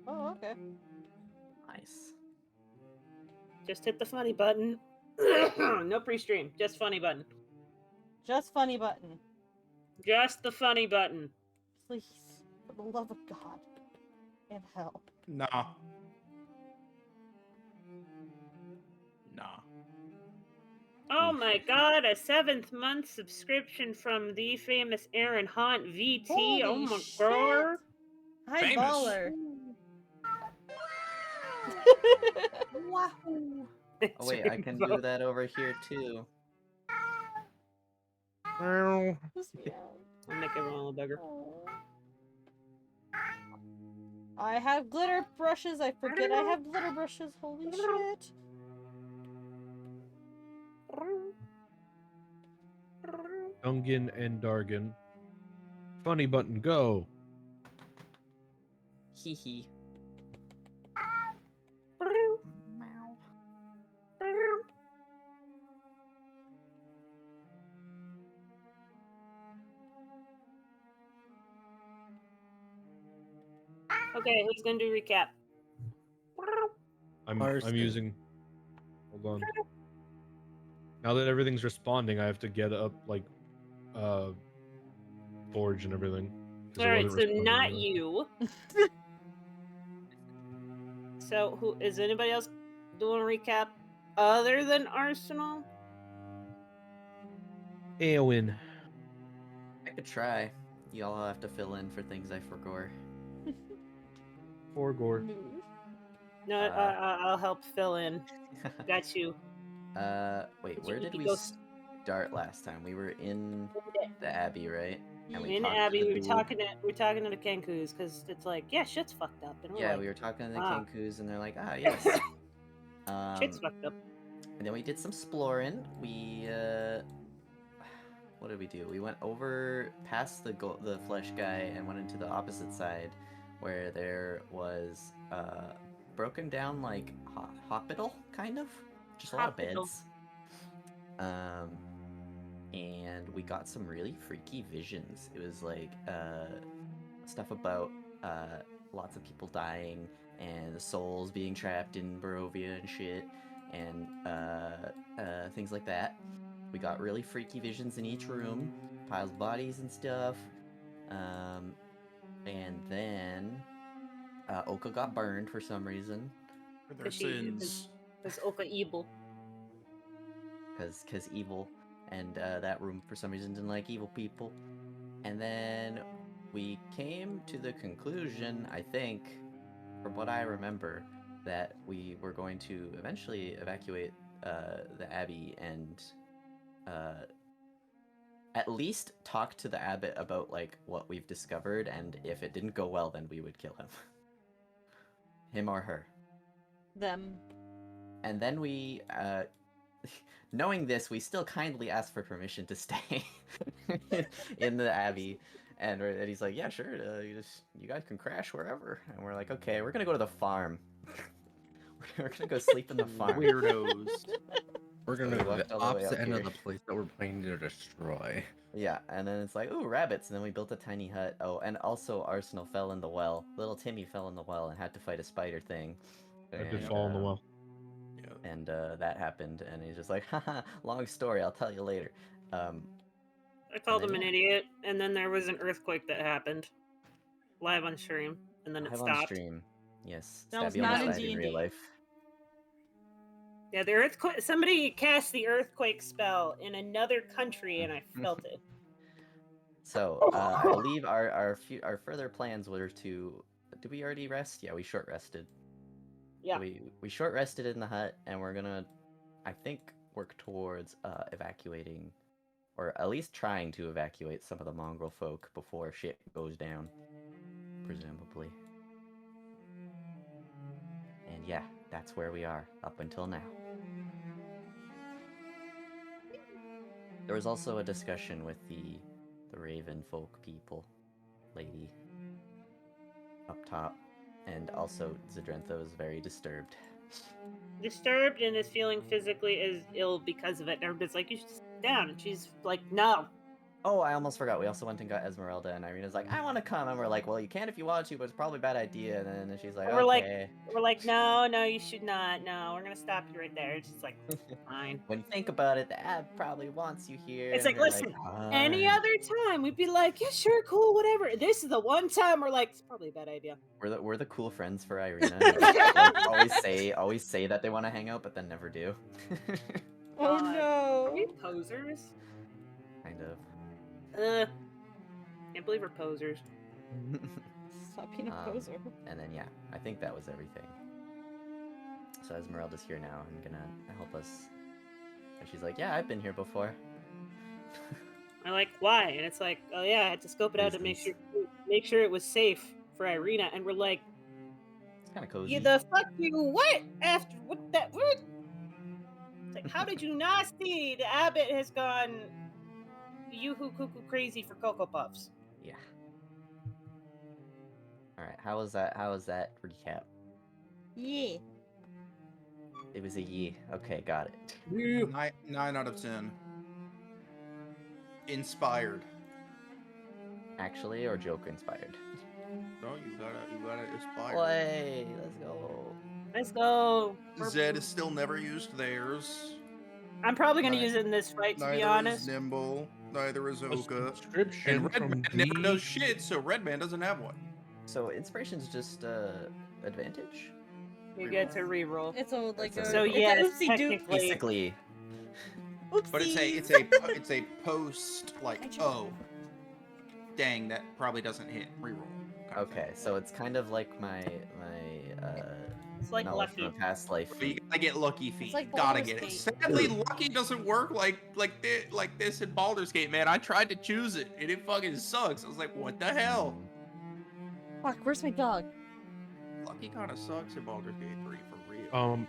Oh, okay. Nice. Just hit the funny button. No pre-stream, just funny button. Just funny button. Just the funny button. Please. For the love of God. And hell. Nah. Nah. Oh my god, a 7th month subscription from the famous Aaron Hunt VT. Holy oh my shit. god. Hi, Famous. baller. Wahoo! Oh wait, I can do that over here too. Well, I'll make everyone a little bigger. I have glitter brushes. I forget I have glitter brushes. Holy shit. Dungan and Dargan. Funny button, go. Hee hee. Okay, who's gonna do recap? I'm Marston. using. Hold on. Now that everything's responding, I have to get up like Forge and everything. 'cause it Alright, wasn't so responding not anyway. you. So who is anybody else doing a recap other than Arsenal? Eowyn. I could try. Y'all have to fill in for things I forgot. Forgore. No, I'll help fill in. Got you. Wait, But you where need did to we go start last time? We were in the Abbey, right? And we in talked Abbey, to we the were talking to the Kenkus because it's like, yeah, shit's fucked up, and we're Yeah, like, we were talking to the ah. Kenkus, and they're like, ah, yes. shit's fucked up. And then we did some exploring. We what did we do? We went over past the flesh guy and went into the opposite side, where there was broken down like hospital kind of, just a lot of Hospital. beds. And we got some really freaky visions. It was like stuff about lots of people dying and the souls being trapped in Barovia and shit, and things like that. We got really freaky visions in each room, piles of bodies and stuff. And then Oka got burned for some reason. For their sins. Because Oka evil. Because evil. And that room for some reason didn't like evil people. And then we came to the conclusion, I think, from what I remember, that we were going to eventually evacuate the Abbey and at least talk to the abbot about like what we've discovered, and if it didn't go well, then we would kill him. Him or her. Them. And then we, knowing this, we still kindly asked for permission to stay in the Abbey. And he's like, yeah, sure, you guys can crash wherever. And we're like, okay, we're gonna go to the farm. We're gonna go sleep in the farm. Weirdos. We're gonna we go to walked the all the way opposite up end of here. the place that we're planning to destroy. Yeah, and then it's like, ooh, rabbits, and then we built a tiny hut. Oh, and also Arsenal fell in the well. Little Timmy fell in the well and had to fight a spider thing. I did fall in the well. And that happened, and he's just like, haha, long story, I'll tell you later. I called him an idiot, and then there was an earthquake that happened. Live on stream, and then it Live stopped. on stream. Yes, That was Stabby not almost in died in real D&D. life. Yeah, the earthquake. Somebody cast the earthquake spell in another country, and I felt it. So, I believe our further plans were to... Did we already rest? Yeah, we short rested. Yeah. We short rested in the hut, and we're gonna, I think, work towards evacuating, or at least trying to evacuate some of the mongrel folk before shit goes down, presumably. And yeah, that's where we are up until now. There was also a discussion with the Raven folk people lady up top, and also Zadrentho is very disturbed. Disturbed and is feeling physically as ill because of it. And everybody's like, you should sit down. And she's like, no, Oh, I almost forgot. We also went and got Esmeralda, and Irina's like, I want to come. And we're like, well, you can if you want to, but it's probably a bad idea. And then she's like, We're like, okay. no, you should not. No, we're gonna stop you right there. It's just like, fine. When you think about it, the ad probably wants you here. It's and like, we're listen, any "Fine." other time we'd be like, yeah, sure, cool, whatever. This is the one time we're like, it's probably a bad idea. We're the cool friends for Irina. Like, always say that they want to hang out, but then never do. Oh God. Are we no. posers? Kind of. Can't believe we're posers. Stop being a poser. And then yeah, I think that was everything. So Esmeralda's here now and gonna help us. And she's like, yeah, I've been here before. I'm like, why? And it's like, oh yeah, I had to scope it out to make sure it was safe for Irina. And we're like, It's kind of cozy. yeah, the fuck you what? After what that what? It's like, how did you not see the abbot has gone yoo-hoo cuckoo crazy for Cocoa Puffs? Yeah. All right. How was that? How was that recap? Yeah. It was a ye. Okay, got it. 9 out of 10. Inspired. Actually, or joke inspired? No, you gotta inspire. Play. Let's go. Let's go. Zed is still never used theirs. I'm probably gonna Ni- use it in this fight, to Neither be honest. is Nimble. Neither is A Oka. subscription And Red from Man never the... does shit, so Red Man doesn't have one. So inspiration's just advantage. You get to reroll. It's a like a So it's yes, a oopsie doop. technically. Basically. Oopsie. But it's a post like, oh, dang, that probably doesn't hit. Reroll. kind of Okay, thing. so it's kind of like my It's like knowledge lucky. from a past life. So you gotta get lucky feet. like Gotta Baldur's get it. Gate. Sadly, lucky doesn't work like this in Baldur's Gate, man. I tried to choose it, and it fucking sucks. I was like, what the hell? Fuck, where's my dog? Lucky kind of sucks in Baldur's Gate 3 for real.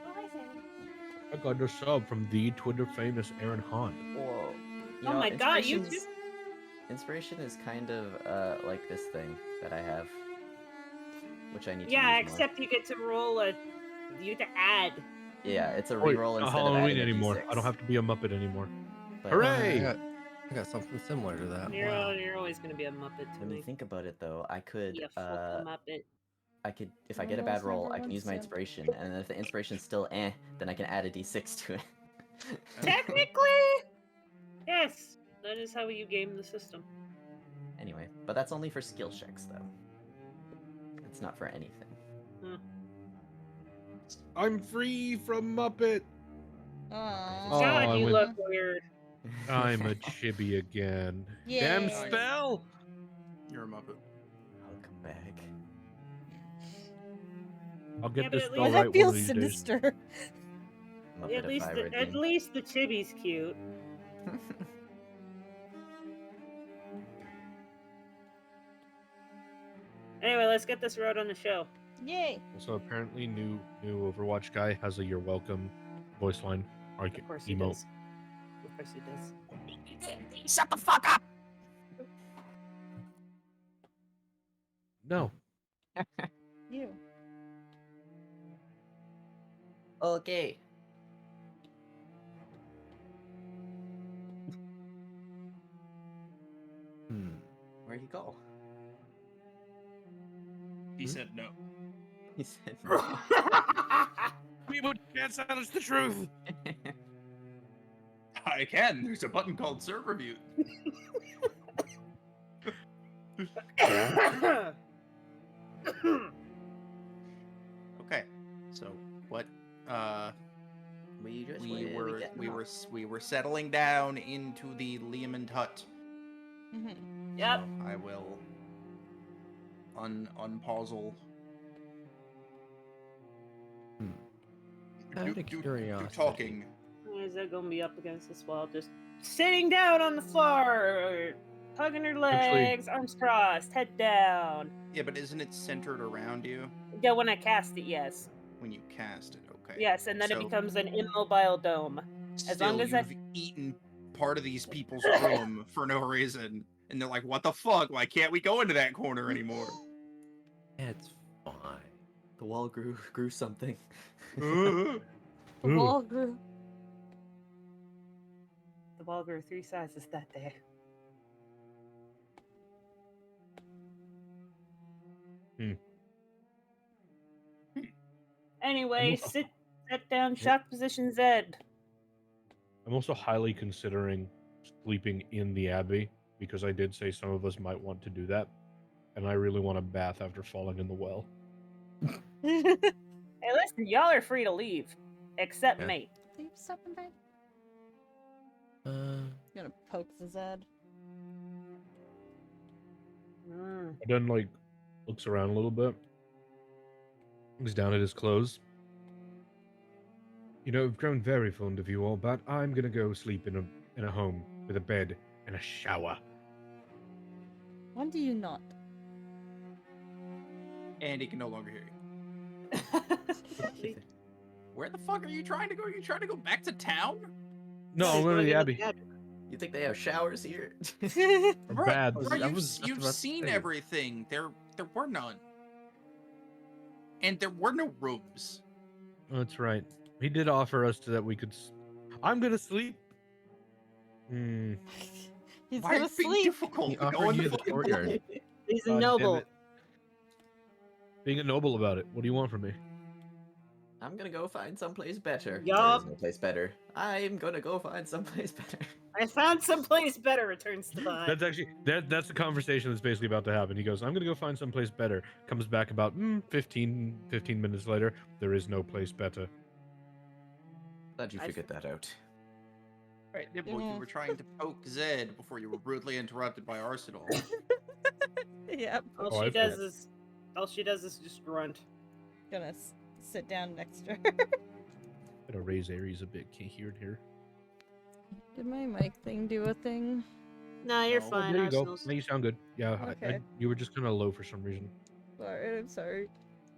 I got a sub from the Twitter famous Aaron Hunt. Whoa. You Oh know, my god, you inspiration's- Inspiration is kind of like this thing that I have, which I need to Yeah, use more. except you get to roll a. You get to add. Yeah, it's a Wait, reroll not instead of Halloween adding a anymore. D6. I don't have to be a Muppet anymore. But Hooray! I got something similar to that. You're, Wow. you're always gonna be a Muppet to When you me. think about it, though, I could, You fucking Muppet. if I get a Almost bad roll, never I can use my wins, inspiration, and then if the inspiration's still then I can add a D6 to it. Technically, yes. That is how you game the system. Anyway, but that's only for skill checks, though. It's not for anything. I'm free from Muppet. Aww. Oh, God, I you went- look weird. I'm a chibi again. Yay. Damn spell! You're a Muppet. I'll come back. I'll get Yeah, but this at spell Why least- that right one feels of these days. sinister? Muppet At least, if I were at Dean. least the chibi's cute. Anyway, let's get this road on the show. Yay. Also, apparently, new Overwatch guy has a "You're welcome" voice line. Like Of course he emote. does. Of course he does. Shut the fuck up! No. You. Okay. Where'd he go? He said no. He said People can't silence the truth. I can. There's a button called server mute. Okay. So what? we just We were were getting we off. were we were settling down into the Lehman hut. Mhm. Yep. So I will unpausal. Out of curiosity. talking. Is that gonna be up against this wall, just sitting down on the floor, hugging her legs, arms crossed, head down? Yeah, but isn't it centered around you Yeah, when I cast it, yes. when you cast it? Okay. Yes, and then it So- becomes an immobile dome. As long as you've eaten part of these people's room for no reason, and they're like, "What the fuck? Why can't we go into that corner anymore?" It's fine. The wall grew something. The Ooh. wall grew. The wall grew 3 sizes that day. Anyway, also- sit down, shock position Zed. I'm also highly considering sleeping in the abbey because I did say some of us might want to do that, and I really want a bath after falling in the well. Hey, listen, y'all are free to leave, except Yeah. me. Leave something back. Uh, Gonna poke the Zed. Then like looks around a little bit, looks down at his clothes. You know, I've grown very fond of you all, but I'm gonna go sleep in a home with a bed and a shower. When do you not? And he can no longer hear you. Where the fuck are you trying to go? Are you trying to go back to town? No, I'm going to the abbey. You think they have showers here? Or bad. Bro, I was just you've about to seen say. everything. There were none. And there were no rooms. That's right. He did offer us that we could. I'm gonna sleep. Hmm. He's Why are gonna you being sleep. difficult? He Go offered in you the fucking courtyard. pool. He's a God damn noble. it. Being a noble about it. What do you want from me? I'm gonna go find someplace better. Yup. There's no place better. I'm gonna go find someplace better. I found someplace better, returns to the That's actually that's the conversation that's basically about to happen. He goes, "I'm gonna go find someplace better." Comes back about 15 minutes later. There is no place better. Glad you I figured that out. Right, Nibble, you Yeah. were trying to poke Zed before you were rudely interrupted by Arsenal. Yep. All Oh, she I does forgot. is just grunt. Gonna sit down next to her. Gotta raise Aries a bit. Can't hear it here. Did my mic thing do a thing? Nah, you're No. fine. There you go. Arsenal's... Now you sound good. Yeah, Okay. you were just kind of low for some reason. Sorry, I'm sorry.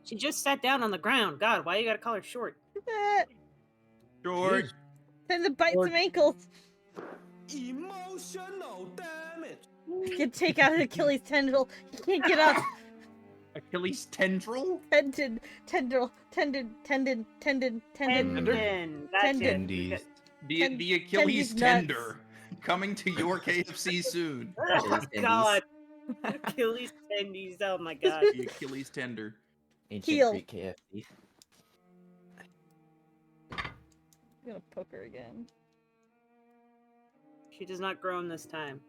She just sat down on the ground. God, why you gotta call her short? George, Jeez. Time to bite Or- some ankles. Emotional damage. You can take out Achilles' tendril. You can't get up. Achilles tendril? Tendon. Gotcha. Tendon. Tendon. That's it. Tendies. The Achilles Tendy's nuts. tender. Coming to your KFC soon. Oh Achilles tendies. God. Achilles tendies. Oh my God. The Achilles tender. Ancient Heel. Greek KFC. I'm gonna poke her again. She does not groan this time.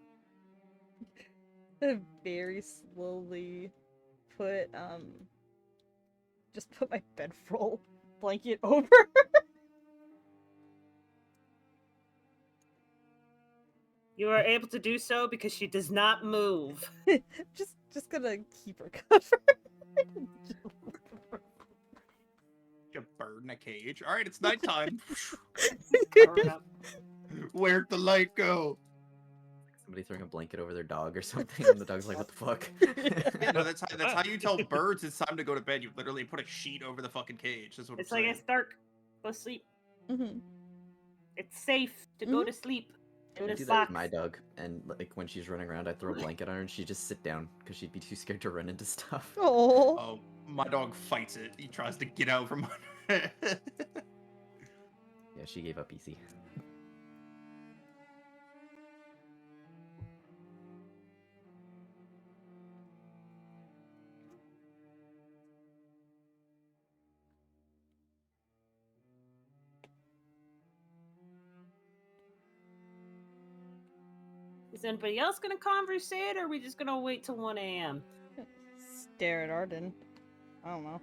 Very slowly put just put my bedroll blanket over her. You are able to do so because she does not move. just gonna keep her covered. A bird in a cage. All right, it's nighttime. Cover it up. Where'd the light go? Somebody throwing a blanket over their dog or something, and the dog's like, "What the fuck?" Yeah, no, that's how you tell birds it's time to go to bed. You literally put a sheet over the fucking cage. That's what It's I'm like saying. it's dark. Go sleep. Mhm. It's safe to go to sleep. I In the do that with socks. my dog, and like when she's running around, I throw a blanket on her, and she just sit down because she'd be too scared to run into stuff. Oh. Oh, my dog fights it. He tries to get out from under it. Yeah, she gave up easy. Is anybody else gonna conversate, or are we just gonna wait till 1 a.m.? Stare at Arden. I don't know.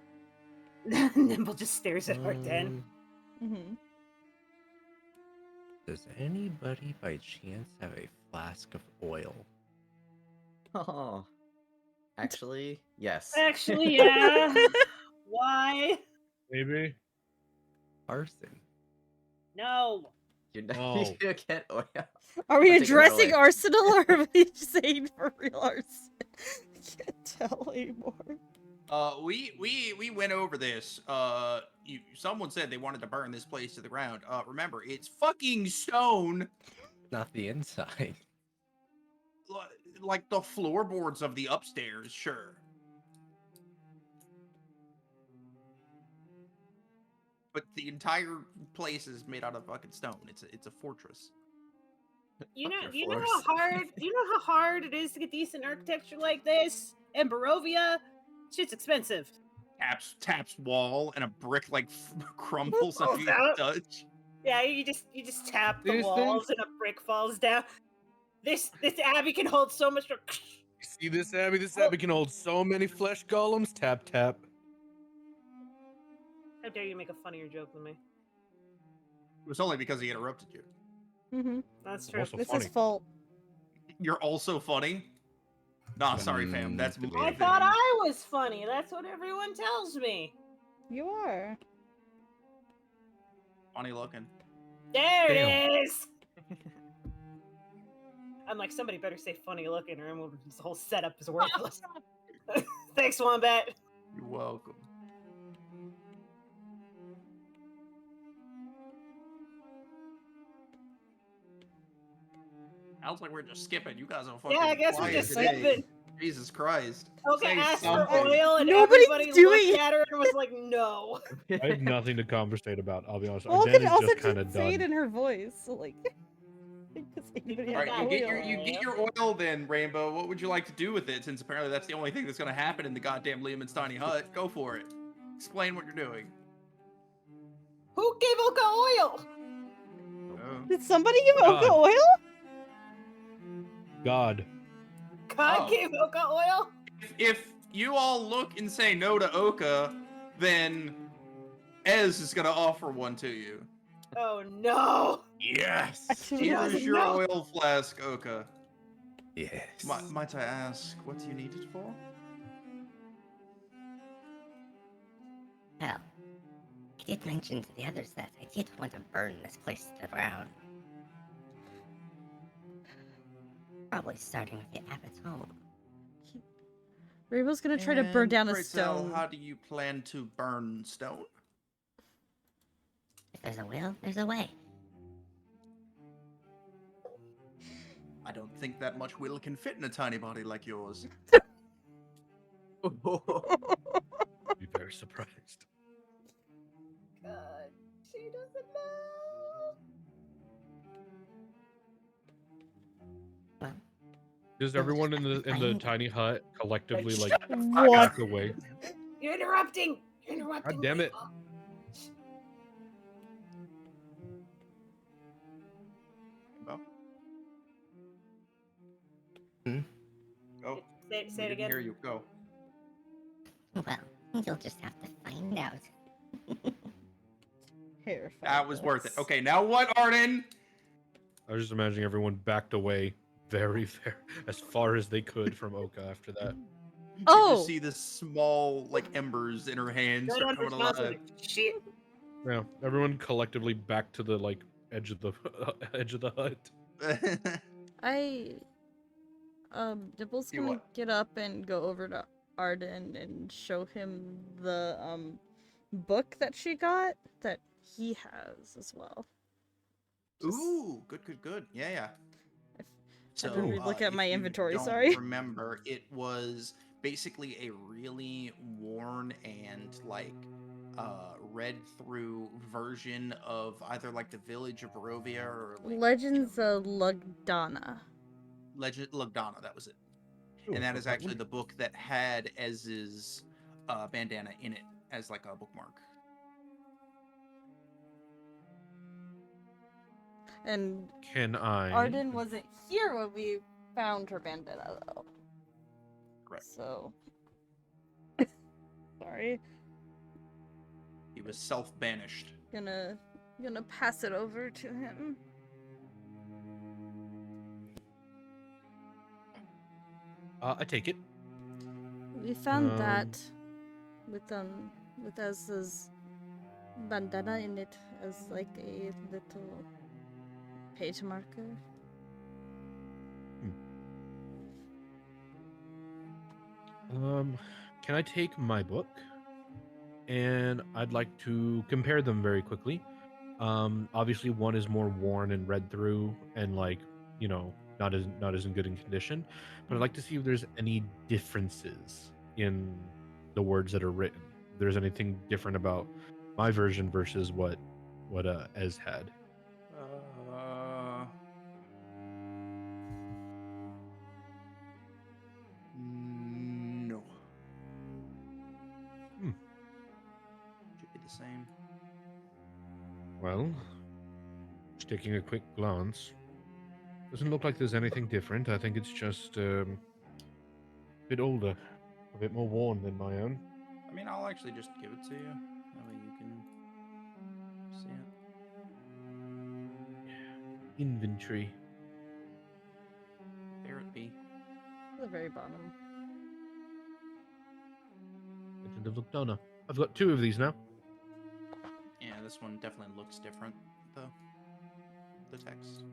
Nimble just stares at her den. Mm-hmm. Does anybody by chance have a flask of oil? Oh, actually, yes. Actually, yeah. Why? Maybe. Arson. No. You're not Oh. you get oil. Are we I'll take it addressing away. Arsenal or are we saying for real arson? I can't tell anymore. We went over this. Someone said they wanted to burn this place to the ground. Remember, it's fucking stone. Not the inside. Like the floorboards of the upstairs, sure. But the entire place is made out of fucking stone. It's a fortress. You know, Fuck you your know force. how hard, you know how hard it is to get decent architecture like this in Barovia. Shit's expensive. Taps wall, and a brick like crumbles under Falls your out. touch. Yeah, you just tap the These walls things- and a brick falls down. This abbey can hold so much. See this Abby? This Oh. Abby can hold so many flesh golems. Tap tap. How dare you make a funnier joke than me? It was only because he interrupted you. Mm-hmm. That's I'm true. also It's funny. his fault. You're also funny. Nah, sorry, fam. That's Mm, my I yeah. thought thing. I was funny. That's what everyone tells me. You are. Funny looking. There Damn. it is. I'm like, somebody better say funny looking, or this whole setup is worthless. Thanks, Wombat. You're welcome. Sounds like we're just skipping. You guys are fucking Yeah, I guess we're quiet just today. skipping. Jesus Christ. Oka Say asked for something. oil, and Nobody's everybody doing looked at her and was like, "No." I have nothing to conversate about. I'll be honest. Well, Dan could is also just kind didn't of say it done. in her voice, so like. Because anybody All has right, you oil. get your oil then, Rainbow. What would you like to do with it? Since apparently that's the only thing that's gonna happen in the goddamn Lehman's tiny hut. Go for it. Explain what you're doing. Who gave Oka oil? Oh. Did somebody give Oka God. oil? God. God Oh. gave Oka oil? If you all look and say no to Oka, then Ez is gonna offer one to you. Oh no! Yes. Actually, She Here's doesn't your know. oil flask, Oka. Yes. Might I ask what you need it for? Well, I did mention to the others that I did want to burn this place to the ground. Probably starting with the abbot's home. Rainbow's gonna try to burn down a pray tell, stone. how do you plan to burn stone? If there's a will, there's a way. I don't think that much will can fit in a tiny body like yours. Be very surprised. God, she doesn't know. Well, Does We'll everyone just in have to the find- tiny hut collectively like What? back away? You're interrupting. You're interrupting. God damn it. Rainbow. Rainbow? Hmm? Go. Say it We didn't again. hear you. Go. well, you'll just have to find out. Terrified. That was worth it. Okay, now what, Arden? I was just imagining everyone backed away very as far as they could from Oka after that. You Oh! just see the small, like, embers in her hands Good start coming alive. understanding. Shit. Yeah, everyone collectively back to the like edge of the edge of the hut. Dibble's Do gonna what? get up and go over to Arden and show him the, book that she got that he has as well. Just- Ooh, good. Yeah. I had to relook at if my you inventory, don't sorry. remember, it was basically a really worn and like read through version of either like the Village of Barovia or like Legends of Lugdana. Legend Lugdana. That was it, Ooh, and that so is that actually would- the book that had Ez's bandana in it as like a bookmark. And Can I? Arden wasn't here when we found her bandana, though. Correct. So. Sorry. He was self-banished. Gonna pass it over to him. I take it. We found Um, that with Ez's bandana in it as like a little page marker. Can I take my book? And I'd like to compare them very quickly. Obviously one is more worn and read through and like, you know, not as in good in condition. But I'd like to see if there's any differences in the words that are written. If there's anything different about my version versus what Ez had. No. the same. Well, just taking a quick glance, doesn't look like there's anything different. I think it's just a bit older, a bit more worn than my own. I mean, I'll actually just give it to you. That way you can see it. Inventory. There it be. The very bottom. Legend of Lucdona. I've got 2 of these now. Yeah, this one definitely looks different, though. The text.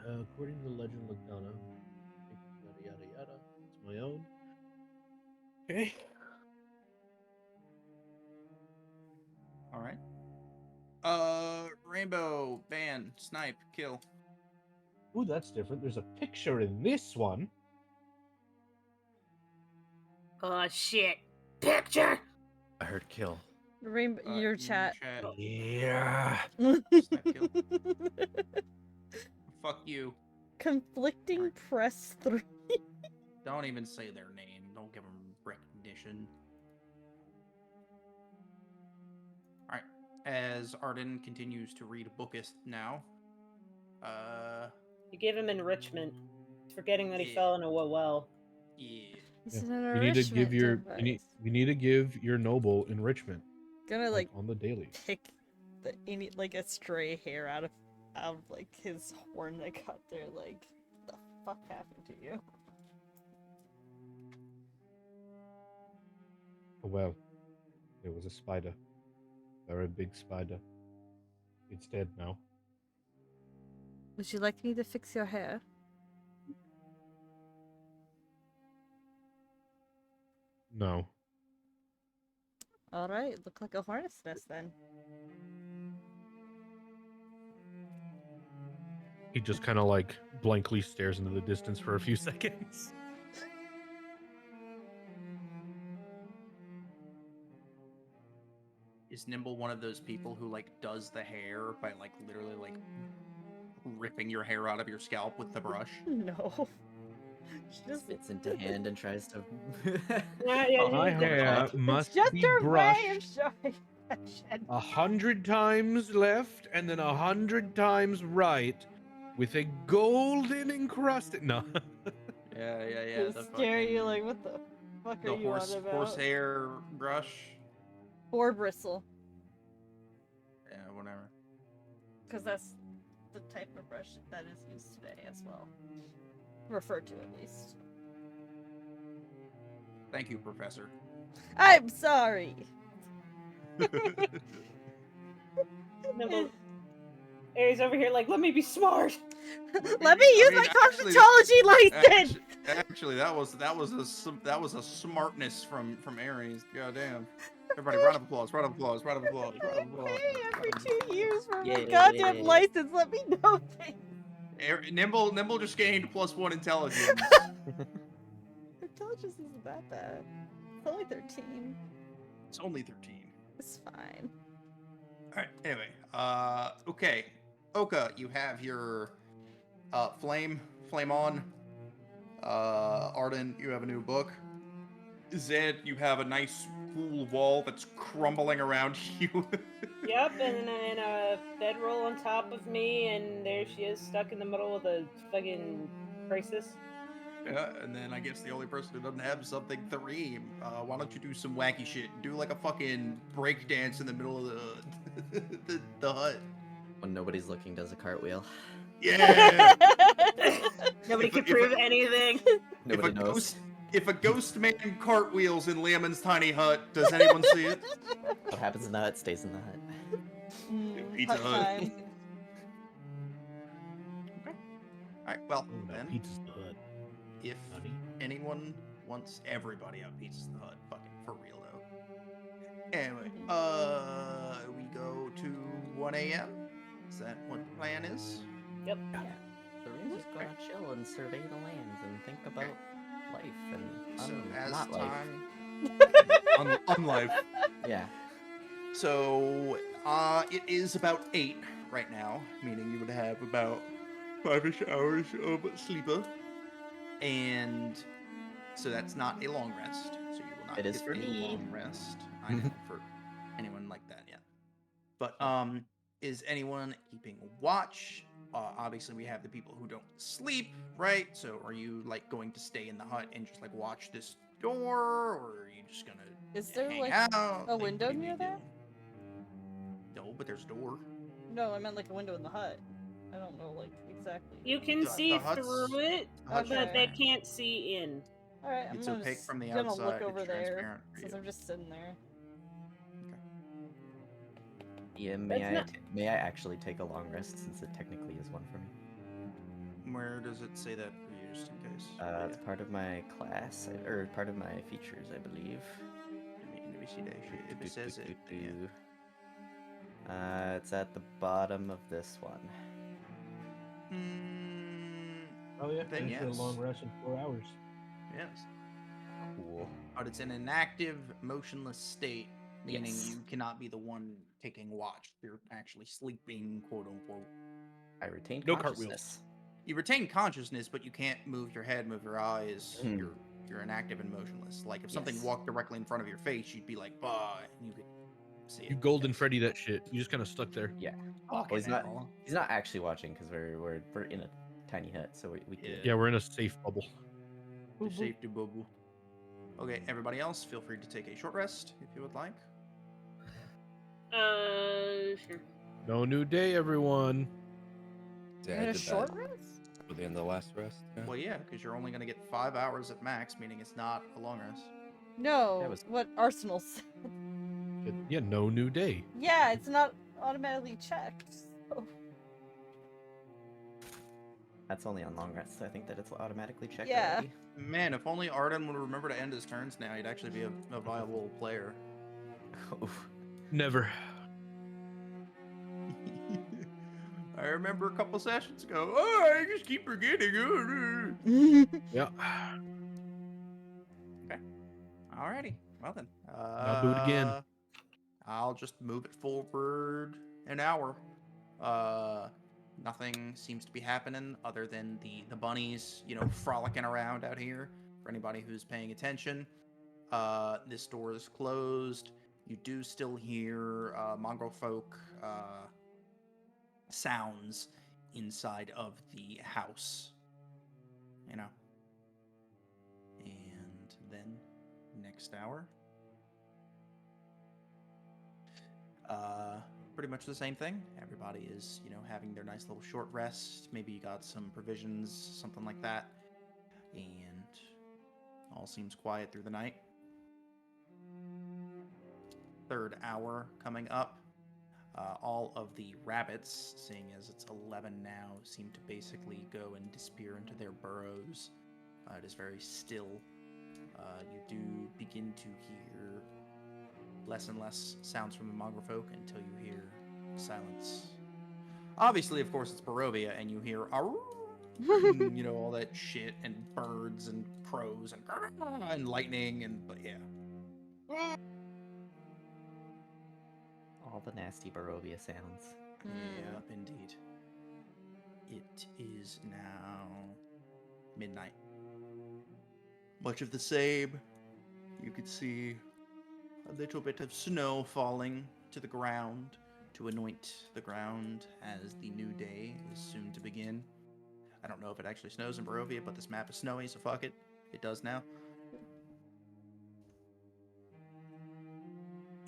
According to the Legend of Lucdona, yada yada yada. It's my own. Okay. All right. Rainbow, ban, snipe, kill. Ooh, that's different. There's a picture in this one. Oh shit! Picture. I heard kill. Rainbow, your chat. Yeah. Snipe, kill. Fuck you. Conflicting press 3. Don't even say their name. Don't give them recognition. All right. As Arden continues to read Bookist now. You give him enrichment, forgetting that he Yeah. fell into a well. Yeah. This Yeah. is an You need to give enrichment your device. you need to give your noble enrichment Gonna like on the daily. pick like a stray hair out of like his horn that got there. Like, what the fuck happened to you? Oh well, there was a spider, very big spider. It's dead now. Would you like me to fix your hair? No. All right, look like a hornet's nest then. He just kind of like blankly stares into the distance for a few seconds. Is Nimble one of those people who like does the hair by like literally like ripping your hair out of your scalp with the brush? No. She just Spits into hand and tries to. Yeah, My he's hair It's must just be her way of brushed showing affection. 100 times left and then 100 times right with a golden encrusted. No. Yeah. Just stare at you like, what the fuck are the you on about? horsehair brush. Boar bristle, Yeah, whatever. because that's the type of brush that is used today as well. Referred to at least. Thank you, Professor. I'm sorry. Nimble. Aries over here, like, let me be smart. Let me use my cosmetology license. Actually, that was a smartness from Aries. Goddamn. Everybody, round of applause! Round of applause! Round of applause! Round of applause! Hey, every 2 years for my Yay. goddamn license. Let me know things. Nimble just gained +1 intelligence. Intelligence isn't that bad. It's only 13. It's only 13. It's fine. All right. Anyway, okay, Oka, you have your flame on. Arden, you have a new book. Zed, you have a nice cool wall that's crumbling around you. Yep, and a bedroll on top of me, and there she is, stuck in the middle of the fucking crisis. Yeah, and then I guess the only person who doesn't have something, Thareem. Why don't you do some wacky shit? Do like a fucking break dance in the middle of the hut. When nobody's looking, does a cartwheel. Yeah. Nobody If can a- prove anything. Nobody knows. If a ghost man cartwheels in Lemon's tiny hut, does anyone see it? What happens in the hut stays in the hut. Pizza Hut Hut. time. Alright, well, Oh, no, then, Pizza's the Hut. if Honey. anyone wants everybody on Pizza's the Hut, fucking for real though. Anyway, we go to 1 a.m. Is that what the plan is? Yep. The Rangers go out, chill, and survey the lands and think about life and So as not life. time on life. Yeah. So it is about 8 right now, meaning you would have about 5-ish hours of sleeper. And so that's not a long rest. So you will not It is get for a me. long rest. I know for anyone like that, yeah. But is anyone keeping watch? Obviously, we have the people who don't sleep, right? So are you like going to stay in the hut and just like watch this door, or are you just gonna Is there hang like out? a Like, window what are you near there? doing? No, but there's a door. No, I meant like a window in the hut. I don't know, like exactly. You can The see hut's- through it, the hut's but they Okay. transparent. can't see in. All right, I'm It's gonna opaque just from the gonna outside. look over It's there transparent for since you. I'm just sitting there. Yeah, That's may I actually take a long rest since it technically is one for me? Where does it say that for you, just in case? It's part of my class, or part of my features, I believe. Let me see that shit. If it says it, then It's at the bottom of this one. yeah. Oh yeah, Then finish a yes. long rest in 4 hours. Yes. Cool. But it's in an active, motionless state, meaning Yes. you cannot be the one taking watch. You're actually sleeping, quote unquote. I retained No cartwheels. consciousness. You retain consciousness, but you can't move your head, move your eyes. Hmm. You're inactive and motionless. Like if something Yes. walked directly in front of your face, you'd be like, "Bah," and you could see it. You golden Yes. Freddy that shit. You just kind of stuck there. Yeah. Fucking Well, hell. he's not actually watching because we're in a tiny hut, so we Yeah. Yeah, we're in a safe bubble. The safety bubble. Okay, everybody else, feel free to take a short rest if you would like. Sure. No new day, everyone. Yeah, In I a did short that rest? for the end of the last rest. Yeah. Well, yeah, because you're only going to get 5 hours at max, meaning it's not a long rest. No, That was- what Arsenal said. Yeah, no new day. Yeah, it's not automatically checked. So. That's only on long rests. I think that it's automatically checked Yeah. already. Man, if only Arden would remember to end his turns now, he'd actually be a viable player. Oof. Never. I remember a couple sessions ago. Oh, I just keep forgetting. Yeah. Alrighty. Well then. I'll do it again. I'll just move it forward an hour. Nothing seems to be happening other than the bunnies, frolicking around out here. For anybody who's paying attention, this door is closed. You do still hear mongrel folk sounds inside of the house. And then next hour, pretty much the same thing. Everybody is, having their nice little short rest. Maybe you got some provisions, something like that. And all seems quiet through the night. Third hour coming up. All of the rabbits, seeing as it's 11 now, seem to basically go and disappear into their burrows. It is very still. You do begin to hear less and less sounds from the mongrel folk until you hear silence. Obviously, of course, it's Barovia, and you hear and, all that shit, and birds and crows and lightning, but yeah. All the nasty Barovia sounds. Yep, indeed. It is now midnight. Much of the same. You could see a little bit of snow falling to the ground to anoint the ground as the new day is soon to begin. I don't know if it actually snows in Barovia, but this map is snowy, so fuck it. It does now.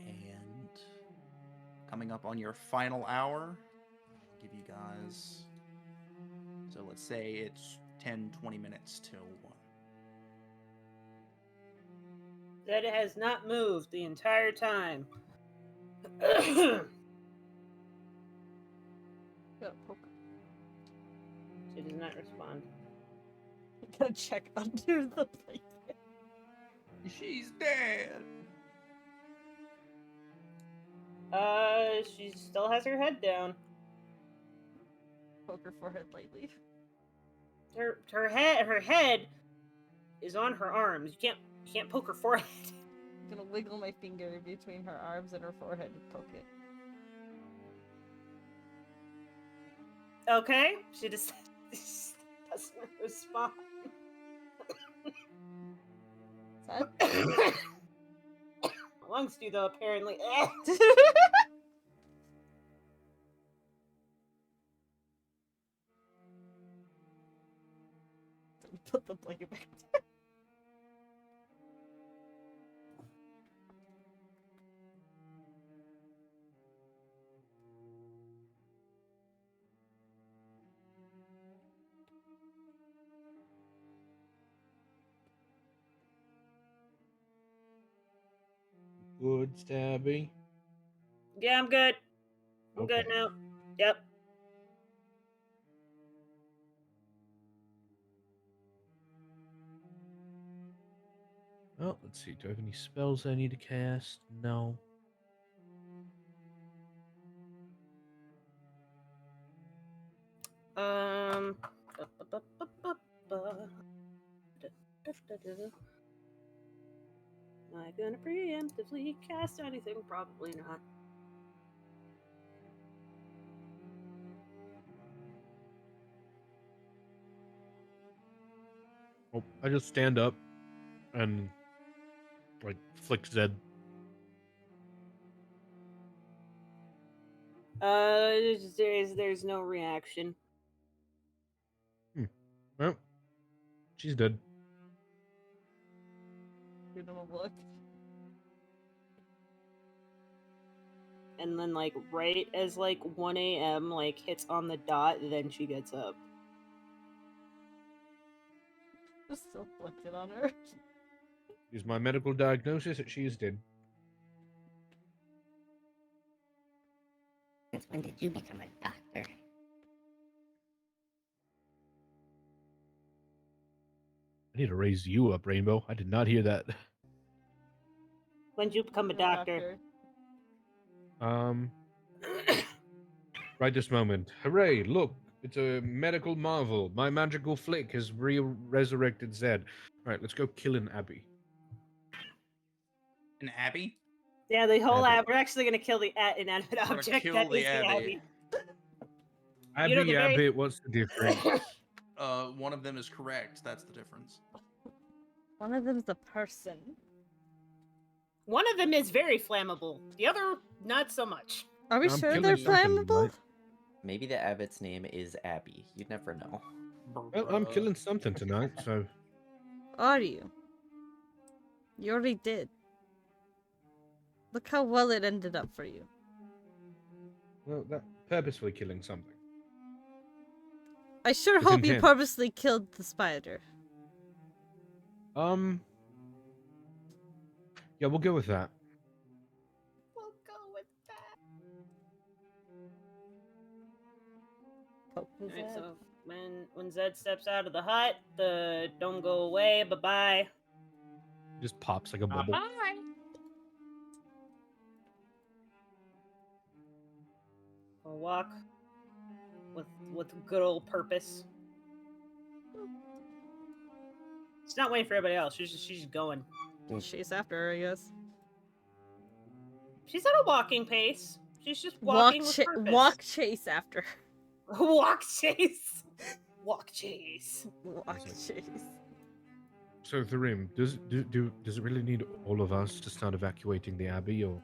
And coming up on your final hour, I'll give you guys, so let's say it's 10-20 minutes till 1. That it has not moved the entire time. Gotta poke. She does not respond. Gotta check under the blanket. She's dead. She still has her head down. Poke her forehead lightly. Her head is on her arms. You can't poke her forehead. I'm gonna wiggle my finger between her arms and her forehead and poke it. Okay, she just doesn't respond. What? Lungs do though, apparently. Put the blanket back. Good, Stabby. Yeah, I'm good. I'm good Okay. now. Yep. Oh, let's see. Do I have any spells I need to cast? No. Um. Am I gonna preemptively cast anything? Probably not. Oh, I just stand up and like flick Zed. There's no reaction. Well, she's dead. Give them a look. And then like right as like 1 a.m. like hits on the dot, then she gets up. Just still flicked it on her. Use my medical diagnosis that she is dead. Since when did you become a doctor? I need to raise you up, Rainbow. I did not hear that. When did you become a You're doctor? Right this moment. Hooray, look. It's a medical marvel. My magical flick has resurrected Zed. Alright, let's go kill an Abby. An Abbey? Yeah, the whole Abbey. We're actually gonna kill the inanimate We're gonna object kill that the is the Abbey. Abby. You know, Abby, the very- Abby, what's the difference? One of them is correct. That's the difference. One of them's a person. One of them is very flammable. The other, not so much. Are we I'm sure killing they're something, flammable? right? Maybe the abbot's name is Abby. You'd never know. Well, I'm killing something tonight, so Are you? You already did. Look how well it ended up for you. well, that purposefully killing something. I sure With hope you intent. purposely killed the spider. Yeah, we'll go with that. We'll go with that. Poke his Alright, head. so when Zed steps out of the hut, the don't go away. Bye bye. Just pops like a bubble. We'll walk with good old purpose. She's not waiting for everybody else. She's just going. Chase after her, I guess. She's at a walking pace. She's just walking with purpose. Walk chase after her. Walk chase. Walk chase. Walk chase. So, Tharim, does it really need all of us to start evacuating the Abbey, or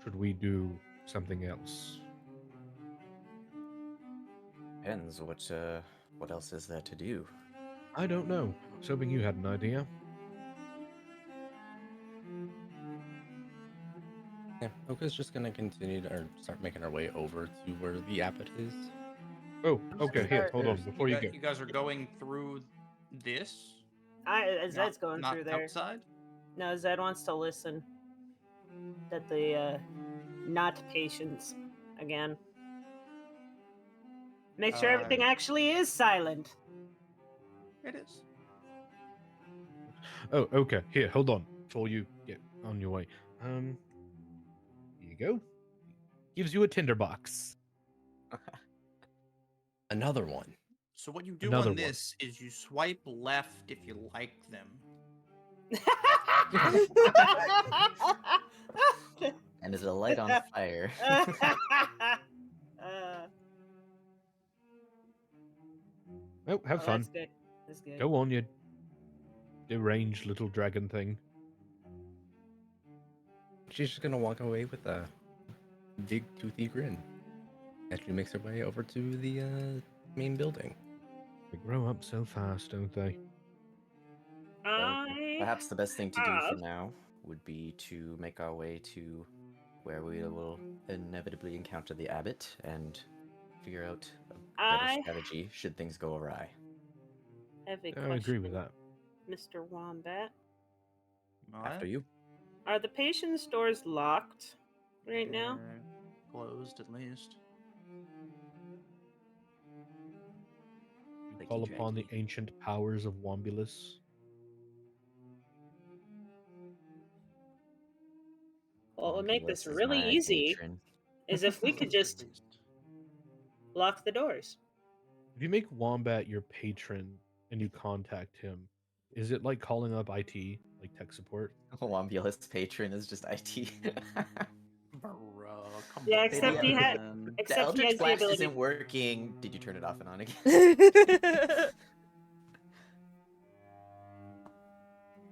should we do something else? Depends. What else is there to do? I don't know. I was hoping you had an idea. Yeah, Oka's just gonna continue to start making our way over to where the abbot is. Oh, okay. Here, hold on. Before you go, You guys are going through this? Zed's going not through there. outside? No, Zed wants to listen. That the not patience again. Make sure everything actually is silent. It is. oh, okay. Here, hold on. Before you get on your way, here you go. Gives you a tinderbox. Another one. So what you do Another on one. this is you swipe left if you like them. And is a light on fire? Oh, have fun. That's good. That's good. Go on, you deranged little dragon thing. She's just gonna walk away with a big toothy grin as she makes her way over to the main building. They grow up so fast, don't they? I Perhaps the best thing to do for have now would be to make our way to where we will inevitably encounter the abbot and figure out a better I strategy should things go awry. have a I agree with question, that. Mr. Wombat. After you. Are the patient's doors locked right now? They're closed at least. You Thank call you, upon the Jackie. ancient powers of Wombulus. What would make this Wambulus is really my easy patron. is if we could At just least. lock the doors. If you make Wombat your patron and you contact him, is it like calling up IT, like tech support? Wambulus patron is just IT. Bro, come Yeah, on. except he had- The except he Eldritch has the Blast ability- isn't working. Did you turn it off and on again?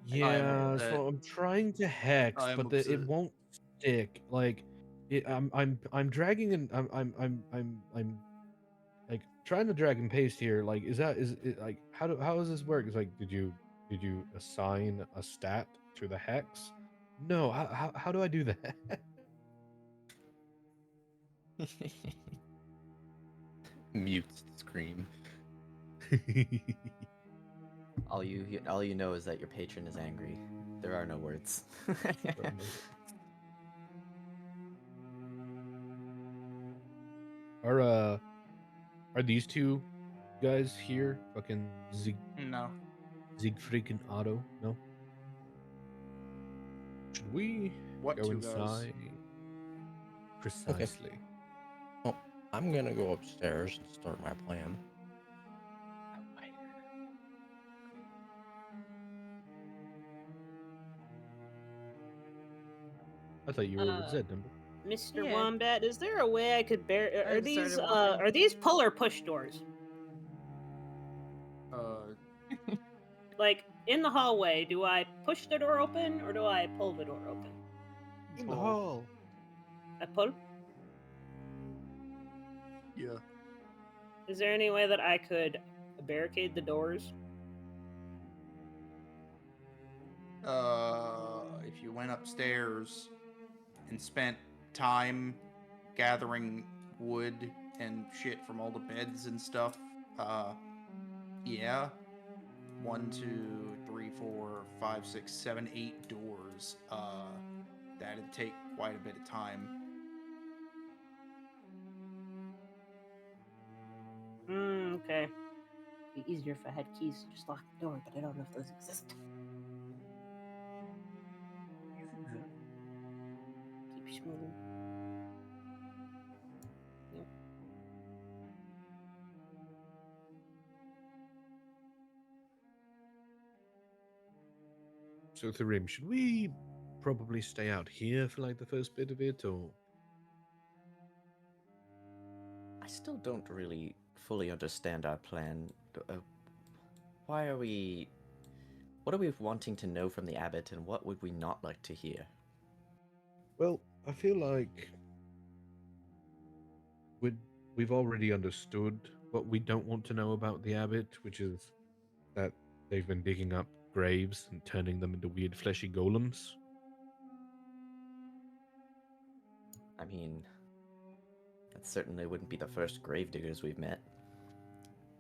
Yeah, that- so I'm trying to hex, I'm but it upset. won't stick. Like, I'm dragging and I'm like trying to drag and paste here. Like, is it like how does this work? It's like, did you assign a stat to the hex? No, how do I do that? Mutes the scream. all you know is that your patron is angry. There are no words. Are these two guys here? Fucking No. Siegfried and Otto? No. Should we What go two guys? inside? Precisely. Well, I'm gonna go upstairs and start my plan. I thought you were with Zed, number. Mr. Yeah. Wombat, is there a way I could bear? I Are just these started walking. are these pull or push doors? Like in the hallway, do I push the door open or do I pull the door open? In the Pull. hall. I pull. Yeah. Is there any way that I could barricade the doors? If you went upstairs and spent time gathering wood and shit from all the beds and stuff, yeah. 1, 2, 3, 4, 5, 6, 7, 8 doors. That'd take quite a bit of time. Okay. Be easier if I had keys to just lock the door, but I don't know if those exist. Keep smoothing. Yep. So Therim, should we probably stay out here for like the first bit of it, or I still don't really fully understand our plan. Why are we... What are we wanting to know from the abbot, and what would we not like to hear? well, I feel like we've already understood what we don't want to know about the abbot, which is that they've been digging up graves and turning them into weird fleshy golems. I mean, that certainly wouldn't be the first gravediggers we've met.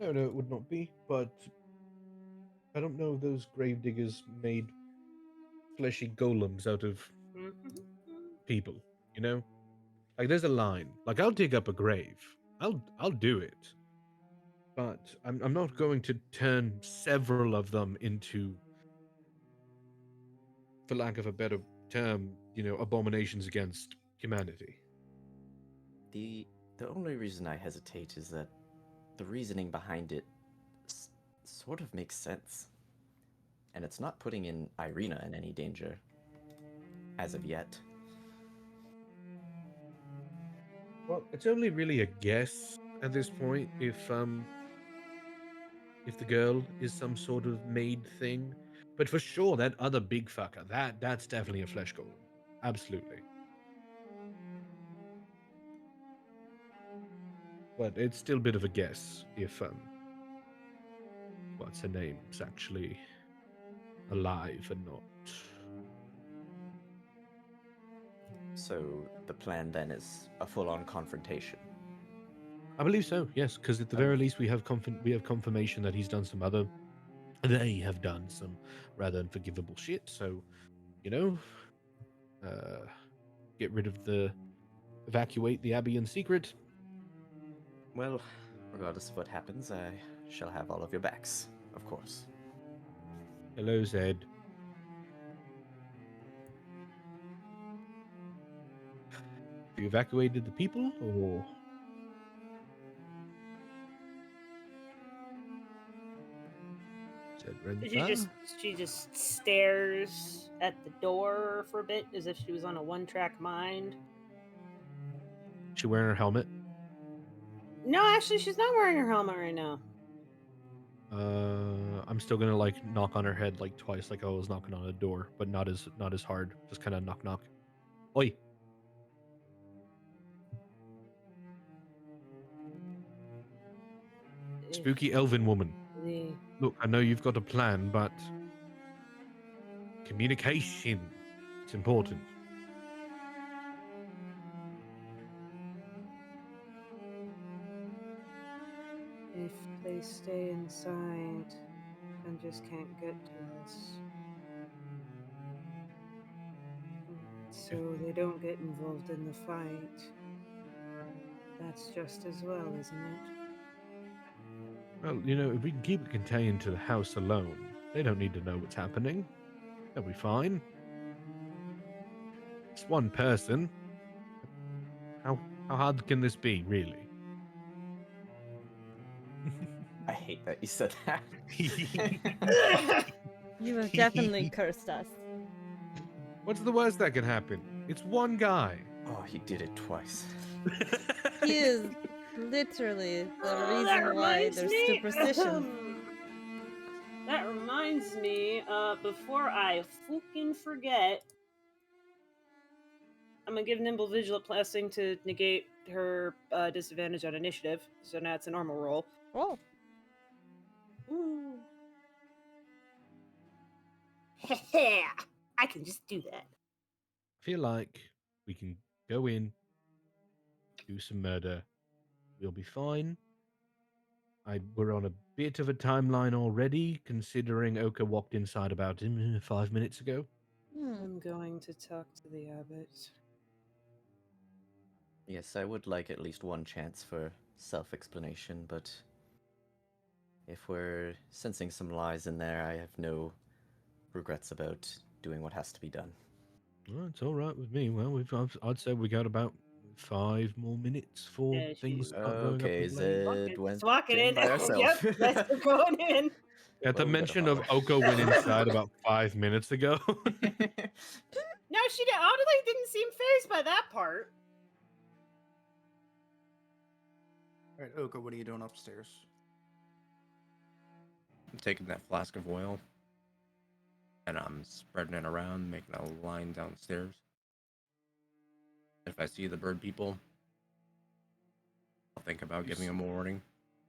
No, it would not be, but I don't know if those gravediggers made fleshy golems out of people, you know? Like there's a line. Like I'll dig up a grave. I'll do it. But I'm not going to turn several of them into, for lack of a better term, abominations against humanity. The only reason I hesitate is that the reasoning behind it sort of makes sense. And it's not putting in Irina in any danger. As of yet. Well, it's only really a guess at this point if the girl is some sort of maid thing, But for sure, that other big fucker, that's definitely a flesh golem. Absolutely. But it's still a bit of a guess if what's her name's actually alive or not. So the plan then is a full-on confrontation. I believe so. Yes, because at the very least we have confirmation that he's done some other. They have done some rather unforgivable shit. So, you know, get rid of evacuate the abbey in secret. Well, regardless of what happens, I shall have all of your backs, of course. Hello, Zed. You evacuated the people, or Zed Renfa? She just stares at the door for a bit as if she was on a one-track mind. She wearing her helmet? No, actually, she's not wearing her helmet right now. I'm still gonna like knock on her head like twice, like I was knocking on a door, but not as hard. Just kind of knock knock. Oi! Spooky elven woman. Look, I know you've got a plan, but communication, it's important. If they stay inside and just can't get to us. So they don't get involved in the fight. That's just as well, isn't it? Well, you know, if we can keep it contained to the house alone, they don't need to know what's happening. They'll be fine. It's one person. How hard can this be, really? I hate that you said that. You have definitely cursed us. What's the worst that can happen? It's one guy. Oh, he did it twice. He is literally the that reason why reminds there's me. superstition. That reminds me, before I fucking forget, I'm gonna give Nimble Vigilant Blessing to negate her disadvantage on initiative. So now it's a normal roll. Oh, Ooh. I can just do that. Feel like we can go in, do some murder. We'll be fine. We're on a bit of a timeline already, considering Oka walked inside about 5 minutes ago. I'm going to talk to the abbot. Yes, I would like at least one chance for self-explanation, but if we're sensing some lies in there, I have no regrets about doing what has to be done. Well, it's all right with me. Well, I'd say we got about 5 more minutes for Yeah, things she- start going up Okay, in flames. Zed went Just walking in in. by herself. Yep, yes, we're going in. At the Well, we better mention of follow. Oko went inside about 5 minutes ago. No, she oddly didn't seem phased by that part. All right, Oka, what are you doing upstairs? I'm taking that flask of oil and I'm spreading it around, making a line downstairs. If I see the bird people, I'll think about giving them a warning.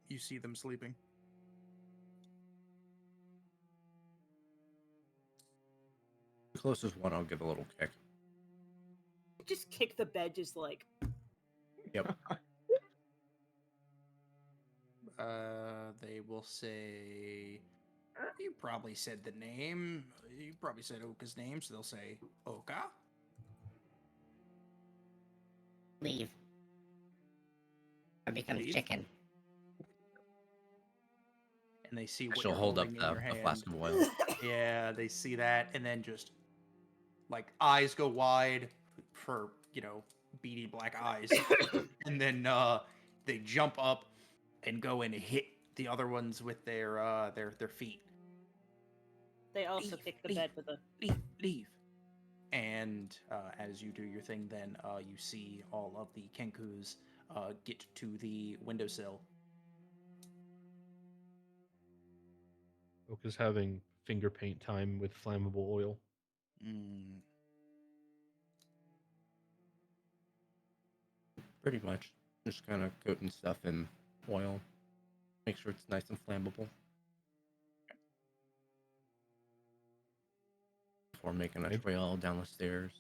You see them sleeping. The closest one, I'll give a little kick. Just kick the bed, just like. Yep. They will say, you probably said the name. You probably said Oka's name, so they'll say, Oka? Leave. Or become Leave? chicken. And they see what She'll you're hold up holding in your the hand. flask of oil. Yeah, they see that, and then just, like, eyes go wide for, beady black eyes. And then they jump up and go and hit the other ones with their feet. They also Leave, kick the leave. bed with a. Leave. And as you do your thing, then you see all of the Kenkus get to the windowsill. Oka's having finger paint time with flammable oil. Mm. Pretty much. Just kind of coating stuff in oil. Make sure it's nice and flammable. Before making a I've- trail down the stairs.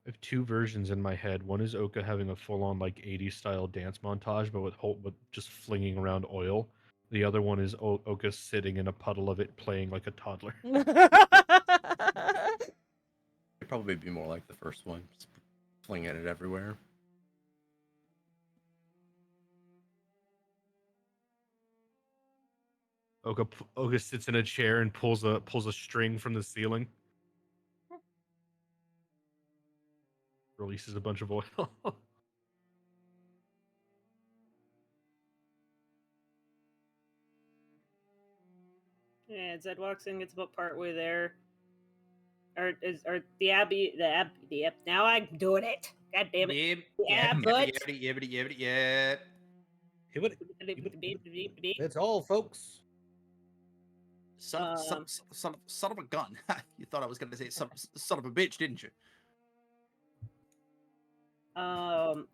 I have two versions in my head. One is Oka having a full-on like 80s style dance montage, but with just flinging around oil. The other one is Oka sitting in a puddle of it, playing like a toddler. It'd probably be more like the first one. Just flinging it everywhere. Oka sits in a chair and pulls a string from the ceiling. Releases a bunch of oil. Yeah, Zed walks in, gets about partway there. Or the Abbey, now I'm doing it. God damn it. Yep, The yep, Abbot. yep. That's all, folks. Son of a gun. You thought I was going to say son of a bitch, didn't you?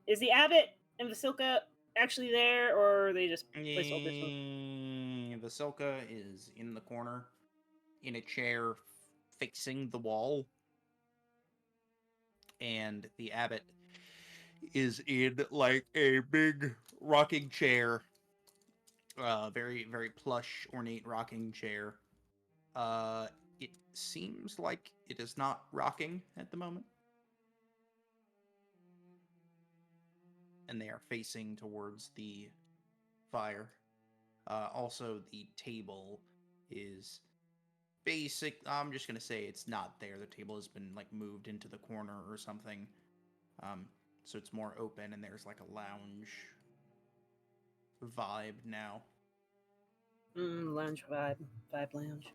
Is the Abbot and Vasilka actually there, or are they just placeholders? Vasilka is in the corner, in a chair facing the wall. And the Abbot is in like a big rocking chair. Very, very plush, ornate rocking chair. It seems like it is not rocking at the moment. And they are facing towards the fire. Also, the table is basic. I'm just gonna say it's not there. The table has been like moved into the corner or something. So it's more open, and there's like a lounge vibe now. Lounge vibe lounge.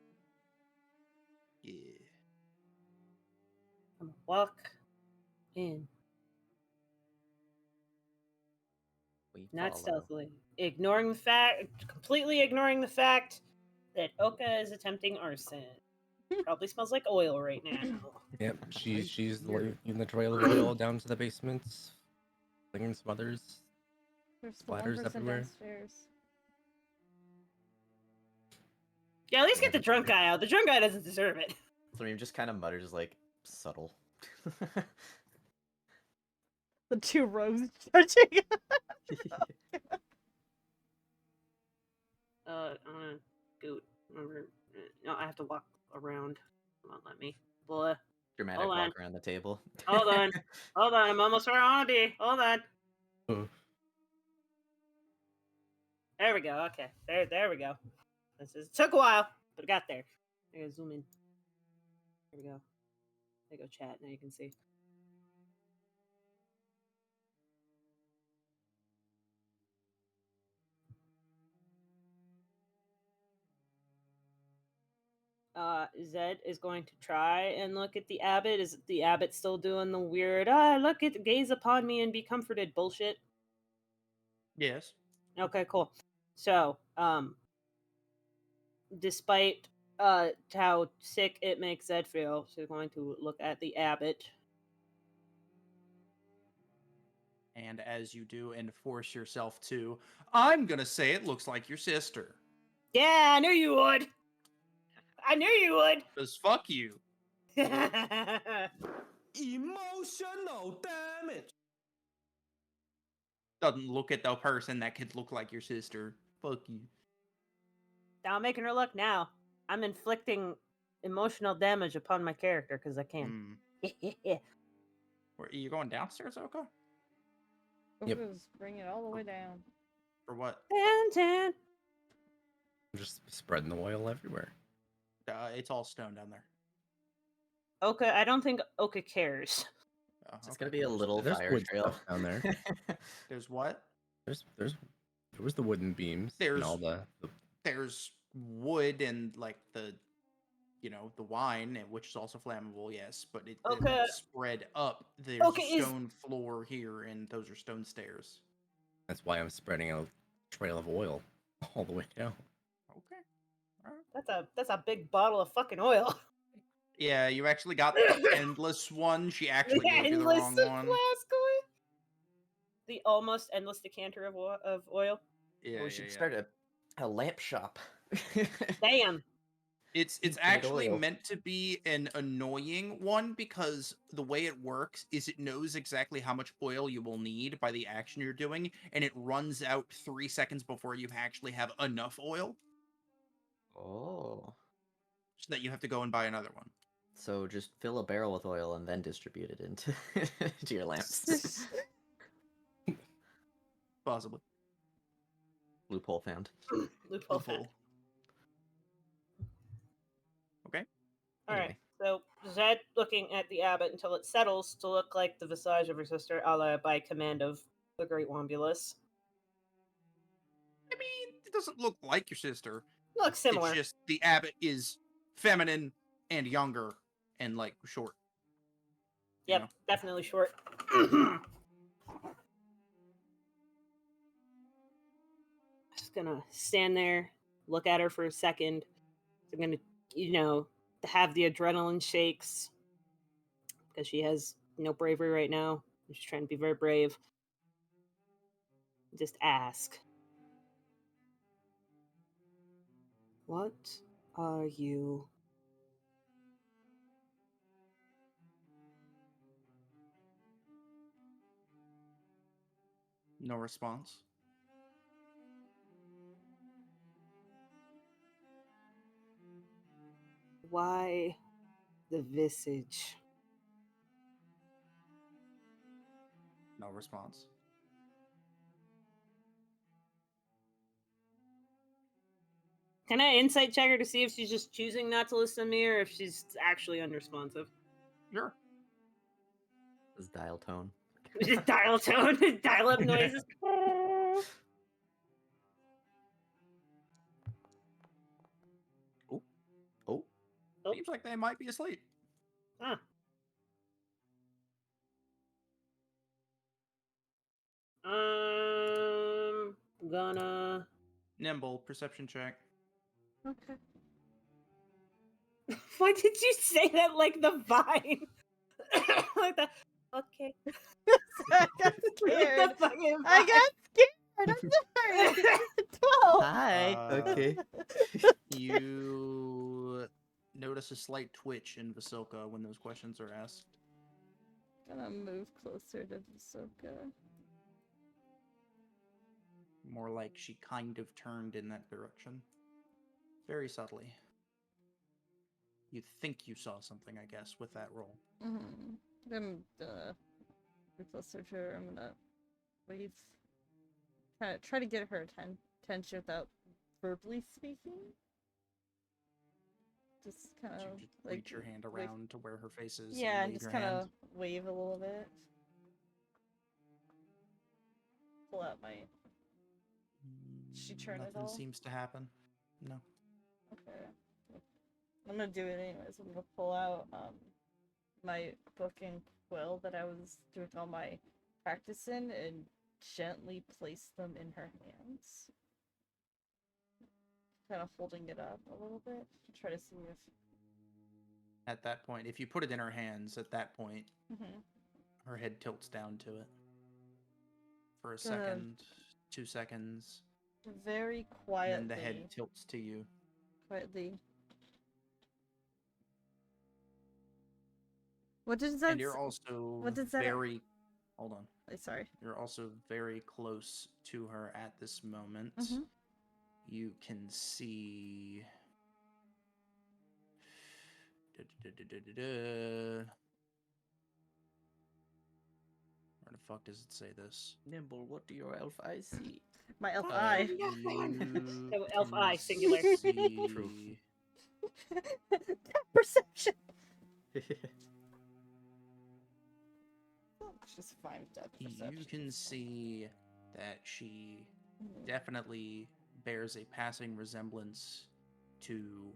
Yeah. I'm gonna walk in, We not follow. stealthily, completely ignoring the fact that Oka is attempting arson. Probably smells like oil right now. Yep, she's Weird. in the trail of oil down to the basements, flinging some others. There's the one Splatters person everywhere. downstairs. Yeah, at least get the drunk guy out. The drunk guy doesn't deserve it. Threem just kind of mutters like subtle. The two rogues judging. I'm gonna scoot over. No, I have to walk around. Come on, let me. Blah. Dramatic Hold on. walk around the table. Hold on. Hold on. I'm almost where I want to be. Hold on. Oh. There we go. Okay. There we go. It took a while, but I got there. I gotta zoom in. There we go. There you go, chat. Now you can see. Zed is going to try and look at the Abbot. Is the Abbot still doing the weird, look at, gaze upon me and be comforted bullshit? Yes. Okay, cool. So, despite how sick it makes Zed feel, she's going to look at the Abbot. And as you do and force yourself to, I'm gonna say it looks like your sister. Yeah, I knew you would. I knew you would. Because fuck you. Emotional damage. Doesn't look at the person that could look like your sister. Fuck you. Now I'm making her look now. I'm inflicting emotional damage upon my character because I can. Where, are you going downstairs, Oka? Yep. Oka's bringing it all the way down. For what? Tan. Just spreading the oil everywhere. It's all stone down there. Oka, I don't think Oka cares. It's gonna be a little There's fire wood trail stuff down there. There's what? There was the wooden beams There's and all the There's wood and like the wine, which is also flammable, yes, but it's Okay. spread up. There's Okay, a stone floor here, and those are stone stairs. That's why I'm spreading a trail of oil all the way down. Okay. That's a big bottle of fucking oil. Yeah, you actually got the endless one. She actually The gave you the endless wrong flask one. oil. The almost endless decanter of oil. Yeah, we should start a lamp shop. Damn. It's Infinite actually oil. meant to be an annoying one because the way it works is it knows exactly how much oil you will need by the action you're doing, and it runs out 3 seconds before you actually have enough oil, Oh. so that you have to go and buy another one. So just fill a barrel with oil and then distribute it into to your lamps. Possibly. Loophole found. Loophole found. Loophole. Okay. All right. Anyway. So Zed looking at the abbot until it settles to look like the visage of her sister, a la by command of the Great Wombulus. I mean, it doesn't look like your sister. Looks similar. It's just the abbot is feminine and younger and like short. you Yep, know? definitely short. Just gonna stand there, look at her for a second. I'm gonna, have the adrenaline shakes because she has no bravery right now. She's trying to be very brave. Just ask. What are you? No response. Why the visage? No response. Can I insight check her to see if she's just choosing not to listen to me or if she's actually unresponsive? Sure. This dial tone. Just dial tone, dial up noises. Oh. Oh. Seems like they might be asleep. Huh. Gonna. Nimble, perception check. Okay. Why did you say that like the vine? Like that. Okay. I got scared. Like the fucking I got scared. I'm sorry. 12. Hi. Okay. You notice a slight twitch in Vasilka when those questions are asked. Gonna move closer to Visoka. More like she kind of turned in that direction. Very subtly. You think you saw something, I guess, with that roll. Mm-hmm. I'm move closer to her. I'm gonna wave. Try to get her attention without verbally speaking. Just kind So of you just like reach your hand around to where her face is. Yeah, and wave just your kind hand. of wave a little bit. Pull out my. She turn it Nothing all? seems to happen. No. Okay. I'm gonna do it anyways. I'm gonna pull out my book and quill that I was doing all my practice in and gently place them in her hands. Kind of holding it up a little bit to try to see if. At that point, if you put it in her hands, at that point, Mm-hmm. her head tilts down to it. For a Good. second, 2 seconds, Very and quietly. then the head tilts to you. Quietly. What does that? And you're also What does that? very. Hold on. Sorry. You're also very close to her at this moment. Mhm. You can see. Where the fuck does it say this? Nimble, what do your elf eyes see? My elf Oh, eye. You So elf can eye, singular. see- Perception. It's just fine with depth perception. You can see that she Mhm. definitely bears a passing resemblance to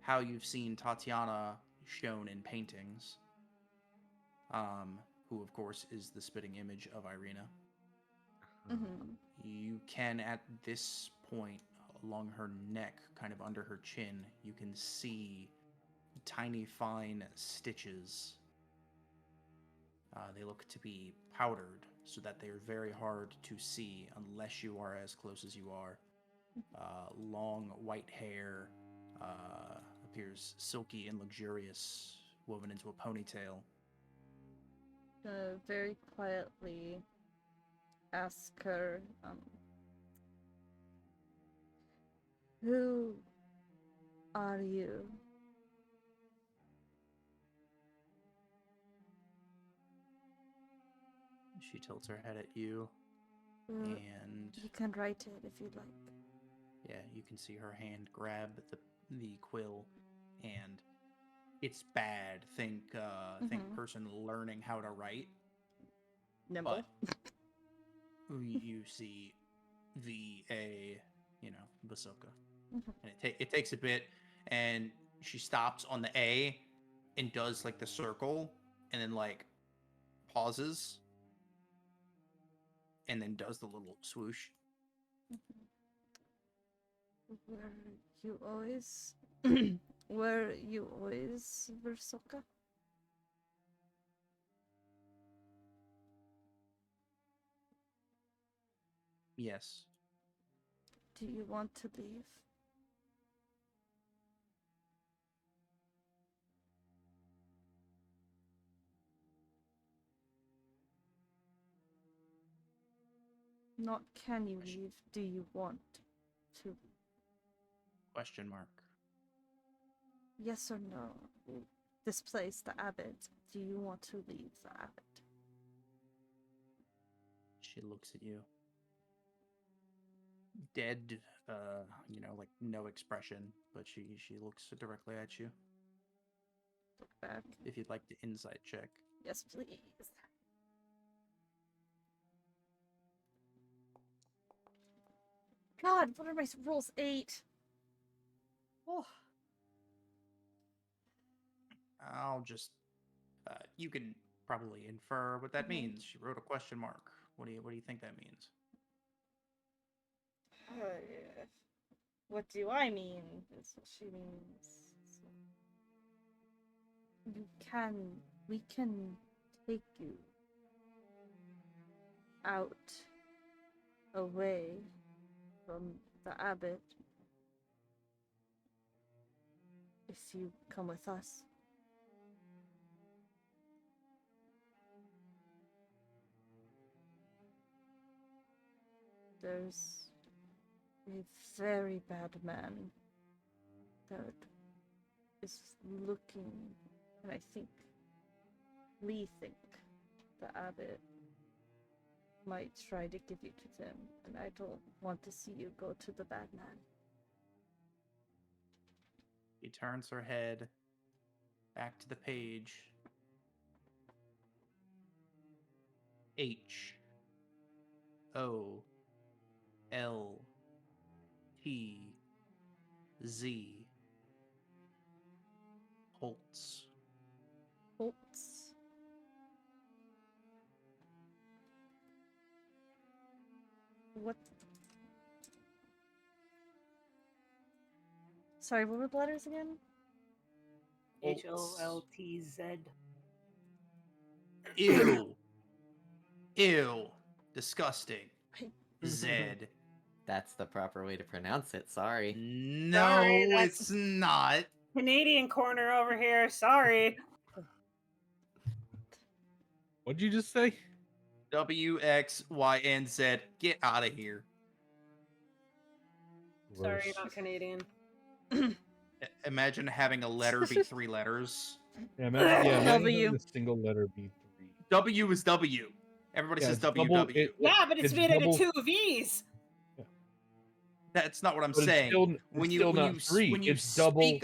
how you've seen Tatiana shown in paintings. Who of course is the spitting image of Irina. Mhm. You can at this point along her neck, kind of under her chin, you can see tiny, fine stitches. They look to be powdered, so that they are very hard to see unless you are as close as you are. Long white hair appears silky and luxurious, woven into a ponytail. Very quietly ask her, who are you? She tilts her head at you, and You can write it if you'd like. yeah, you can see her hand grab the quill, and it's bad. Think person learning how to write. Nimble. But you see VA, Basoka. And it takes a bit, and she stops on the A and does like the circle, and then like pauses, and then does the little swoosh. Were you always Versoka? Yes. Do you want to leave? Not can you leave, do you want to? Question mark. Yes or no? This place, the Abbot, do you want to leave the Abbot? She looks at you. Dead, like no expression, but she looks directly at you. Look back. If you'd like to insight check. Yes, please. God, what are my rolls? 8. Oh. I'll just, you can probably infer what that means. She wrote a question mark. What do you think that means? What do I mean? Is what she means. We can take you out, away from the Abbot, if you come with us. There's a very bad man that is looking, and we think the Abbot might try to give you to them, and I don't want to see you go to the bad man. She turns her head back to the page. HOLTZ. Holtz. Holtz. What? Sorry, what were the letters again? HOLTZ. Ew. Ew. Disgusting. Zed. That's the proper way to pronounce it. Sorry. No, Sorry, that's- it's not. Canadian corner over here. Sorry. What'd you just say? WXYNZ. Get out of here. Sorry, Gross. not Canadian. Imagine having a letter be 3 letters. Yeah, imagine W. having a single letter be 3. W is W. Everybody Yeah, says it's WW. double- Yeah, but it's made out of double- 2 V's. That's not what I'm But it's saying. still- it's still not 3. It's double-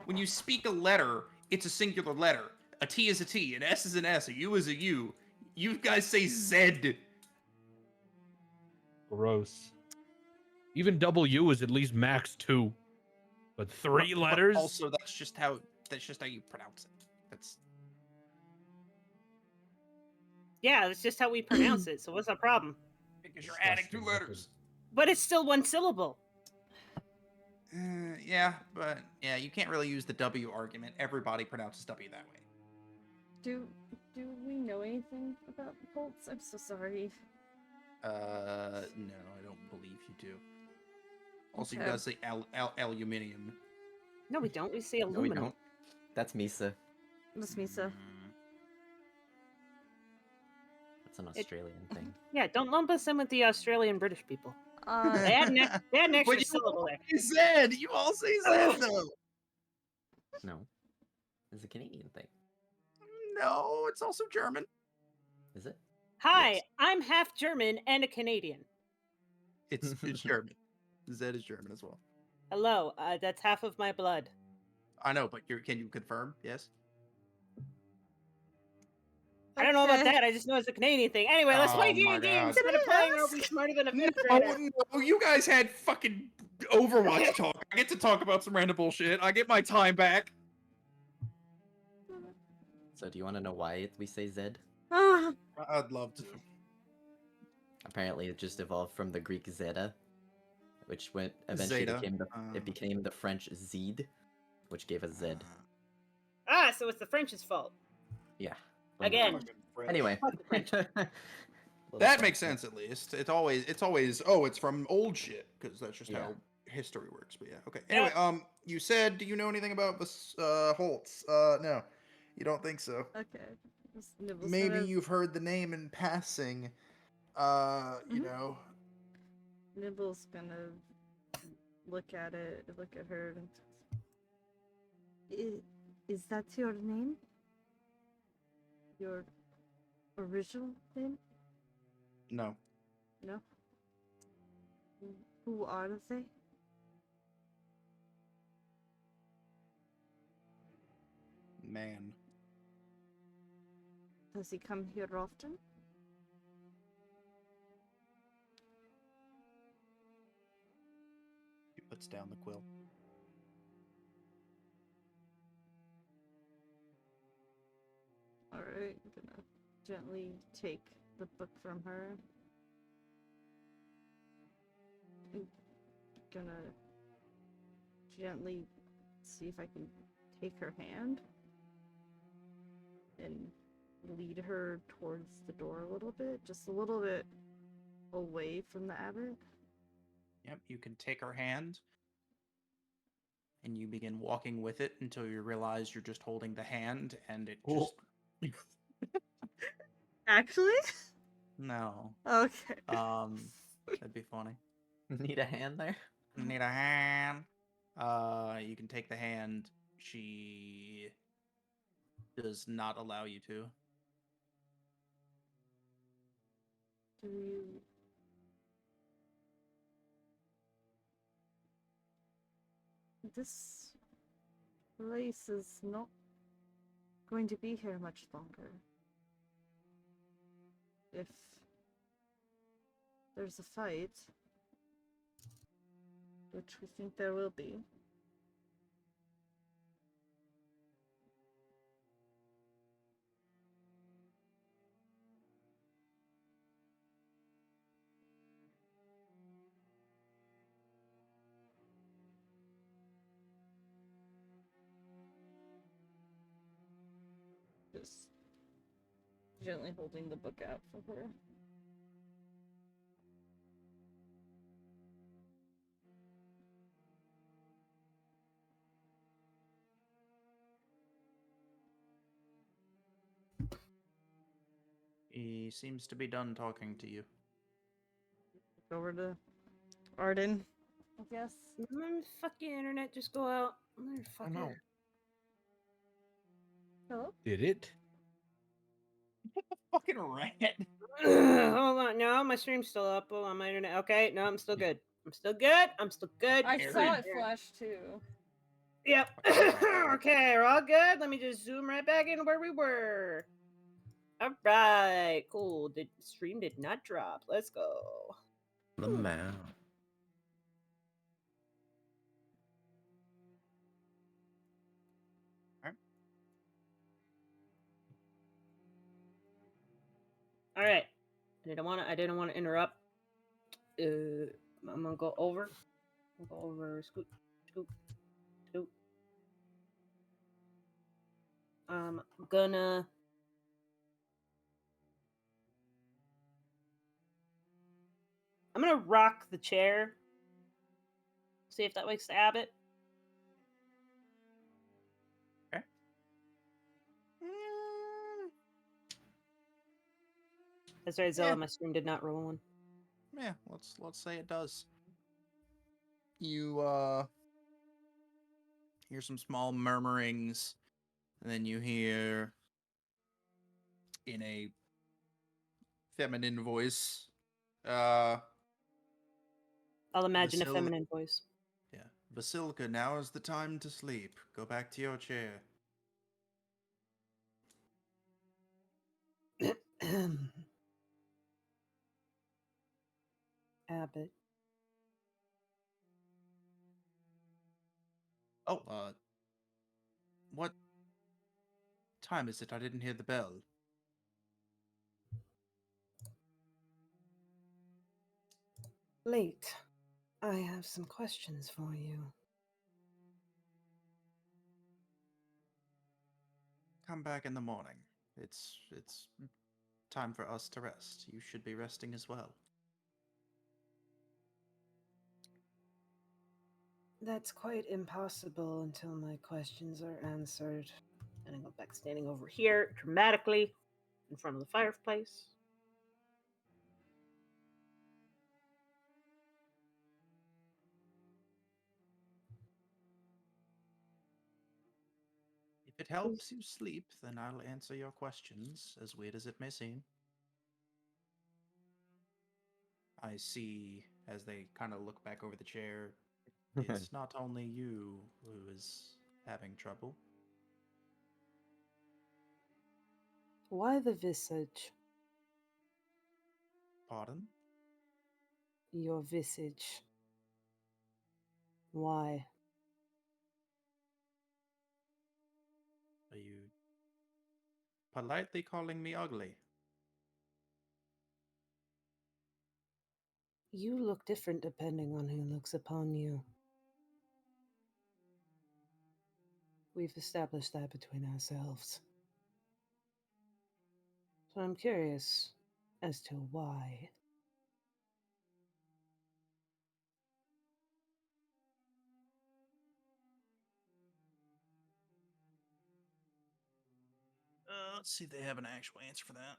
When you speak a letter, it's a singular letter. A T is a T, an S is an S, a U is a U. You guys say Z. Gross. Even W is at least max 2. But 3 letters? Also, that's just how you pronounce it. That's Yeah, that's just how we pronounce it. So what's the problem? because you're adding 2 letters. But it's still one syllable. Yeah, but yeah, you can't really use the W argument. Everybody pronounces W that way. Do we know anything about bolts? I'm so sorry. No, I don't believe you do. Also, you Okay. guys say aluminium. No, we don't. We say No, we aluminum. don't. That's Misa. Miss Misa. That's an Australian thing. Yeah, don't lump us in with the Australian British people. Uh, They had an extra But you syllable there. all say Z. You all say Z though. No, it's a Canadian thing. No, it's also German. Is it? Hi, Yes. I'm half German and a Canadian. It's German. Z is German as well. Hello, that's half of my blood. I know, but can you confirm? Yes. I don't know about okay. that. I just know it's a Canadian thing. Anyway, let's play Oh my D&D God. instead of Did I playing Are ask? We Smarter Than a No, Fifth Grader? no, you guys had fucking Overwatch talk. I get to talk about some random bullshit. I get my time back. So do you want to know why we say Z? Ah, I'd love to. Apparently, it just evolved from the Greek zeta, which eventually Zeta. became the French zed, which gave us Z. Ah, so it's the French's fault. Yeah. Again. Fucking French. Anyway. Fuck the French. That makes sense at least. It's always it's from old shit because that's just Yeah. how history works. But yeah, okay. Anyway, you said, do you know anything about this Holtz? No, you don't think so. okay. Nibbles Maybe gonna- you've heard the name in passing. You Mhm. know. Nibble's gonna look at her. Is that your name? Your original name? No. No. Who are they? Man. Does he come here often? He puts down the quill. Alright, I'm gonna gently take the book from her. I'm gonna gently see if I can take her hand and lead her towards the door a little bit, just a little bit away from the abbot. Yep, you can take her hand and you begin walking with it until you realize you're just holding the hand and it just Actually? No. Okay. That'd be funny. Need a hand there? Need a hand. You can take the hand. She does not allow you to. Do you... This place is not going to be here much longer. If there's a fight, which we think there will be. Just gently holding the book out for her. He seems to be done talking to you. Over to Arden, I guess. Fucking internet just go out. Motherfucker. no. Hello? Did it? Fucking rat. Hold on. No, my stream's still up. Hold on, my internet. Okay, no, I'm still good. I'm still good. I'm still good. I Very saw it good. flash too. Yep. Okay, we're all good. Let me just zoom right back into where we were. All right, cool. The stream did not drop. Let's go. The mouth. All right. I didn't want to interrupt. I'm gonna go over. Scoot Oop, oop. I'm gonna rock the chair. See if that wakes the abbot. Okay. That's right, Zella. Yeah. My stream did not roll one. Yeah, let's say it does. You hear some small murmurings, and then you hear in a feminine voice, I'll imagine a Vasil- feminine voice. yeah, Vasilka, now is the time to sleep. Go back to your chair. Abbott. Oh, what time is it? I didn't hear the bell. Late. I have some questions for you. Come back in the morning. It's time for us to rest. You should be resting as well. That's quite impossible until my questions are answered. And I go back standing over here, dramatically, in front of the fireplace. If it helps you sleep, then I'll answer your questions, as weird as it may seem. I see, as they kind of look back over the chair, it's not only you who is having trouble. Why the visage? Pardon? Your visage. Why? Are you politely calling me ugly? You look different depending on who looks upon you. We've established that between ourselves. So I'm curious as to why. Let's see if they have an actual answer for that.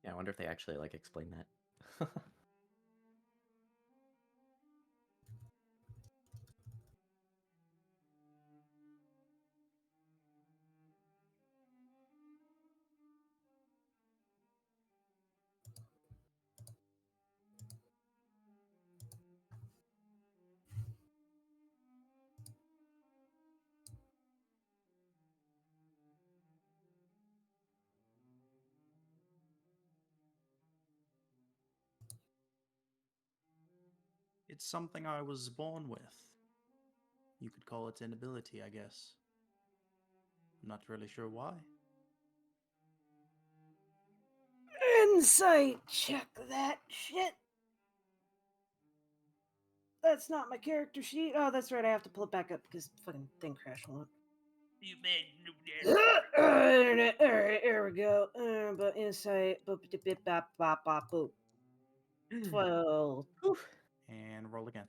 Yeah, I wonder if they actually like explain that. It's something I was born with. You could call it an ability, I guess. I'm not really sure why. Insight check that shit. That's not my character sheet. Oh, that's right. I have to pull it back up because fucking thing crashed. Hold on. You made Internet. All right, there we go. But insight. Boop, boop, boop, bop, bop, bop, boop. 12. And roll again.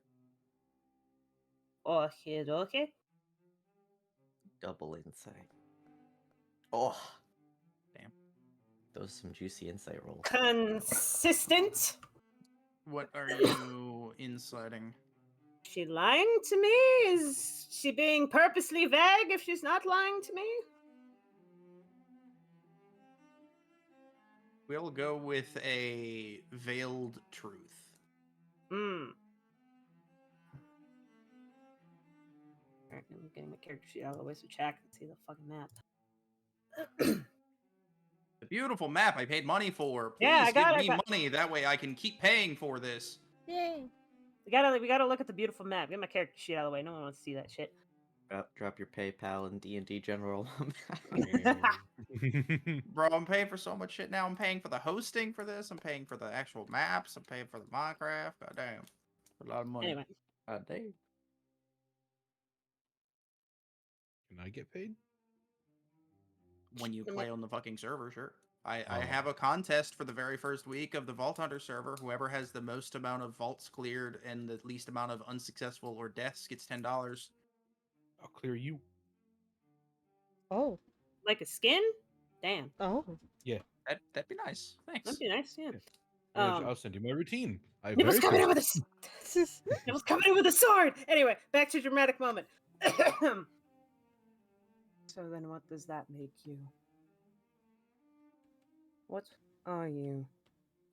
Okay. Double insight. Oh, Damn. those are some juicy insight rolls. Consistent. What are you inciting? She lying to me? Is she being purposely vague if she's not lying to me? We'll go with a veiled truth. Alright, I'm getting my character sheet out of the way so Jack can see the fucking map. The beautiful map I paid money for. Please Yeah, I got give it, me money. That way I can keep paying for this. Yay! We gotta look at the beautiful map. Get my character sheet out of the way. No one wants to see that shit. Drop your PayPal and D&D general. Bro, I'm paying for so much shit now. I'm paying for the hosting for this. I'm paying for the actual maps. I'm paying for the Minecraft. God damn. A lot of money. Anyway, Dang. Can I get paid? When you play on the fucking server, sure. I Oh. have a contest for the very first week of the Vault Hunter server. Whoever has the most amount of vaults cleared and the least amount of unsuccessful or deaths gets $10. I'll clear you. Oh. like a skin? Damn. Oh. That'd be nice. Thanks. That'd be nice, yeah. I'll send you my routine. Nibble's coming in with a Nibble's coming in with a sword. Anyway, back to dramatic moment. So then, what does that make you? What are you,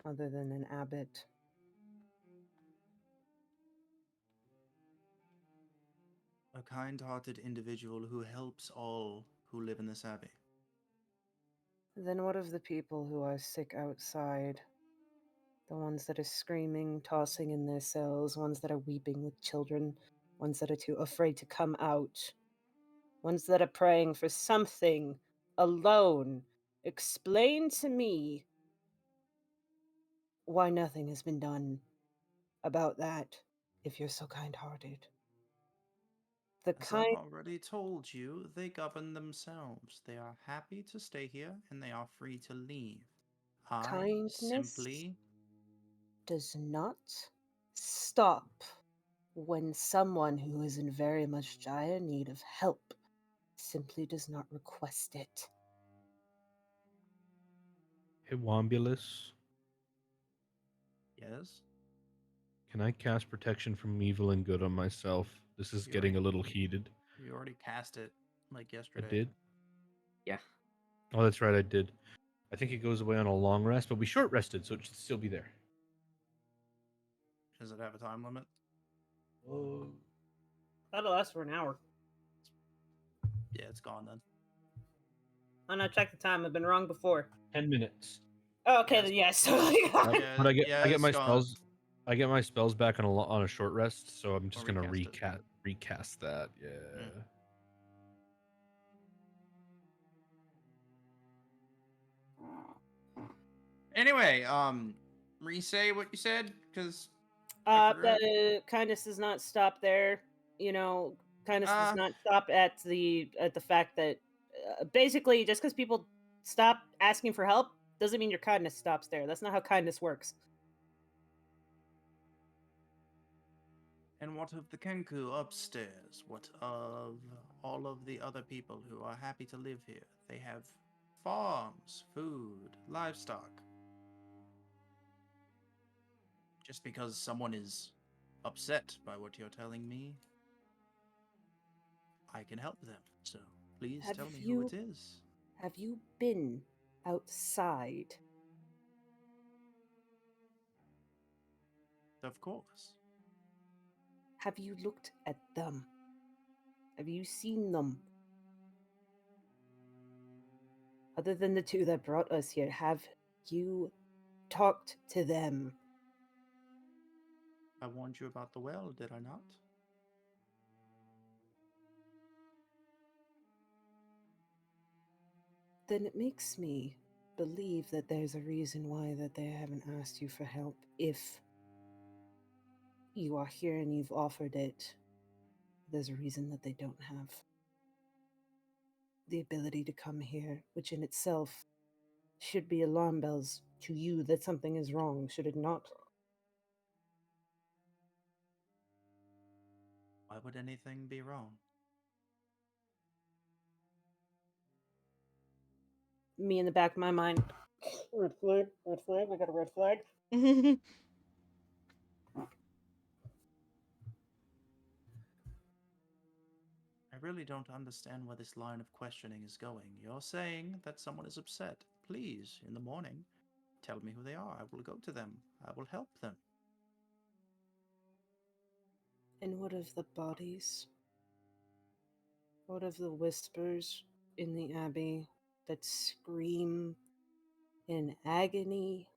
other than an abbot? A kind-hearted individual who helps all who live in this abbey. Then what of the people who are sick outside? The ones that are screaming, tossing in their cells, ones that are weeping with children, ones that are too afraid to come out, ones that are praying for something alone. Explain to me why nothing has been done about that, if you're so kind-hearted. The As kind I've already told you, they govern themselves. They are happy to stay here, and they are free to leave. I kindness simply... does not stop when someone who is in very much dire need of help simply does not request it. Hey, Wombulus, Yes? can I cast protection from evil and good on myself? This is You getting a already- little heated. You already cast it, like I yesterday. did? Yeah. Oh, that's right, I did. I think it goes away on a long rest, but we short rested, so it should still be there. Does it have a time limit? That'll last for an hour. Yeah, it's gone then. Oh no, check the time. I've been wrong before. 10 minutes. Oh, okay, Yes. then yes. But I get it's my gone. spells. I get my spells back on a short rest, so I'm just Or gonna recast it. recast that. Yeah. Anyway, re-say what you said, because The kindness does not stop there. You know, kindness does not stop at the fact that basically just because people stop asking for help doesn't mean your kindness stops there. That's not how kindness works. And what of the Kenku upstairs? What of all of the other people who are happy to live here? They have farms, food, livestock. Just because someone is upset by what you're telling me, I can help them. So please Have tell me you- who it is. Have you been outside? Of course. Have you looked at them? Have you seen them? Other than the two that brought us here, have you talked to them? I warned you about the well, did I not? Then it makes me believe that there's a reason why that they haven't asked you for help. If you are here and you've offered it, there's a reason that they don't have the ability to come here, which in itself should be alarm bells to you that something is wrong, should it not? Why would anything be wrong? Me in the back of my mind. Red flag, we got a red flag. I really don't understand where this line of questioning is going. You're saying that someone is upset. Please, in the morning, tell me who they are. I will go to them. I will help them. And what of the bodies? What of the whispers in the abbey that scream in agony?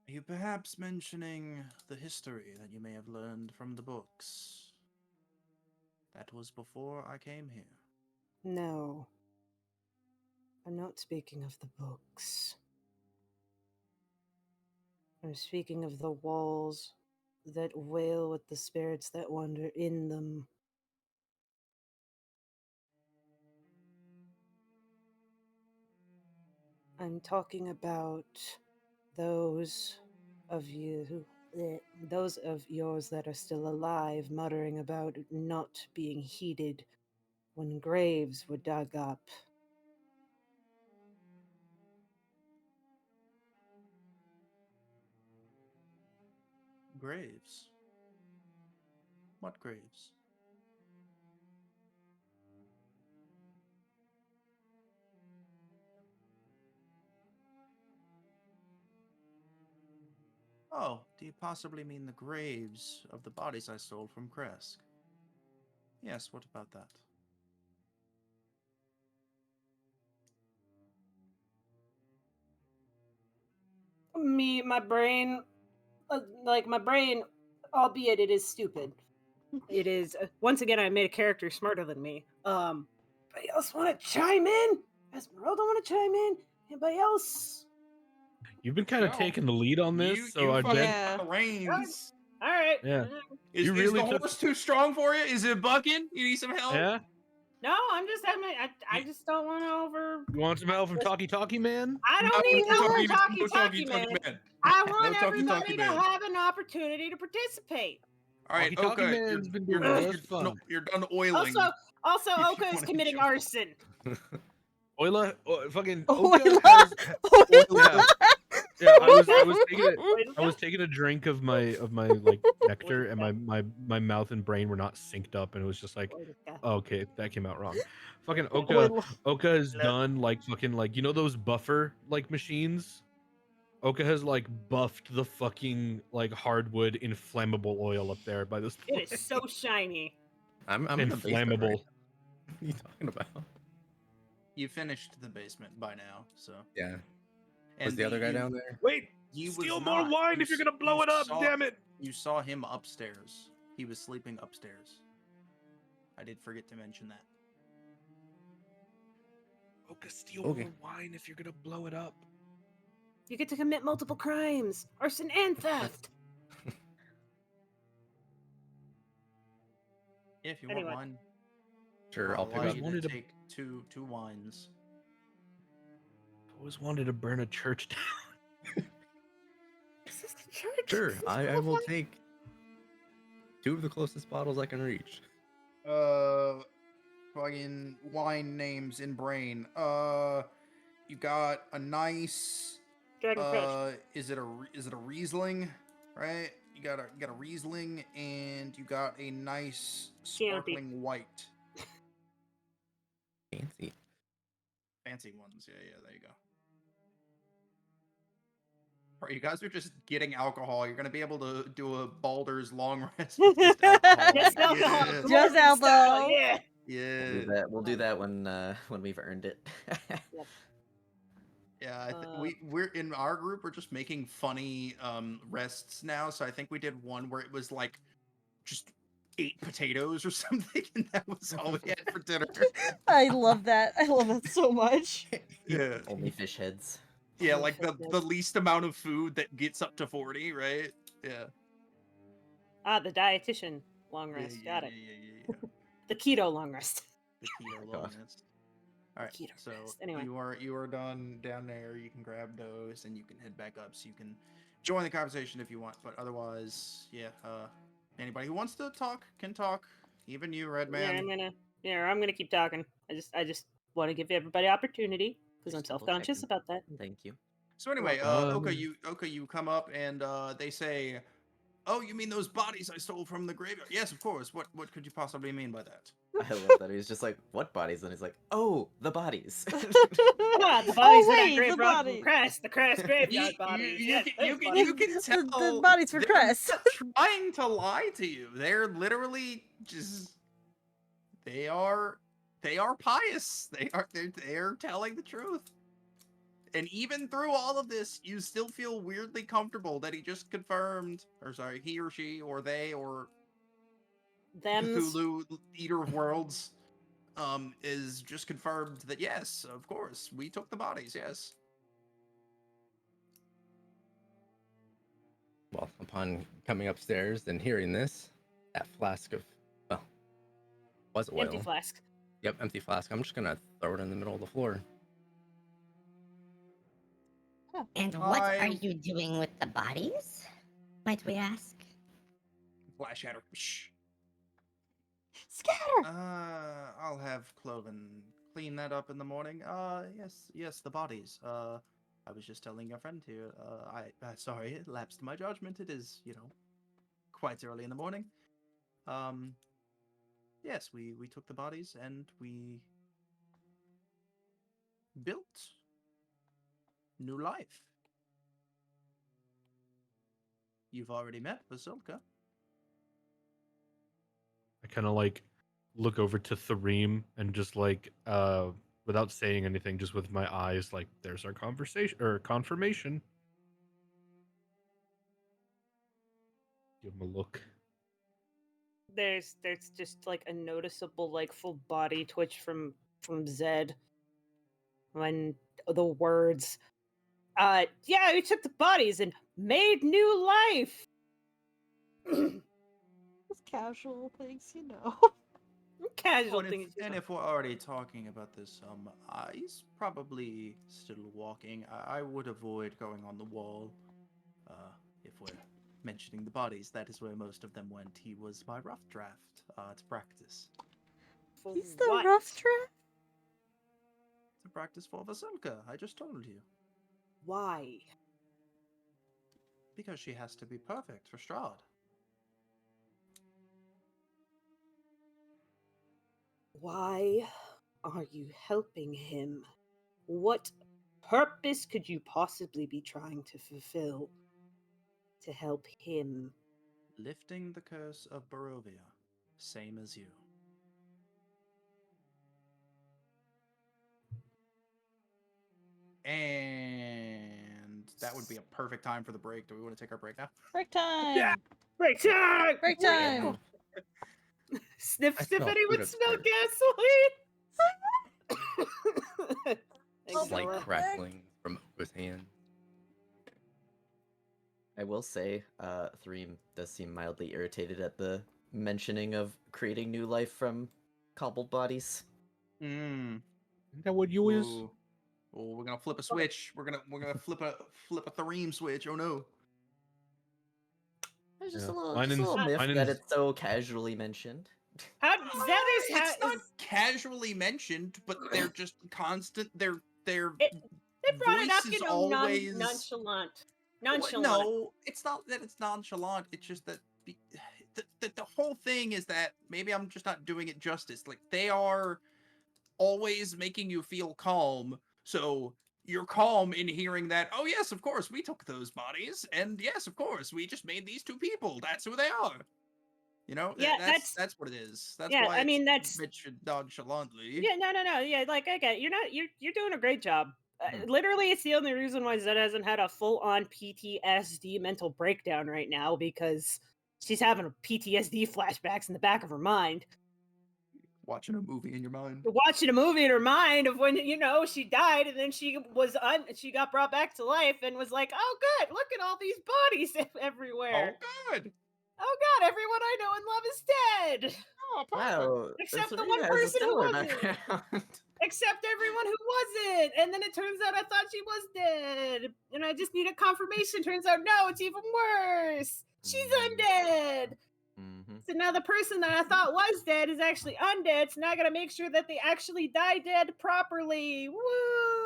Are you perhaps mentioning the history that you may have learned from the books? That was before I came here. No. I'm not speaking of the books. I'm speaking of the walls that wail with the spirits that wander in them. I'm talking about those of those of yours that are still alive muttering about not being heeded when graves were dug up. Graves? What graves? Oh, do you possibly mean the graves of the bodies I stole from Kresk? Yes, what about that? My brain, my brain, albeit it is stupid. It is, once again, I made a character smarter than me. Anybody else want to chime in? Esmeralda want to chime in? Anybody else? You've been kind of No. taking the lead on this, so I bet. Yeah. the reins. All right. Yeah. Is, You is really the took- horse too strong for you? Is it bucking? You need some help? Yeah. No, I'm just having. I just don't want to over. You want some help from Talkie Talkie Man? I don't need No no talkie, talkie no man. I want No talkie, everybody to man. have an opportunity to participate. All right, Talkie Oka, Man's been you're, doing you're, just no, fun. you're done oiling. Also, If you Oka is wanna committing enjoy- arson. Oila, fucking Oila. Oka has. Oila. Yeah, Oila. I was taking a drink of my like nectar, and my mouth and brain were not synced up, and it was just like, oh, okay, that came out wrong. Fucking Oila. Oka has done like fucking like those buffer like machines. Oka has like buffed the fucking like hardwood inflammable oil up there by this point. It is so shiny. I'm in the basement, Inflammable. right? What are you talking about? You finished the basement by now, so. Yeah. And Was the other guy down there? Wait, He steal was more not. wine You if you're s- gonna blow you it up, saw- damn it! You saw him upstairs. He was sleeping upstairs. I did forget to mention that. Oka, steal Okay. more wine if you're gonna blow it up. You get to commit multiple crimes, arson and theft. If you Anyway. want one, Sure, I'll pick allow up. you Wanted to to- take two wines. I always wanted to burn a church down. Is this the church? Sure, Is this I what will the- take 2 of the closest bottles I can reach. Fucking wine names in brain. You got a nice. Dragon Crush. Is it a Riesling? Right. You got a Riesling, and you got a nice Chianti. sparkling white. Fancy. Fancy ones. Yeah. There you go. Right, you guys are just getting alcohol. You're gonna be able to do a Baldur's long rest with just alcohol. Just alcohol. Yeah. Just dwarven style, alcohol. yeah. Yeah. We'll do that when we've earned it. Yeah, we're in our group. We're just making funny rests now. So I think we did one where it was like just 8 potatoes or something, and that was all we had for dinner. I love that. I love that so much. Yeah, Only fish heads. yeah, like the least amount of food that gets up to 40, right? Yeah. The dietitian long rest. Got it. Yeah. The keto long rest. The keto God. wellness. All right, Keto so rest. Anyway. you are done down there. You can grab those, and you can head back up. So you can join the conversation if you want. But otherwise, yeah. Anybody who wants to talk can talk. Even you, Red Man. I'm gonna keep talking. I just want to give everybody opportunity because I'm Just double self-conscious checking. about that. Thank you. So anyway, Um, Oka, you come up and they say, "Oh, you mean those bodies I stole from the graveyard?" Yes, of course. What could you possibly mean by that? I love that. He's just like, what bodies? And he's like, oh, the bodies. The Oh, bodies of that wait, grave the rock bodies. Crest, the Crest graveyard bodies. Yes, those bodies. You can The tell bodies for they're Cress. not trying to lie to you. They're literally just they are pious. They're telling the truth. And even through all of this, you still feel weirdly comfortable that he just confirmed, or sorry, he or she or they or Them's. Cthulhu, Eater of Worlds, is just confirmed that yes, of course, we took the bodies. Yes. Well, upon coming upstairs and hearing this, that flask of, well, was oil. Empty flask. Yep, empty flask. I'm just gonna throw it in the middle of the floor. And what are I- you doing with the bodies? Might we ask? Flash shatter. Shh. Scatter! I'll have Cloven clean that up in the morning. Yes, the bodies. I was just telling your friend here. Sorry, it lapsed my judgment. It is, quite early in the morning. Yes, we took the bodies and we built new life. You've already met Vasilka. I kind of like look over to Thareem and just like without saying anything, just with my eyes, like there's our conversation or confirmation. Give him a look. There's just like a noticeable like full body twitch from Zed when the words yeah, we took the bodies and made new life. Just casual things, you know. Casual and things. if we're already talking about this, he's probably still walking. I would avoid going on the wall. If we're mentioning the bodies, that is where most of them went. He was my rough draft to practice. For He's the what? rough draft? To practice for Vasilka, I just told you. Why? Because she has to be perfect for Strahd. Why are you helping him? What purpose could you possibly be trying to fulfill to help him? Lifting the curse of Barovia, same as you. And that would be a perfect time for the break. Do we want to take our break now? Break time! Yeah! Break time! Break time! Sniff, I sniff, smell anyone food smell gasoline? Thanks, Slight Noah. crackling from Oka's hand. I will say, Threem does seem mildly irritated at the mentioning of creating new life from cobbled bodies. Isn't that what you is? Ooh. Oh, we're gonna flip a switch. We're gonna flip a Thareem switch. Oh no. There's just Yeah. a little, Mine just a is- little miff mine that is- it's so casually mentioned. How Zed is It's not casually mentioned, but they're just constant. Their they brought it up, voice you is know, always nonchalant. Well, Nonchalant. no, it's not that it's nonchalant. It's just that the whole thing is that maybe I'm just not doing it justice. Like they are always making you feel calm, so you're calm in hearing that. Oh yes, of course we took those bodies, and yes, of course we just made these two people. That's who they are. You know, Yeah, that's what it is. That's yeah, why I it's mean, that's- mentioned nonchalantly. Yeah, no. Yeah, like I get you're doing a great job. Literally, it's the only reason why Zed hasn't had a full-on PTSD mental breakdown right now because she's having a PTSD flashbacks in the back of her mind. Watching a movie in your mind. Watching a movie in her mind of when she died and then she got brought back to life and was like, oh good, look at all these bodies everywhere. Oh good. Oh god, everyone I know and love is dead. Oh, Wow, Except the Thareem one has a person who stellar wasn't. background. Except everyone who wasn't. And then it turns out I thought she was dead. And I just needed confirmation. Turns out no, it's even worse. She's undead. So now the person that I thought was dead is actually undead. So now I gotta make sure that they actually die dead properly. Woo!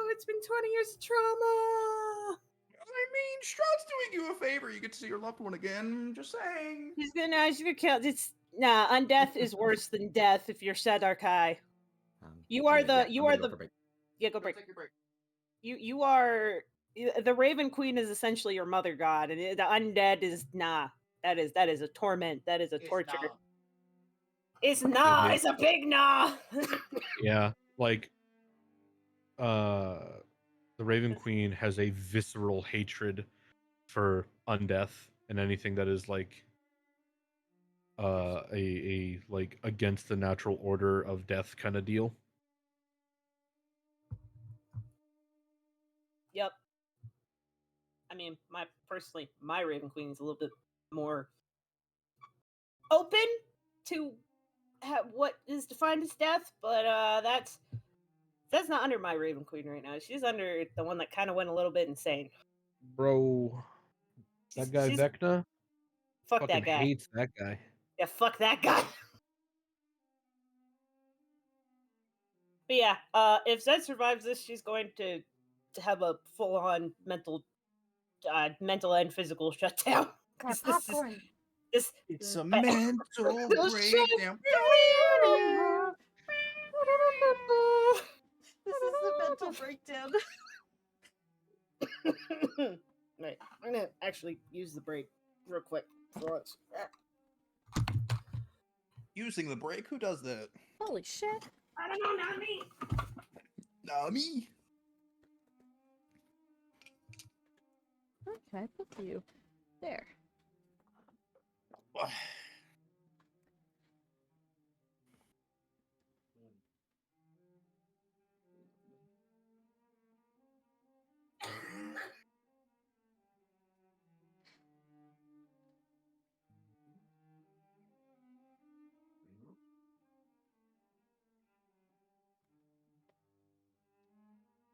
It's been 20 years of trauma. I mean, Strahd's doing you a favor. You get to see your loved one again. Just saying. She's gonna kill. Undeath is worse than death if you're Sedarkai. You are the yeah, go break. Take your break. You are the Raven Queen is essentially your mother god, and the undead is nah. That is a torment. That is a torture. Nah. It's nah. Mhm. It's a big nah. Yeah, like The Raven Queen has a visceral hatred for undeath and anything that is like a like against the natural order of death kind of deal. Yep. I mean, my Raven Queen is a little bit more open to what is defined as death, but that's not under my Raven Queen right now. She's under the one that kind of went a little bit insane. Bro, that guy She's Vecna fuck fucking that guy. hates that guy. Yeah, fuck that guy. But yeah, if Zed survives this, she's going to have a full-on mental and physical shutdown. Got 'Cause this is popcorn. this. It's a ba- mental Oh, shit. breakdown. This is the mental breakdown. Right, I'm gonna actually use the break real quick for us. Using the break? Who does that? Holy shit. I don't know, not me. Not me. Okay, put you there.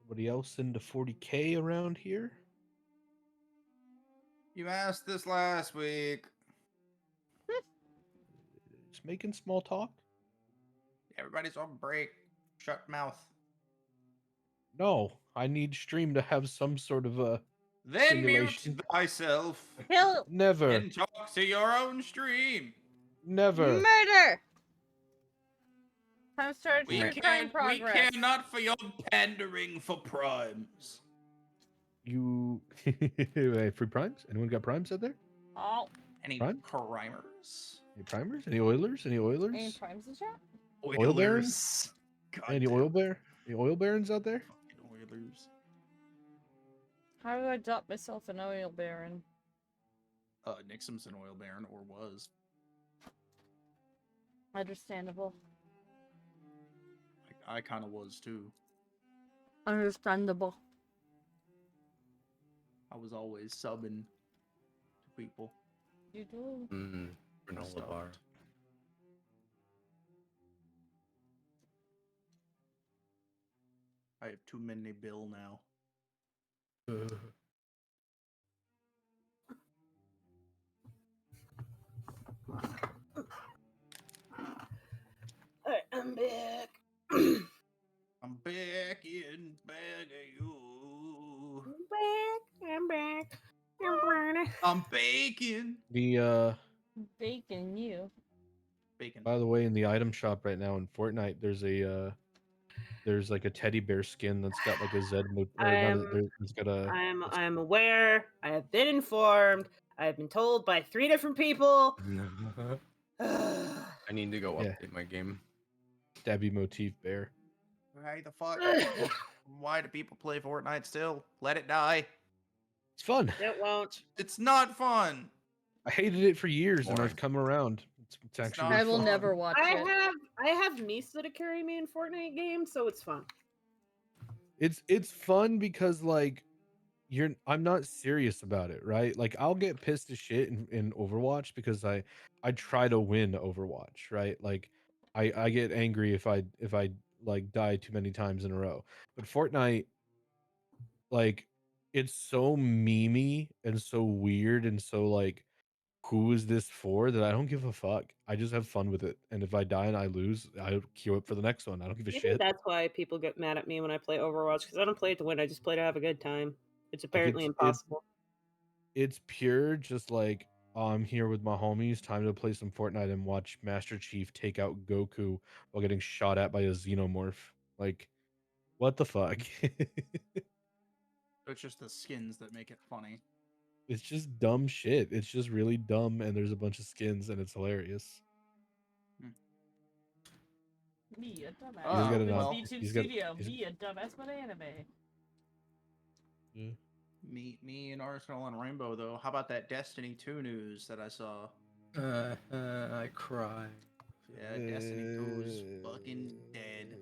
Anybody else into 40K around here? You asked this last week. Just making small talk? Everybody's on break. Shut mouth. No, I need stream to have some sort of a Then mute stimulation. thyself Kill. Never, and talk to your own stream. never. Murder. Time started We true crime we progress. care not for your pandering for primes. You Hey, free primes? Anyone got primes out there? Oh, Any Prime? primers? Any primers? Any Oilers? Any Oilers? any primes in chat? Oil barons? God Any damn. Any oil barons out there? Fucking Oilers. How do I adopt myself an oil baron? Nixon's an oil baron, or was. Understandable. I kind of was too. Understandable. I was always subbing to people. You do. Granola Stuffed. bar. I have too many bill now. Alright, I'm back. I'm back in bag of you. I'm back. I'm burning. I'm baking. The Bacon you. Bacon. by the way, in the item shop right now in Fortnite, there's like a teddy bear skin that's got like a Z it's got a I'm aware. I have been informed. I have been told by 3 different people. I need to go Yeah. update my game. stabby motif bear. Why the fuck? Why do people play Fortnite still? Let it die. It's fun. It won't. It's not fun. I hated it for years and Boring. I've come around. It's actually I will fun. never watch it. I have niece that carry me in Fortnite games, so it's fun. It's fun because like I'm not serious about it, right? Like I'll get pissed as shit in Overwatch because I try to win Overwatch, right? Like I get angry if I like die too many times in a row. But Fortnite, like it's so memey and so weird and so like who is this for that I don't give a fuck. I just have fun with it. And if I die and I lose, I queue up for the next one. I don't give a Maybe shit. that's why people get mad at me when I play Overwatch, because I don't play it to win. I just play to have a good time. It's apparently impossible. It's pure just like, oh, I'm here with my homies, time to play some Fortnite and watch Master Chief take out Goku while getting shot at by a xenomorph. Like, what the fuck? It's just the skins that make it funny. It's just dumb shit. It's just really dumb, and there's a bunch of skins, and it's hilarious. Me, a dumbass. Oh, He's got With an well, V2 he's got- Studio. he's- Me, a dumbass with anime. Me and Arsenal and Rainbow though. How about that Destiny 2 news that I saw? I cry. Yeah, Destiny 2 is fucking dead.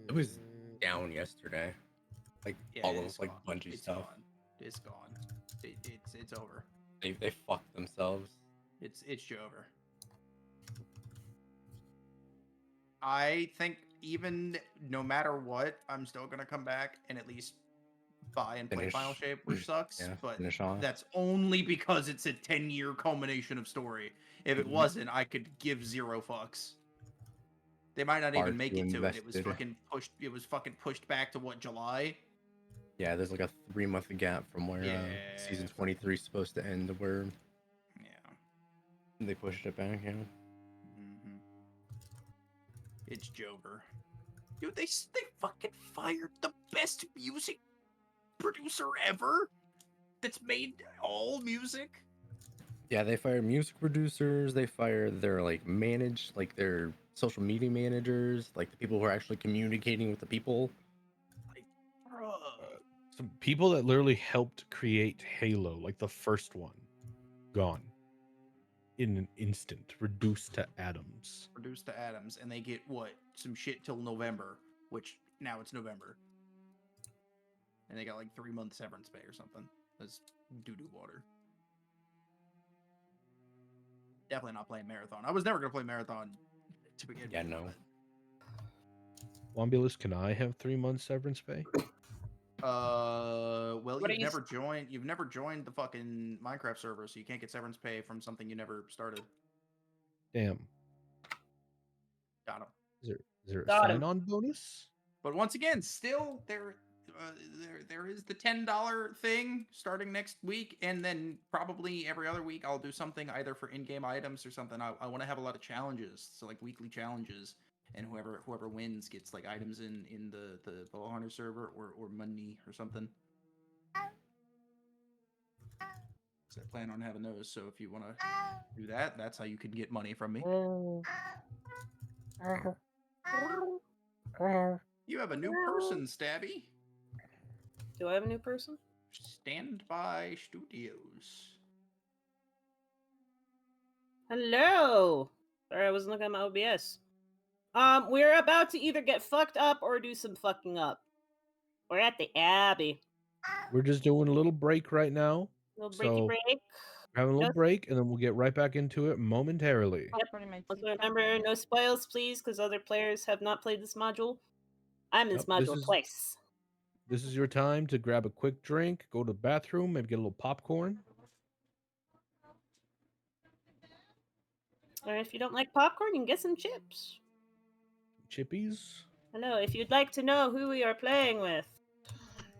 It was down yesterday. Like Yeah, all of it's like gone. Bungie It's stuff. gone. It's gone. It's over. They fucked themselves. It's over. I think even no matter what, I'm still gonna come back and at least buy and play Finish. Final Shape, which sucks. Yeah, but finish off. that's only because it's a 10-year culmination of story. If it Mhm. wasn't, I could give zero fucks. They might not Far even make too it to it. It was invested. fucking pushed. It was fucking pushed back to what, July? Yeah, there's like a 3-month gap from where Yeah. season 23 is supposed to end, where Yeah. they pushed it back. Yeah. Mm-hmm. It's Jover. Dude, they fucking fired the best music producer ever. That's made all music. Yeah, they fired music producers. They fired their like their social media managers, like the people who are actually communicating with the people. Like, bruh. Some people that literally helped create Halo, like the first one, gone in an instant, reduced to atoms. Reduced to atoms, and they get what, some shit till November, which now it's November, and they got like 3 months severance pay or something. That's doo-doo water. Definitely not playing Marathon. I was never gonna play Marathon to begin Yeah, with. no. Wombulus, can I have 3 months severance pay? Well, What are you've you never joined. You've never joined the fucking Minecraft server, so you can't get severance pay from something you never started. Damn. Got him. Is there a Got him. sign-on bonus? But once again, still there is the $10 thing starting next week, and then probably every other week I'll do something either for in-game items or something. I want to have a lot of challenges, so like weekly challenges, and whoever wins gets like items in the Bow Hunter server or money or something. So I plan on having those. So if you want to do that, that's how you can get money from me. You have a new person, Stabby. Do I have a new person? Standby Studios. Hello. Sorry, I wasn't looking at my OBS. We're about to either get fucked up or do some fucking up. We're at the Abbey. We're just doing a little break right now. Little breaky So- break. We're having a little Yes. break, and then we'll get right back into it momentarily. Putting my Also teeth remember, back no spoils, please, because other players have not played this module. I'm in this Yep, this module is- twice. This is your time to grab a quick drink, go to the bathroom, maybe get a little popcorn. Or if you don't like popcorn, you can get some chips. Chippies. Hello, if you'd like to know who we are playing with.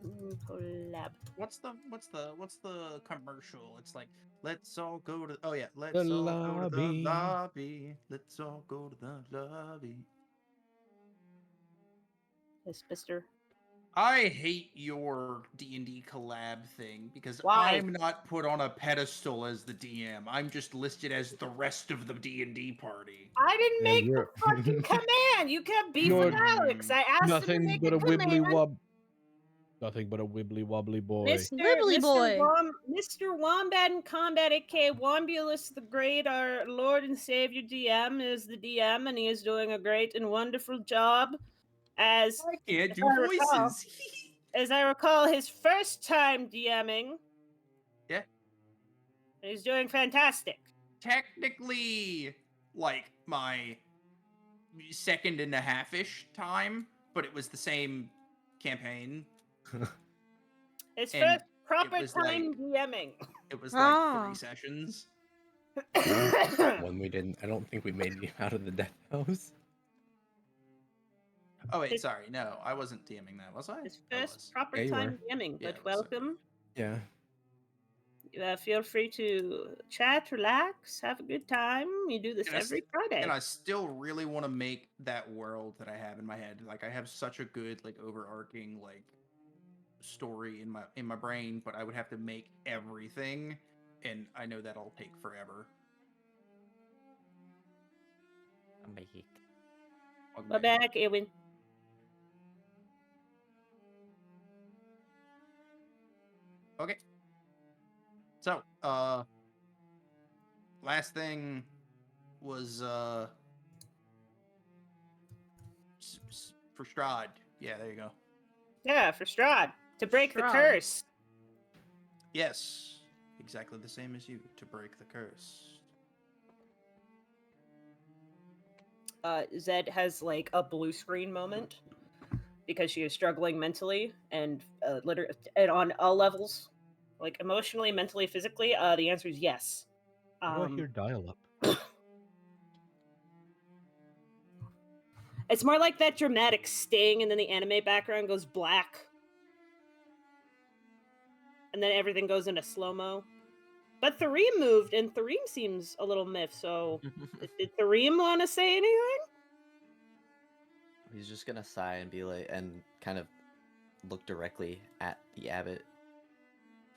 Collab. What's the commercial? It's like, let's all go to let's The all go to the lobby. lobby. Let's all go to the lobby. Yes, Mister. I hate your D&D collab thing because Why? I'm not put on a pedestal as the DM. I'm just listed as the rest of the D&D party. I didn't Yeah, make the you're- fucking command. You kept beefing You're Alex. I asked him to Nothing make but a a wibbly command. wob. Nothing but a wibbly wobbly boy. Wibbly boy. Mr. Wombat in Combat, aka Wombulus the Great, our Lord and Savior DM, is the DM, and he is doing a great and wonderful job. As I can't do I recall- voices. as I recall, his first time DMing. Yeah. And he's doing fantastic. Technically, like my second and a half-ish time, but it was the same campaign. His And first proper was time DMing. It was like Ah. 3 sessions. When we didn't, I don't think we made it out of the death house. Oh wait, His- sorry, no, I wasn't DMing that, was I? His I first was. proper Yeah, you time DMing. Yeah, But it was, okay. welcome. Yeah. Feel free to chat, relax, have a good time. You do this And I every Friday. And I still really want to make that world that I have in my head. Like I have such a good like overarching like story in my brain, but I would have to make everything, and I know that'll take forever. I'll make it. Go back, Ewan. Okay. So, last thing was for Strahd. Yeah, there you go. Yeah, for Strahd. To break the Strahd. curse. Yes, exactly the same as you, to break the curse. Zed has like a blue screen moment because she is struggling mentally and and on all levels, like emotionally, mentally, physically. The answer is yes. How do I hear dial-up? It's more like that dramatic sting, and then the anime background goes black, and then everything goes into slow mo. But Thareem moved, and Thareem seems a little miffed. So, did Thareem want to say anything? He's just gonna sigh and be like, and kind of look directly at the abbot.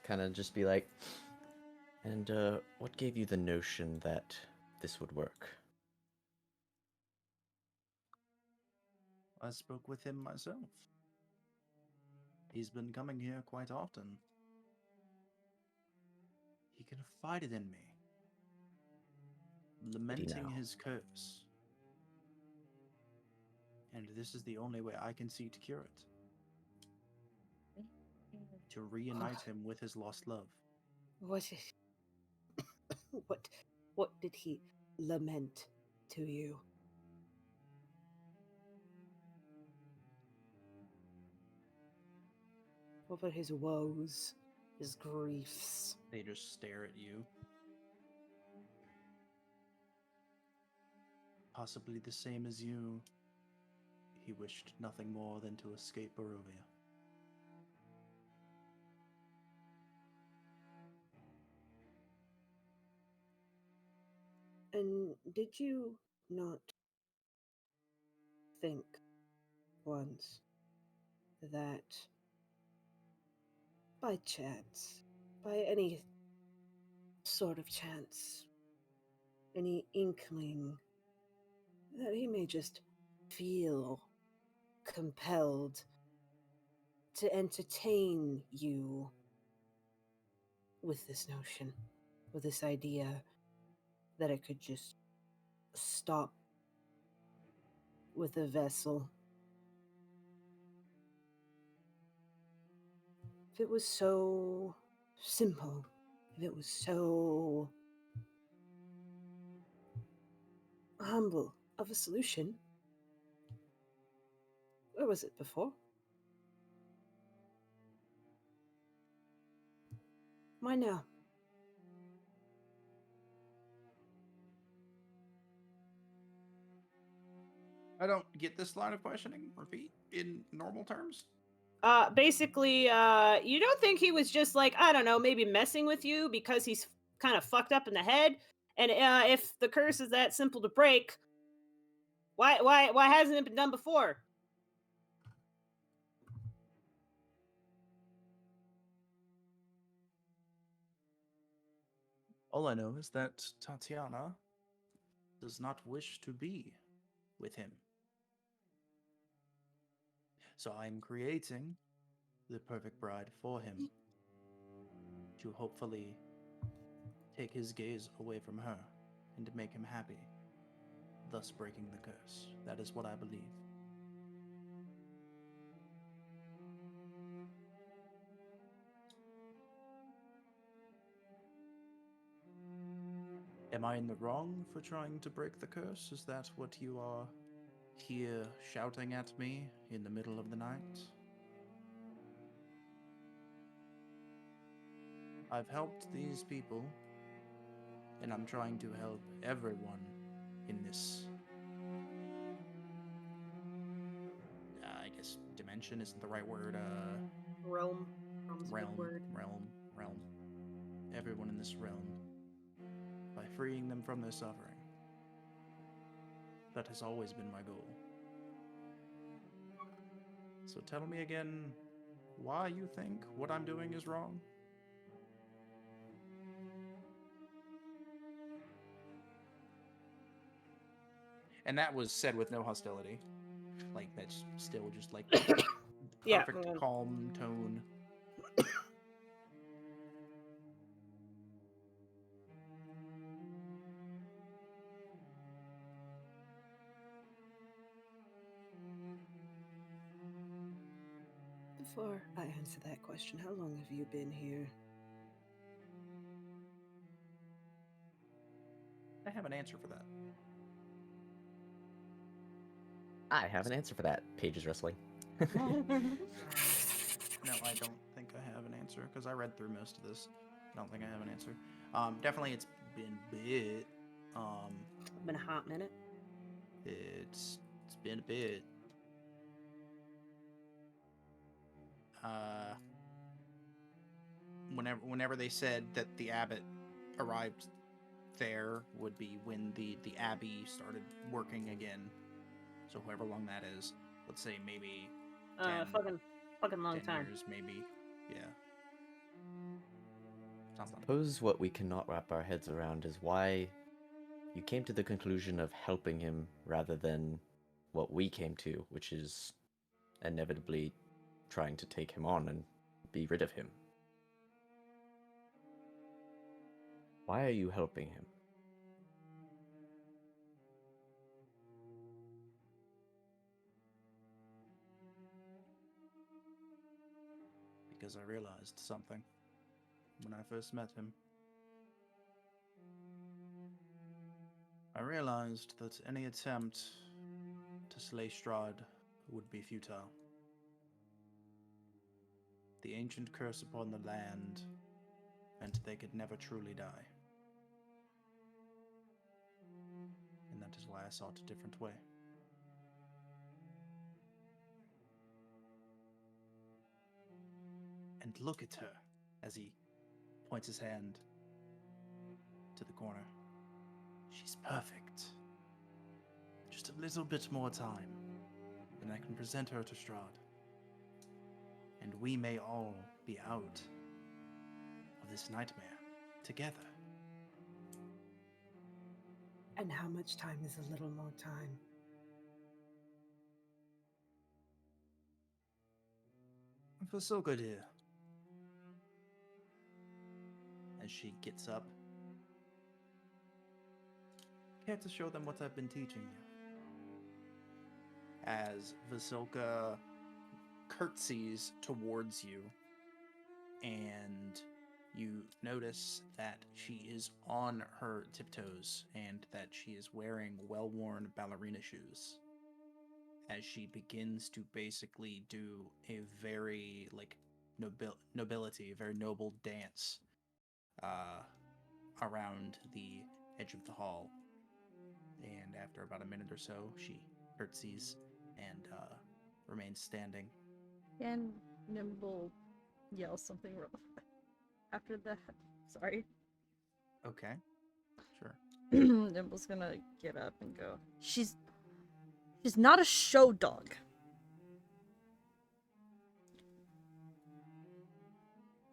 Kind of just be like, and what gave you the notion that this would work? I spoke with him myself. He's been coming here quite often. He confided in me, lamenting know? his curse. And this is the only way I can see to cure it. To reunite him with his lost love. What what did he lament to you? What were his woes, his griefs? They just stare at you. Possibly the same as you. He wished nothing more than to escape Barovia. And did you not think once that by chance, by any sort of chance, any inkling, that he may just feel compelled to entertain you with this notion, with this idea that it could just stop with a vessel? If it was so simple, if it was so humble of a solution, where was it before? Why now? I don't get this line of questioning. Repeat in normal terms. Basically, you don't think he was just like, I don't know, maybe messing with you because he's kind of fucked up in the head? And if the curse is that simple to break, why hasn't it been done before? All I know is that Tatiana does not wish to be with him. So I'm creating the perfect bride for him to hopefully take his gaze away from her and to make him happy, thus breaking the curse. That is what I believe. Am I in the wrong for trying to break the curse? Is that what you are here shouting at me in the middle of the night? I've helped these people, and I'm trying to help everyone in this, I guess dimension isn't the right word, Realm. Realm's a good realm, word. realm. Everyone in this realm, by freeing them from their suffering. That has always been my goal. So tell me again why you think what I'm doing is wrong? And that was said with no hostility. Like, that's still just like Yeah, perfect, calm tone. Before I answer that question, how long have you been here? I have an answer for that. I have an answer for that. Paige is wrestling. No, I don't think I have an answer because I read through most of this. I don't think I have an answer. Definitely, it's been a bit. Been a hot minute. It's been a bit. Whenever they said that the abbot arrived there would be when the abbey started working again. So however long that is, let's say maybe 10, Fucking long 10 time. years, maybe. Yeah. Something. Suppose what we cannot wrap our heads around is why you came to the conclusion of helping him rather than what we came to, which is inevitably trying to take him on and be rid of him. Why are you helping him? Because I realized something when I first met him. I realized that any attempt to slay Strahd would be futile. The ancient curse upon the land meant they could never truly die. And that is why I sought a different way. And look at her, as he points his hand to the corner. She's perfect. Just a little bit more time, and I can present her to Strahd. And we may all be out of this nightmare together. And how much time is a little more time? I feel so good here. As she gets up. Care to show them what I've been teaching you? As Vasilka curtsies towards you, and you notice that she is on her tiptoes and that she is wearing well-worn ballerina shoes. As she begins to basically do a very nobility, a very noble dance around the edge of the hall. And after about a minute or so, she curtsies and remains standing. And Nimble yells something after that. Sorry. Okay, sure. Nimble's gonna get up and go. She's not a show dog.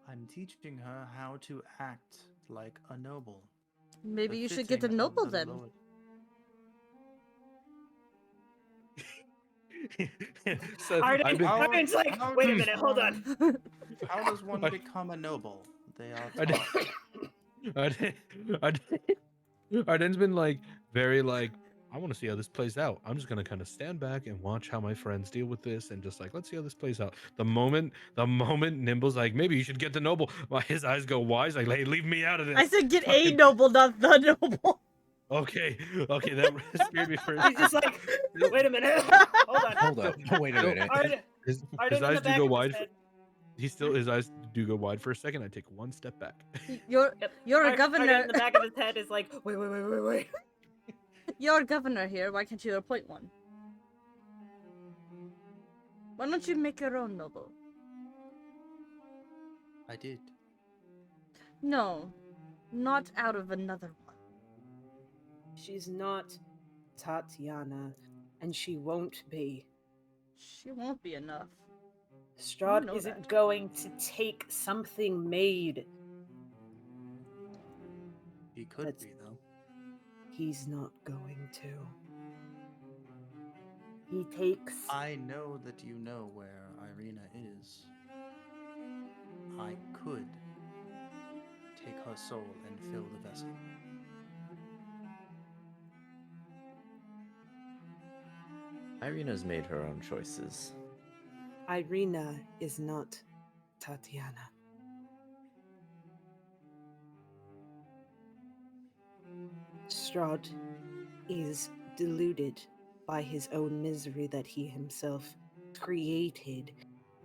I'm teaching her how to act like a noble. Maybe you should get a befitting of noble the then. Lord. So Arden, I've been, Arden's like, how wait a does minute, hold on. How does one I- become a noble? They are I did- taught. Arden's been like very like, I want to see how this plays out. I'm just gonna kind of stand back and watch how my friends deal with this, and just like, let's see how this plays out. The moment Nimble's like, maybe you should get the noble, his eyes go wide. He's like, hey, leave me out of this. I said get a Fucking- noble, not the noble. Okay, that scared me first. He's just like, wait a minute, hold on. Hold up. Wait a minute. Arden, His Arden in eyes the do back go of his wide. head. His eyes do go wide for a second. I take one step back. You're Yep. a Arden governor. in the back of his head is like, wait. You're a governor here. Why can't you appoint one? Why don't you make your own noble? I did. No, not out of another one. She's not Tatiana, and she won't be. She won't be enough. Strahd know isn't that. going to take something made. He could That's- be, though. He's not going to. He takes. I know that you know where Irina is. I could take her soul and fill the vessel. Irina's made her own choices. Irina is not Tatiana. Strahd is deluded by his own misery that he himself created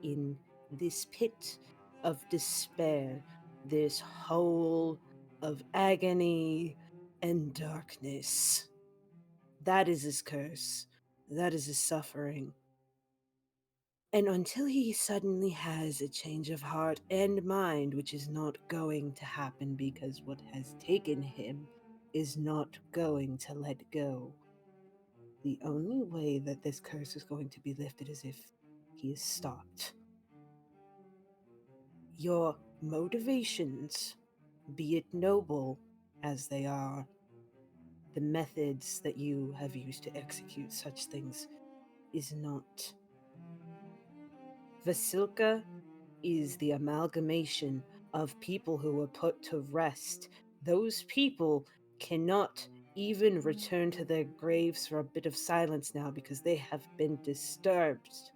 in this pit of despair, this hole of agony and darkness. That is his curse. That is his suffering. And until he suddenly has a change of heart and mind, which is not going to happen because what has taken him is not going to let go. The only way that this curse is going to be lifted is if he is stopped. Your motivations, be it noble as they are, the methods that you have used to execute such things is not. Vasilka is the amalgamation of people who were put to rest. Those people cannot even return to their graves for a bit of silence now because they have been disturbed.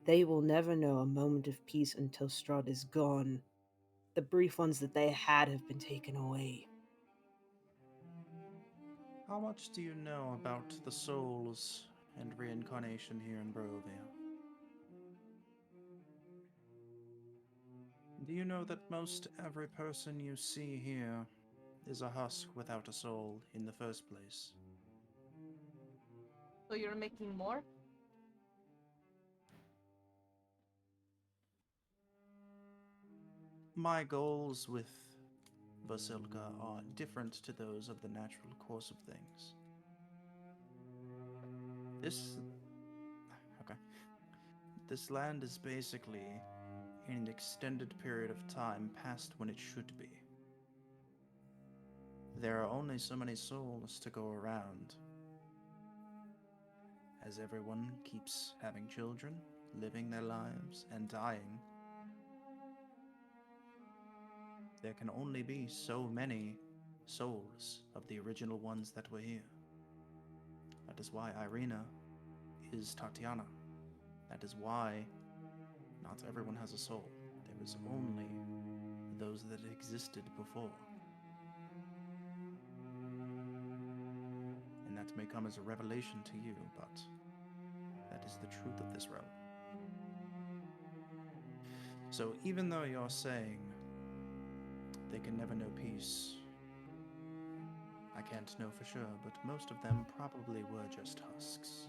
They will never know a moment of peace until Strahd is gone. The brief ones that they had have been taken away. How much do you know about the souls and reincarnation here in Barovia? Do you know that most every person you see here is a husk without a soul in the first place? So you're making more? My goals with Basilka are different to those of the natural course of things. This land is basically in an extended period of time past when it should be. There are only so many souls to go around. As everyone keeps having children, living their lives, and dying, there can only be so many souls of the original ones that were here. That is why Irina is Tatiana. That is why not everyone has a soul. There is only those that existed before. And that may come as a revelation to you, but that is the truth of this realm. So even though you're saying they can never know peace, I can't know for sure, but most of them probably were just husks.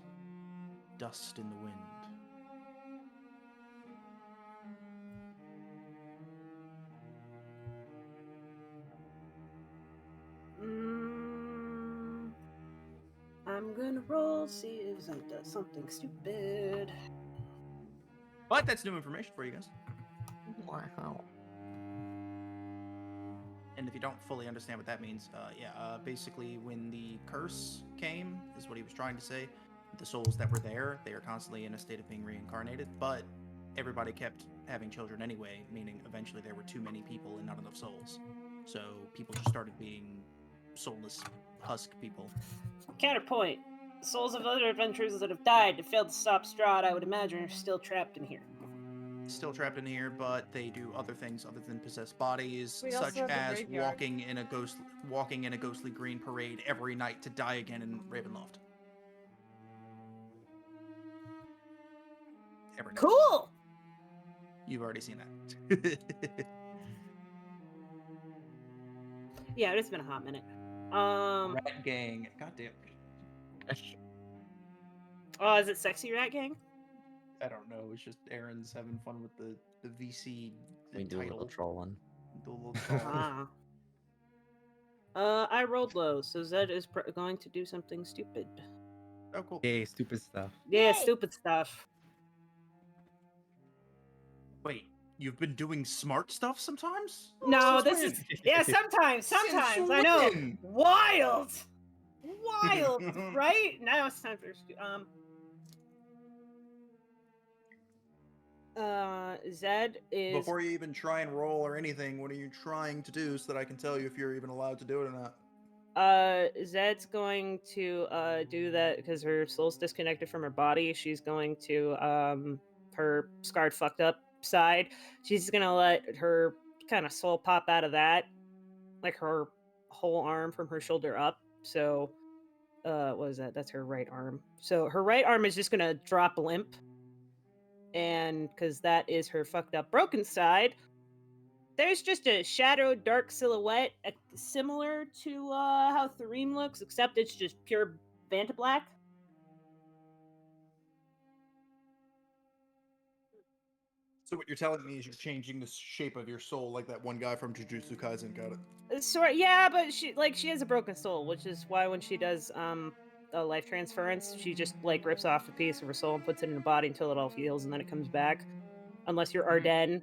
Dust in the wind. I'm gonna roll, see if I does something stupid. But that's new information for you guys. Wow. And if you don't fully understand what that means, basically when the curse came, is what he was trying to say. The souls that were there, they are constantly in a state of being reincarnated, but everybody kept having children anyway, meaning eventually there were too many people and not enough souls. So people just started being soulless husk people. Counterpoint. The souls of other adventurers that have died and failed to stop Strahd, I would imagine, are still trapped in here. Still trapped in here, but they do other things other than possess bodies, We also such have the as graveyard. walking in a ghostly green parade every night to die again in Ravenloft. Every night. Cool! You've already seen that. Yeah, it's been a hot minute. Rat Gang. Goddamn. Oh, is it Sexy Rat Gang? I don't know. It's just Aaron's having fun with the VC We do a little title. troll one. Do a little troll. I rolled low, so Zed is going to do something stupid. Oh, cool. Yay, stupid stuff. Yeah, Yay! stupid stuff. Wait, you've been doing smart stuff sometimes? No, Since this when? is yeah. Sometimes Since I know. when? Wild, right? Now it's time for Zed is Before you even try and roll or anything, what are you trying to do so that I can tell you if you're even allowed to do it or not? Zed's going to do that because her soul's disconnected from her body. She's going to her scarred fucked up side. She's gonna let her kind of soul pop out of that, like her whole arm from her shoulder up. So what is that? That's her right arm. So her right arm is just gonna drop limp. And because that is her fucked up broken side, there's just a shadowed dark silhouette similar to how Thareem looks, except it's just pure Vanta Black. So what you're telling me is you're changing the shape of your soul like that one guy from Jujutsu Kaisen got it. Sort yeah, but she has a broken soul, which is why when she does a life transference, she just like rips off a piece of her soul and puts it in her body until it all heals and then it comes back. Unless you're Ardennes,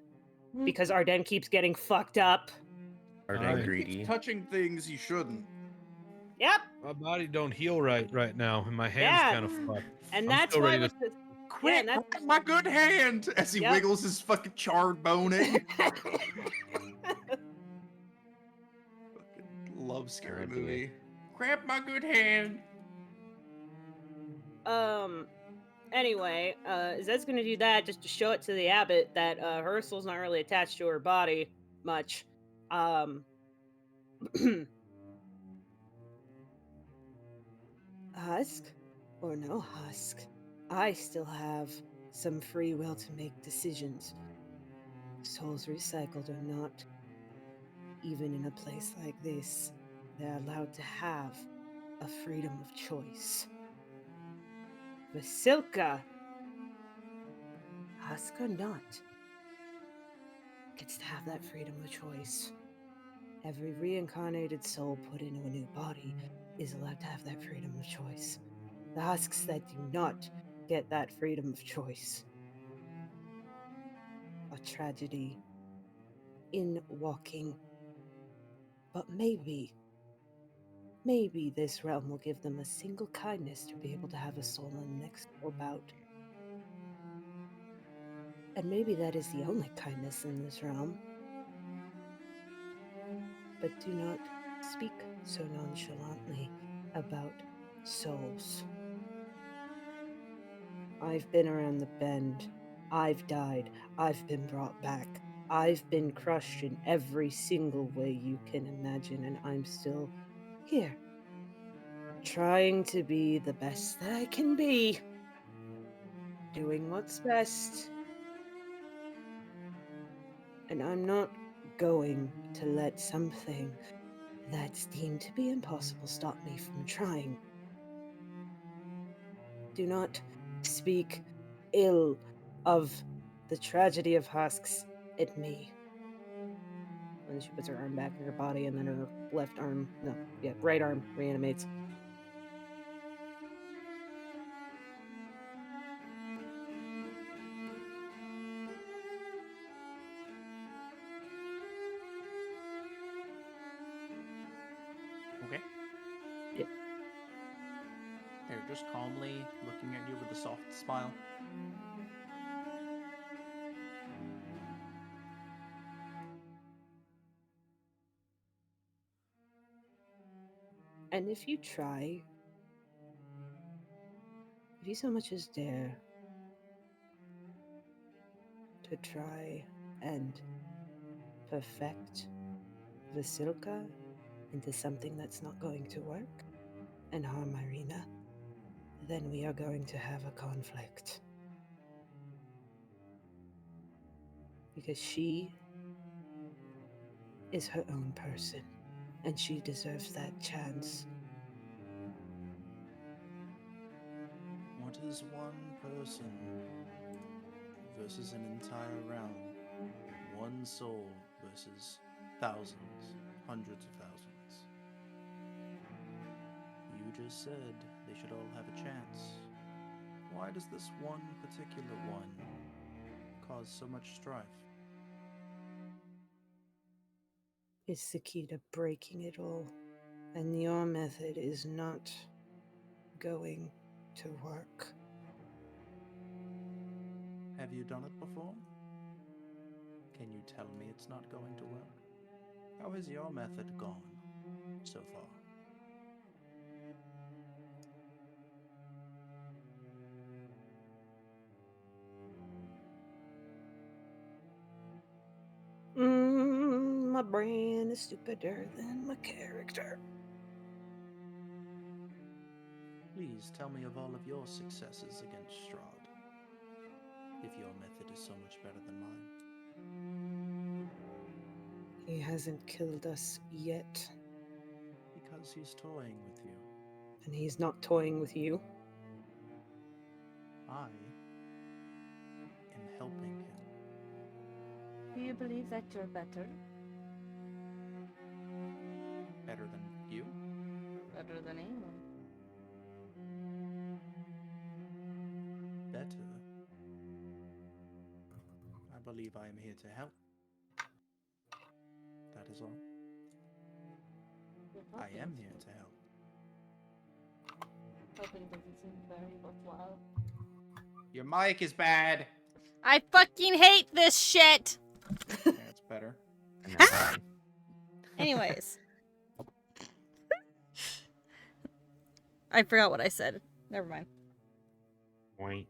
because Ardennes keeps getting fucked up. Ardennes Aye. greedy. Keeps touching things he shouldn't. Yep. My body don't heal right now, and my hand's Yeah. kind of fucked. And I'm that's still why ready with to. the Quit that's grabbing my good hand as he Yep. wiggles his fucking charred bone at you. Love scary Oh, dear. movie. Grab my good hand. Anyway, Zed's gonna do that just to show it to the abbot that her soul's not really attached to her body much. Husk or no husk, I still have some free will to make decisions. Souls recycled or not, even in a place like this, they're allowed to have a freedom of choice. Vasilka, husk or not, gets to have that freedom of choice. Every reincarnated soul put into a new body is allowed to have that freedom of choice. The husks that do not get that freedom of choice are tragedy in walking. But maybe this realm will give them a single kindness to be able to have a soul in the next soul bout. And maybe that is the only kindness in this realm. But do not speak so nonchalantly about souls. I've been around the bend. I've died. I've been brought back. I've been crushed in every single way you can imagine, and I'm still here. Trying to be the best that I can be. Doing what's best. And I'm not going to let something that's deemed to be impossible stop me from trying. Do not speak ill of the tragedy of husks at me. And she puts her arm back in her body, and then her right arm reanimates. Okay. Yep. They're just calmly looking at you with a soft smile. And if you try, if you so much as dare to try and perfect Vasilka into something that's not going to work and harm Irina, then we are going to have a conflict. Because she is her own person, and she deserves that chance. What is one person versus an entire realm? One soul versus thousands, hundreds of thousands. You just said they should all have a chance. Why does this one particular one cause so much strife? It's the key to breaking it all, and your method is not going to work. Have you done it before? Can you tell me it's not going to work? How has your method gone so far? brain is stupider than my character. Please tell me of all of your successes against Strahd, if your method is so much better than mine. He hasn't killed us yet, Because he's toying with you. and he's not toying with you. I am helping him. Do you believe that you're better? Better than you? Better than anyone. Better. I believe I am here to help. That is all. I am here to help. Helping doesn't seem very worthwhile. Your mic is bad. I fucking hate this shit! That's better. And that's fine. Anyways. I forgot what I said. Never mind. Point.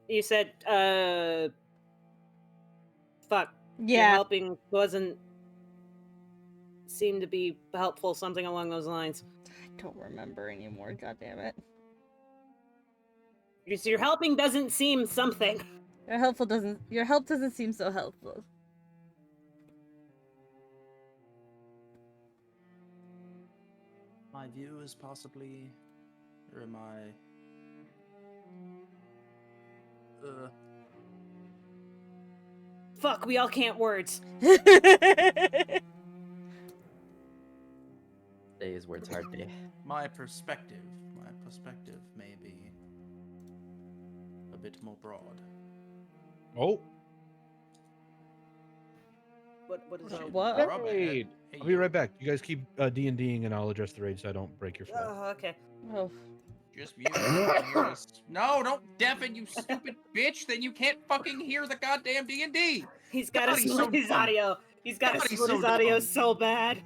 You said, fuck. Your Yeah. helping wasn't seem to be helpful, something along those lines. I don't remember anymore, goddammit. Your helping doesn't seem something. Your help doesn't seem so helpful. My view is possibly, or am I? Fuck, we all can't words. Today's words hard day. My perspective may be a bit more broad. Oh, What is that? What? Rub it. wait. Hey, I'll be yo. right back. You guys keep D&Ding and I'll address the raid so I don't break your flow. Oh, okay. Oh. Just mute. I can hear us. No, don't deafen, you stupid bitch. Then you can't fucking hear the goddamn D&D. He's got God, to he's split so his dumb. audio. He's got to God, he's split so his audio dumb. so bad.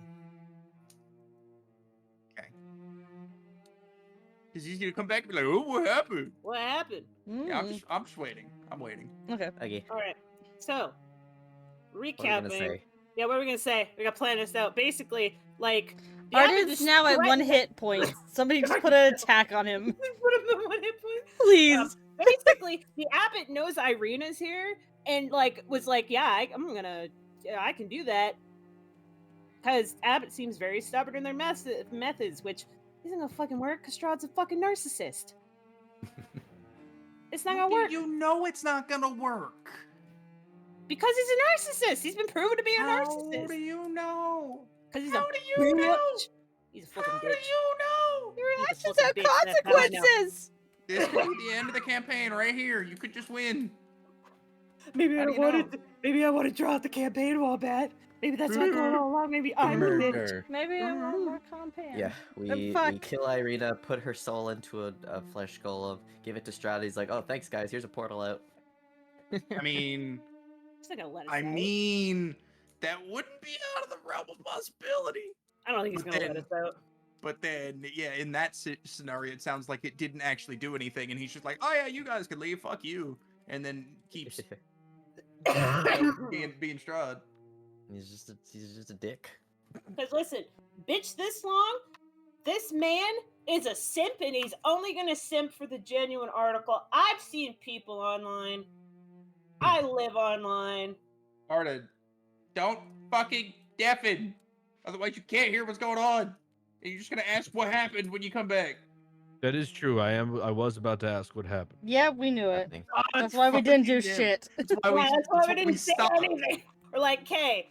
Because he's gonna come back and be like, "Oh, what happened?" What happened? Yeah, I'm just waiting. I'm waiting. Okay. Okay, All right. So, what are we recapping. gonna say? Yeah, what are we gonna say? We got to plan this out. Basically, like the Art abbot is just now at threatened- 1 hit point. Somebody just put an attack on him. Put him at 1 hit point. Please. Basically, the abbot knows Irina's here and like was like, "Yeah, I can do that." Because Abbott seems very stubborn in their methods, which isn't gonna fucking work. Because Strahd's a fucking narcissist. It's not gonna work You know it's not gonna work. because he's a narcissist. He's been proven to be a How narcissist. do you know? Because he's How a do you know? bitch. He's a fucking How do bitch. you know? Your He's a actions fucking have bitch, that's how I know. consequences! This could be the end of the campaign right here. You could just win. Maybe How I do you wanted. know? Maybe I want to draw out the campaign while bad. Maybe that's my goal all along. Maybe I'm the bitch. Murder. Maybe I want more compan. Yeah, we fuck. kill Irina, put her soul into a flesh golem, give it to Strahd. He's like, "Oh, thanks guys. Here's a portal out." I mean, He's not gonna let us out. that wouldn't be out of the realm of possibility. I don't think he's but gonna let then- us out. But then, yeah, in that scenario, it sounds like it didn't actually do anything, and he's just like, "Oh yeah, you guys can leave. Fuck you," and then keeps being Strahd. he's just a dick. Because listen, bitch, this long, this man is a simp, and he's only gonna simp for the genuine article. I've seen people online. I live online. Arda, don't fucking deafen, otherwise you can't hear what's going on. And you're just gonna ask what happened when you come back. That is true. I was about to ask what happened. Yeah, we knew it. Nothing. That's why we didn't do fucking him. shit. That's why Yeah, that's why we didn't say stopped. anything. We're like, okay,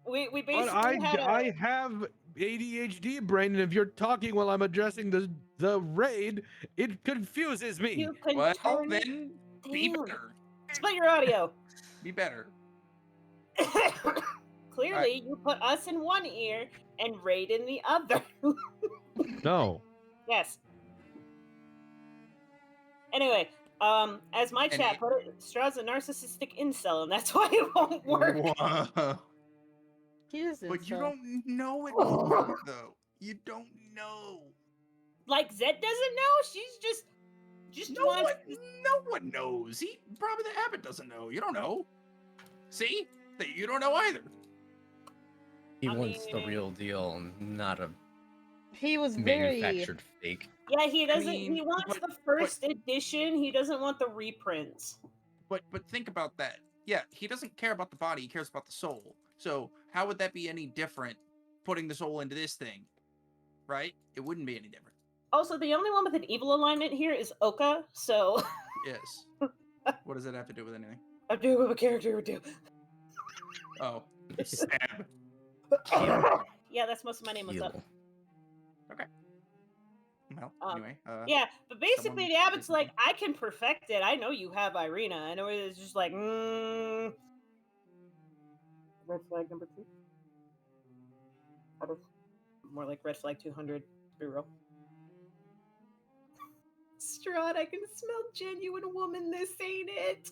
we But basically had a... I have ADHD brain, and if you're talking while I'm addressing the raid, it confuses me. You can Well, turn then be down. better. Split your audio. Be better. Clearly, you put us in one ear and Raid in the other. No. Yes. Anyway, as my And chat it- put it, Strahd's a narcissistic incel, and that's why it won't work. Whoa. He is But you incel. don't know it won't work, though. You don't know. Like Zed doesn't know. She's just No wants. one knows. Probably the abbot doesn't know. You don't know. See? You don't know either. He I wants the mean- real deal, not a He was very. manufactured fake. Yeah, he doesn't. mean, he wants but- the first edition. He doesn't want the reprints. But think about that. Yeah, he doesn't care about the body, he cares about the soul. So how would that be any different putting the soul into this thing? Right? It wouldn't be any different. Also, the only one with an evil alignment here is Oka. So Yes. What does that have to do with anything? I'm doing what a character would do. Oh. Stab. Yeah, that's most of my name was up. Heal. Well, Um, anyway. Yeah, but basically someone the abbot's say like, I can perfect it. I know you have Irina. I know it's just like, red flag number 2. Out of more like red flag 200. To be real. Strahd, I can smell genuine woman-ness, ain't it?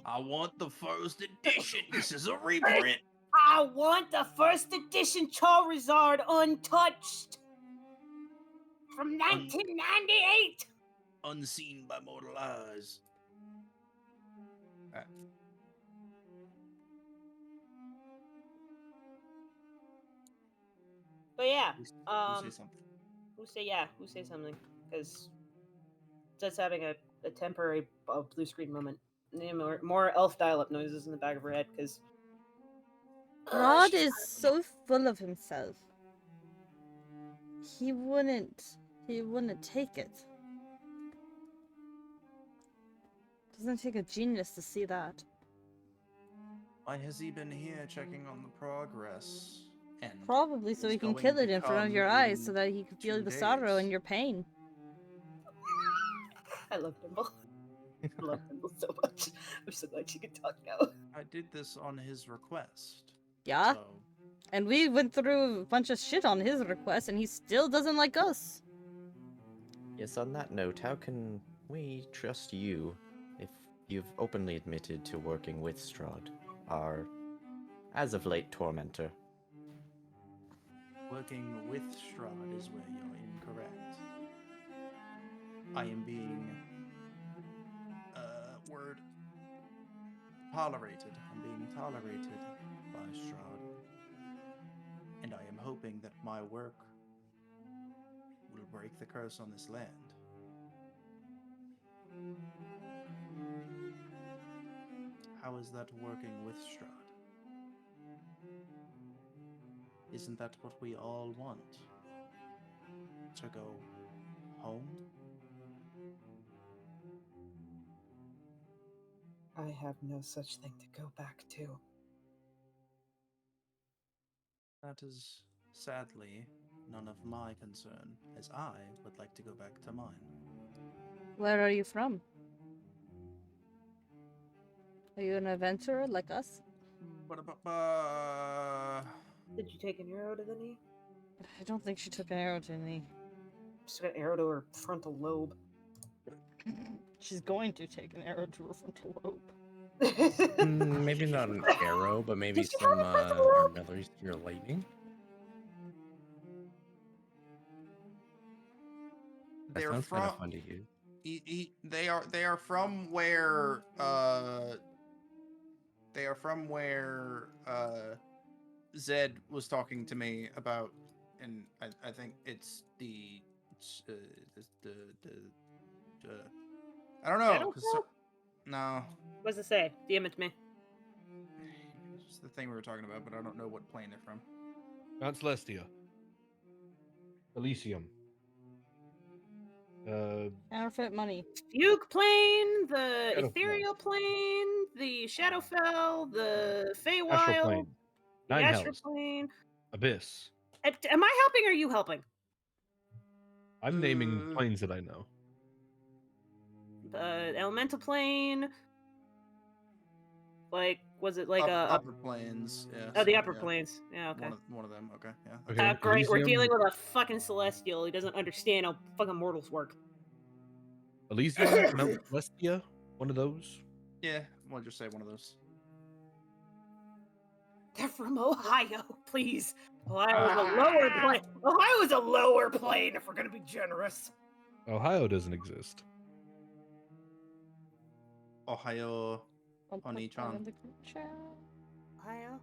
I want the first edition. This is a reprint. I want the first edition Charizard untouched from 1998. Unseen by mortal eyes. But yeah, Who say something? who say something? Because just having a temporary blue screen moment. More elf dial-up noises in the back of her head because Rod is so full of himself. He wouldn't take it. Doesn't take a genius to see that. Why has he been here checking on the progress? And Probably so is he can going kill to it in front of come your eyes so in that he can feel 2 the sorrow days. and your pain. I love Dimble. I love Dimble so much. I'm so glad she can talk now. I did this on his request. Yeah? So And we went through a bunch of shit on his request and he still doesn't like us. Yes, on that note, how can we trust you if you've openly admitted to working with Strahd, our, as of late, tormentor? working with Strahd is where you're incorrect. I am being tolerated. I'm being tolerated by Strahd. And I am hoping that my work will break the curse on this land. How is that working with Strahd? Isn't that what we all want? To go home? I have no such thing to go back to. That is, sadly, none of my concern, as I would like to go back to mine. Where are you from? Are you an adventurer like us? Ba-da-ba-ba. Did you take an arrow to the knee? I don't think she took an arrow to the knee. Just got an arrow to her frontal lobe. She's going to take an arrow to her frontal lobe. Maybe not an arrow, but maybe Did you some have a frontal lobe? artillery spear lightning. That They're sounds kind from of fun to use. they are from where Zed was talking to me about, and I think it's the I don't know. 'Cause Shadowfell? no, What does it say? DM it to me. it's the thing we were talking about, but I don't know what plane they're from. Not Celestia. Elysium. Counterfeit money. Fugue plane, the Shadowfell. ethereal plane, the Shadowfell, the Astral Feywild, plane. the Nine Astral hells. plane. Abyss. Am I helping or are you helping? I'm naming planes that I know. The elemental plane. Like, was it like upper planes? Yeah. Oh, the so, upper yeah. planes. Yeah, okay. One of them. Okay. Yeah. Okay. Great. We're Elysium- dealing with a fucking celestial. He doesn't understand how fucking mortals work. Elysium, Mount Celestia, one of those. Yeah. We'll just say one of those. They're from Ohio, please. Ohio is a lower plane. Ohio is a lower plane, if we're gonna be generous. Ohio doesn't exist. Ohio, I'll put that Oni-chan. in the group chat. Ohio.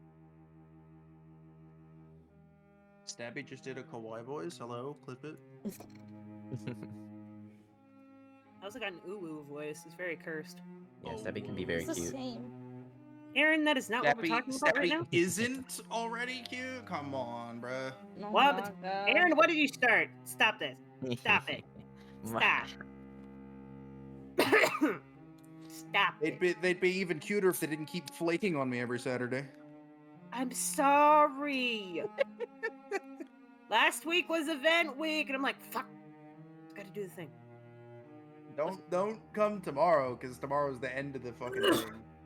Stabby just did a kawaii voice. Hello, clip it. I also got an uwu voice. It's very cursed. Yeah, Stubby can be very It's the cute. same. Aaron, that is not what we're talking about right now. Isn't already cute? Come on, bruh. Oh Well, my but god. Aaron, what did you start? Stop this. Stop it. Stop. Stop it. They'd be even cuter if they didn't keep flaking on me every Saturday. I'm sorry. Last week was event week, and I'm like, fuck. Gotta do the thing. Don't come tomorrow, because tomorrow's the end of the fucking thing.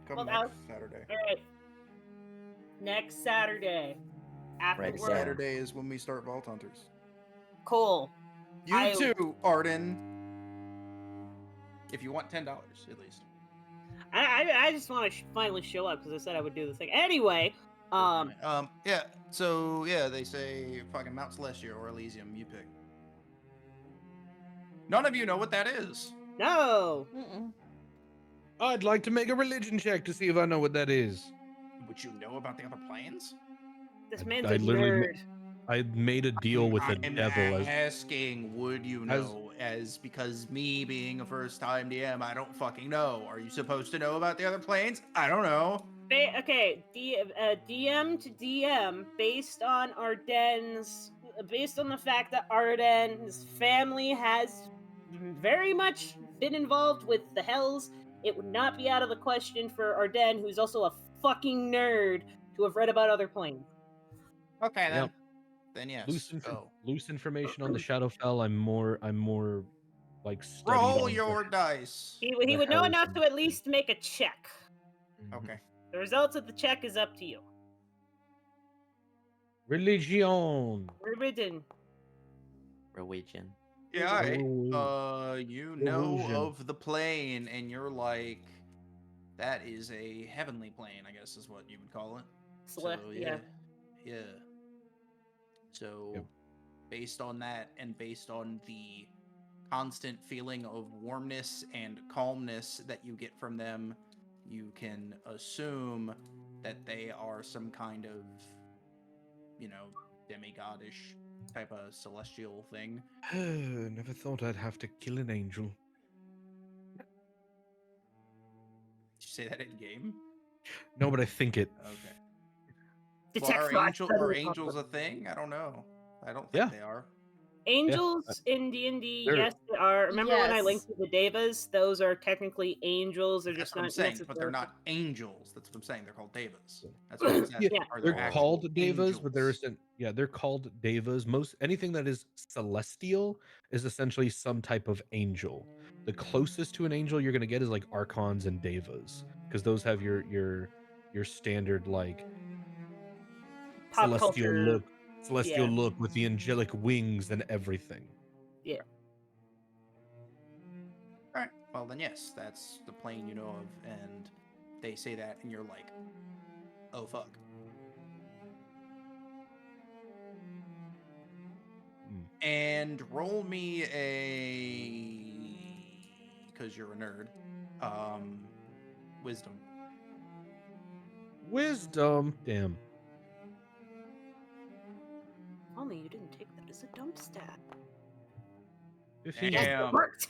Come Well, next Saturday. All right. Next Saturday. After Right, Next work. yeah. Saturday is when we start Vault Hunters. Cool. You too, Arden. If you want $10 at least. I just want to finally show up because I said I would do the thing. Anyway, Yeah. So yeah, they say fucking Mount Celestia or Elysium. You pick. None of you know what that is. no. Mm-mm. I'd like to make a religion check to see if I know what that is. Would you know about the other planes? This man's I a literally nerd. I made a deal with the I'm devil as asking, would you know? As because me being a first-time DM, I don't fucking know. Are you supposed to know about the other planes? I don't know. Okay, DM to DM based on based on the fact that Arden's family has very much been involved with the Hells. It would not be out of the question for Arden, who's also a fucking nerd, to have read about other planes. Okay then. Yep. Then yes. loose information on the Shadowfell. I'm more like studied Roll on your dice. He the would know Hells enough and- to at least make a check. Okay. The results of the check is up to you. Religion. Forbidden. Religion. Yeah, all right. Oh, You know Illusion. of the plane, and you're like, that is a heavenly plane, I guess is what you would call it. So Yeah. yeah. So, Yep. based on that, and based on the constant feeling of warmness and calmness that you get from them, you can assume that they are some kind of, demigodish type of celestial thing. Never thought I'd have to kill an angel. Did you say that in game? No, but I think it. Okay. Detect Well, fraud. are angels a thing? I don't know. I don't think Yeah. they are. Angels in D&D, They're- yes, they are. Remember when I Yes. linked to the Devas? Those are technically angels. They're That's just what I'm not saying, but they're necessarily- not angels. That's what I'm saying. They're called devas. That's what I'm asking. Yeah, Are they're there called actual devas, but they're angels? they're called devas. Most anything that is celestial is essentially some type of angel. The closest to an angel you're gonna get is like archons and devas, because those have your standard like Pop celestial culture. look with the angelic wings and everything. Yeah. All right. Well, then yes, that's the plane you know of, and they say that, and you're like, oh fuck. And roll me because you're a nerd, wisdom. Wisdom, damn. Only you didn't take that as a dump stat. 15. Yes, Damn. it worked.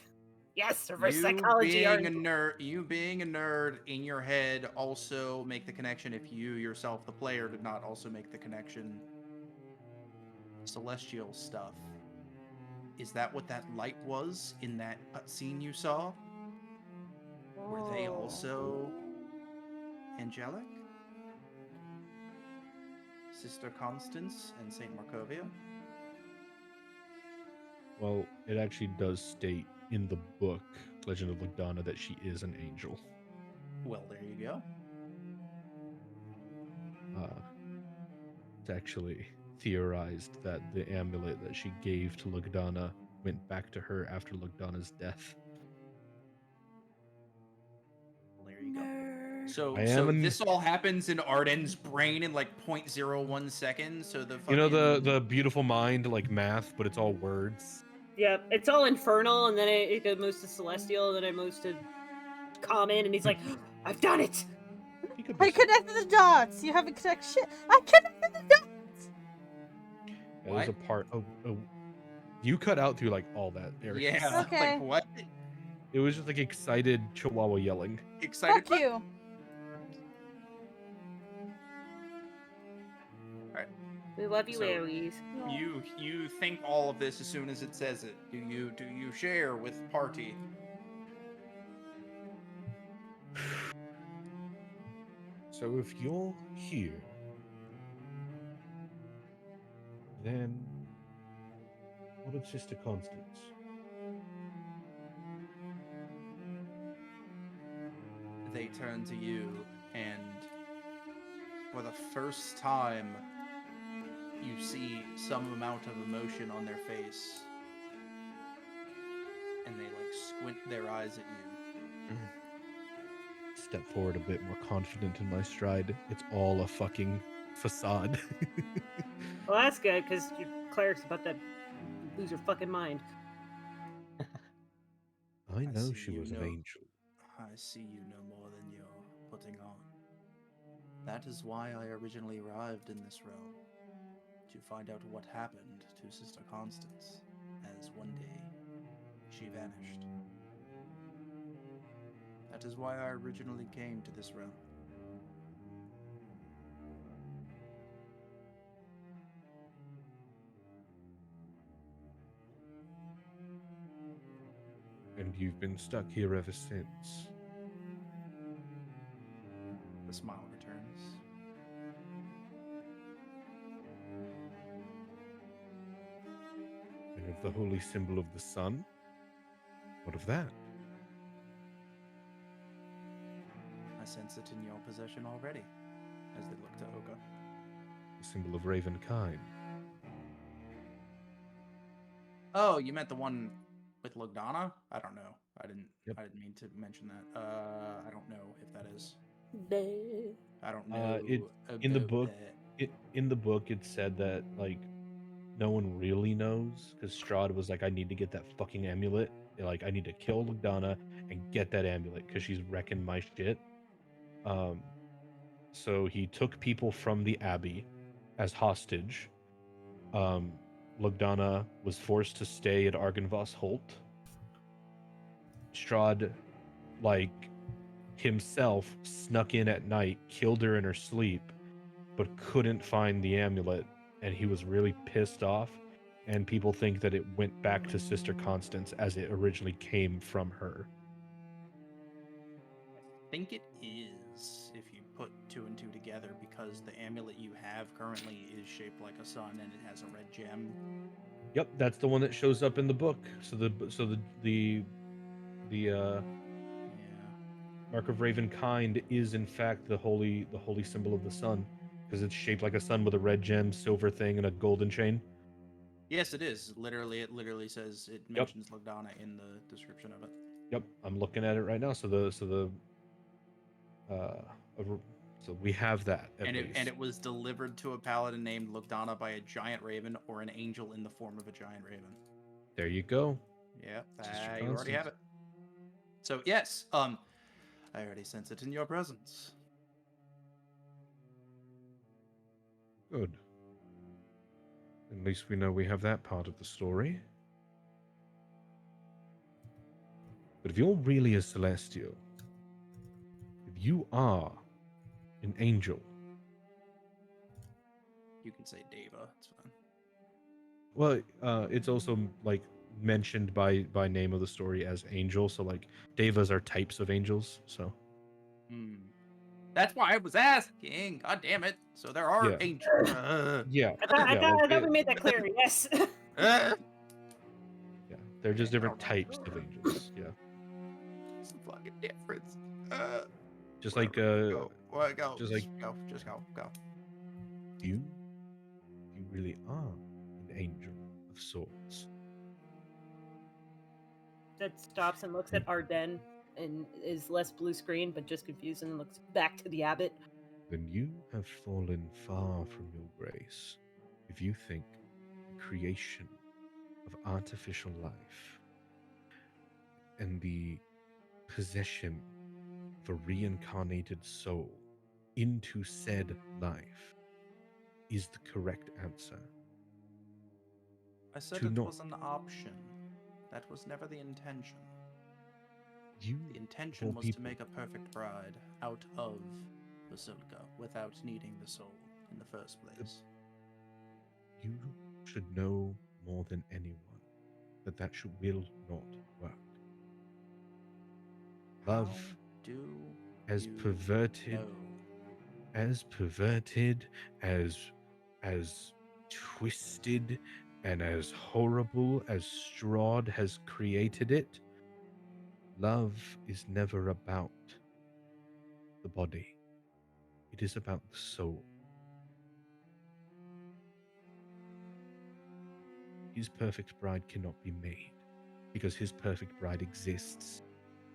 Yes, reverse You psychology. being Arden. a nerd, in your head also make the connection if you yourself, the player, did not also make the connection. Celestial stuff. Is that what that light was in that scene you saw? Were they also angelic? Sister Constance and Saint Markovia? Well, it actually does state in the book Legend of Lugdana that she is an angel. Well, there you go. It's actually theorized that the amulet that she gave to Lugdana went back to her after Lugdana's death. Well, there you go. Nerd. So, I am this all happens in Arden's brain in like 0.01 seconds. So the You know fucking... the beautiful mind like math, but it's all words. Yep, it's all infernal, and then it moves to celestial, and then it moves to common, and he's like, "I've done it." He could be I connected the dots. You haven't connected shit. I connected the dots. It was a What? part of. You cut out through like all that, Eric. Yeah. Okay. Like what? It was just like excited Chihuahua yelling. Excited? Fuck you. We love you, So- Aries. You think all of this as soon as it says it. Do you share with party? So if you're here, then what of Sister Constance? They turn to you, and for the first time, you see some amount of emotion on their face, and they like squint their eyes at you. Step forward a bit more confident in my stride. It's all a fucking facade. Well, that's good because your cleric's about to lose her fucking mind. I know see she you was an know- angel. I see you know more than you're putting on. That is why I originally arrived in this realm, to find out what happened to Sister Constance, as one day she vanished. That is why I originally came to this realm. And you've been stuck here ever since. The smile returns. And of the holy symbol of the sun? What of that? I sense it in your possession already, as they look to Oka. The symbol of Ravenkind. Oh, you meant the one with Lugdana? I don't know. I didn't Yep. mean to mention that. I don't know if that is. Bleh. I don't know. In the about book, that. in the book, it said that like no one really knows because Strahd was like, I need to get that fucking amulet. Like, I need to kill Lugdana and get that amulet because she's wrecking my shit. So he took people from the abbey as hostage. Lugdana was forced to stay at Argynvoss Holt. Strahd, like himself, snuck in at night, killed her in her sleep, but couldn't find the amulet, and he was really pissed off. And people think that it went back to Sister Constance as it originally came from her. I think it is, if you put two and two together, because the amulet you have currently is shaped like a sun and it has a red gem. Yep, that's the one that shows up in the book. So the Yeah. Mark of Ravenkind is in fact the holy symbol of the sun, because it's shaped like a sun with a red gem, silver thing, and a golden chain. Yes, it is. It literally says it mentions Lugdana in the description of it. Yep, I'm looking at it right now. So we have that at And least. it was delivered to a paladin named Lugdana by a giant raven or an angel in the form of a giant raven. There you go. Yeah, Sister you already have Constance. it. So yes, I already sense it in your presence. Good. At least we know we have that part of the story. But if you're really a celestial, if you are an angel, You can say Deva. It's fine. well, it's also like mentioned by name of the story as angel. So like devas are types of angels. So That's why I was asking. God damn it! So there are Yeah. angels. yeah, I thought like we made that clear. Yes. yeah, they're just different types of angels. Yeah, What's the fucking difference? just Wherever like you go. Go. just like Just go. you really are an angel of sorts. That stops and looks at Arden and is less blue screen, but just confused, and looks back to the abbot. Then you have fallen far from your grace if you think the creation of artificial life and the possession a reincarnated soul into said life is the correct answer. I said To it not was an option. That was never the intention. you, The of intention all was to people, make a perfect bride out of Basilka without needing the soul in the first place. you should know more than anyone that will not work. Love, How do as you perverted, know? as perverted, as twisted, and as horrible as Strahd has created it, love is never about the body. It is about the soul. His perfect bride cannot be made because his perfect bride exists,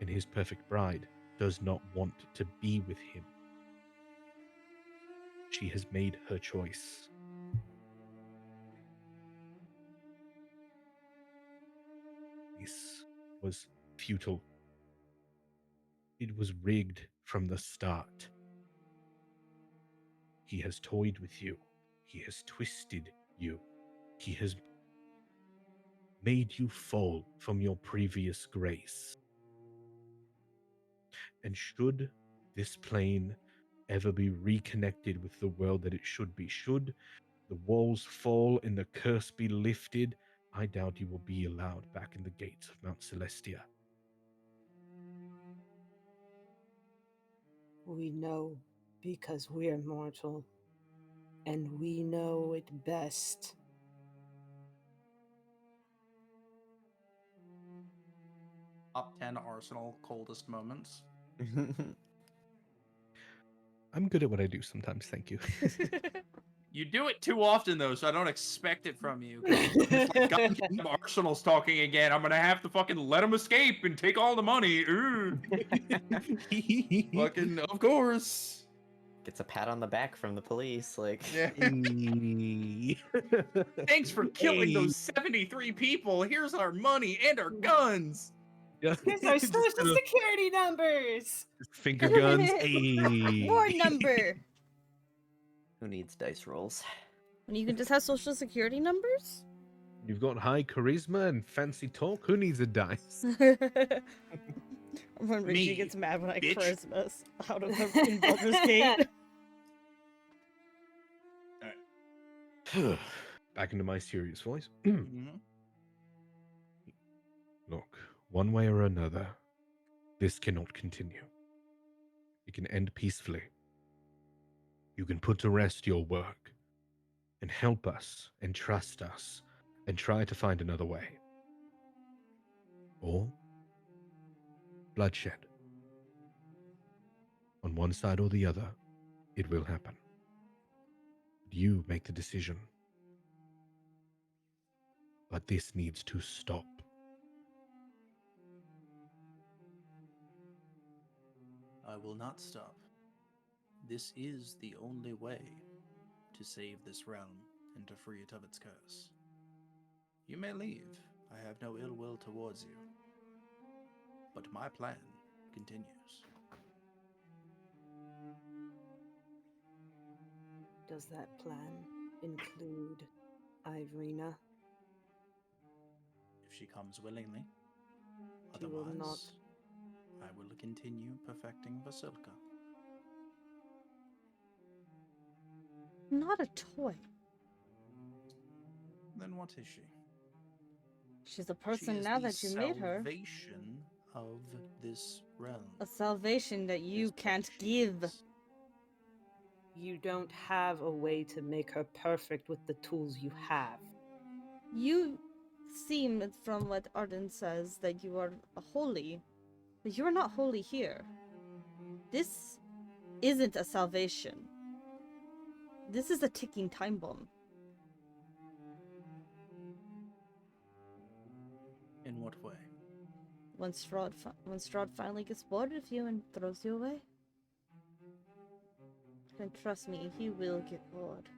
and his perfect bride does not want to be with him. She has made her choice. This was futile. It was rigged from the start. He has toyed with you. He has twisted you. He has made you fall from your previous grace. And should this plane ever be reconnected with the world that it should be, should the walls fall and the curse be lifted, I doubt you will be allowed back in the gates of Mount Celestia. We know because we're mortal, and we know it best. Top 10 Arsenal coldest moments. I'm good at what I do sometimes, thank you. You do it too often, though, so I don't expect it from you. 'Cause it's like, goddamn Arsenal's talking again. I'm gonna have to fucking let him escape and take all the money. Fucking, of course. Gets a pat on the back from the police. Like, Yeah. Hey. Thanks for killing Hey. those 73 people. Here's our money and our guns. Yeah. Here's our Just social gonna- security numbers. finger guns. Hey. More number. who needs dice rolls? When you can just have social security numbers? You've got high charisma and fancy talk. Who needs a dice? When Richie Me, gets mad when I bitch. Christmas out of the in Baldur's Gate. Back into my serious voice. Mhm. Look, one way or another, this cannot continue. It can end peacefully. You can put to rest your work and help us and trust us and try to find another way. Or bloodshed. On one side or the other, it will happen. You make the decision. But this needs to stop. I will not stop. This is the only way to save this realm and to free it of its curse. You may leave. I have no ill will towards you. But my plan continues. Does that plan include Irina? If she comes willingly. She will Otherwise, not. I will continue perfecting Vasilka. Not a toy. Then what is she? She's a She person is now the that you made her. salvation of this realm. A salvation that you Is what can't she give. is. You don't have a way to make her perfect with the tools you have. You seem, from what Arden says, that you are holy. But you are not holy here. This isn't a salvation. This is a ticking time bomb. In what way? When Strahd finally gets bored of you and throws you away. And trust me, he will get bored.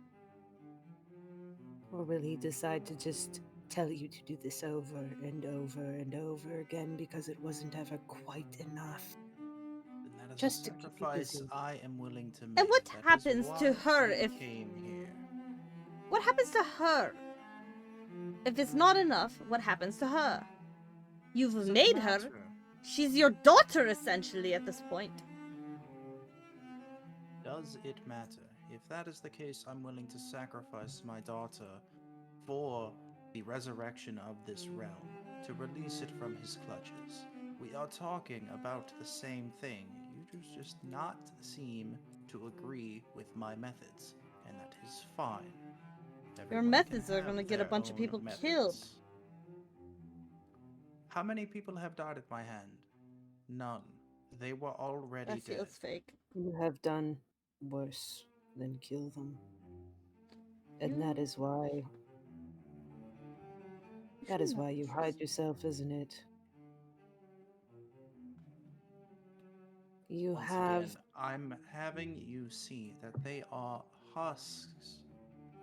Or will he decide to just tell you to do this over and over and over again because it wasn't ever quite enough? Then that is Just a to keep you sacrifice busy. I am willing to make. And what That is happens to why her I if... came here. What happens to her? If it's not enough, what happens to her? You've Does it made her. matter? She's your daughter, essentially, at this point. Does it matter? If that is the case, I'm willing to sacrifice my daughter for the resurrection of this realm, to release it from his clutches. We are talking about the same thing. You just not seem to agree with my methods, and that is fine. Your Everyone methods can are gonna have get a their bunch of own people methods. killed. How many people have died at my hand? None. They were already That dead. feels fake. You have done worse than kill them. And that is why you hide yourself, isn't it? You Once have again, I'm having you see that they are husks.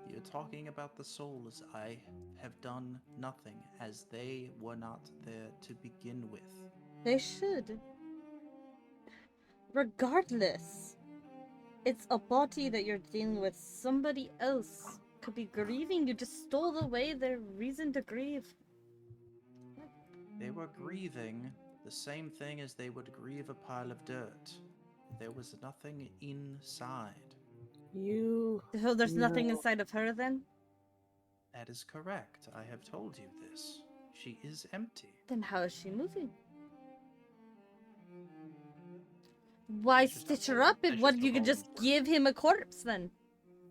You're talking about the souls. I have done nothing, as they were not there to begin with. They should. Regardless. It's a body that you're dealing with. Somebody else could be grieving. You just stole away their reason to grieve. They were grieving the same thing as they would grieve a pile of dirt. There was nothing inside. you. So there's nothing know- inside of her then? That is correct. I have told you this. She is empty. Then how is she moving? Why That's just stitch how her up that's if what just you how could just bones work. give him a corpse then?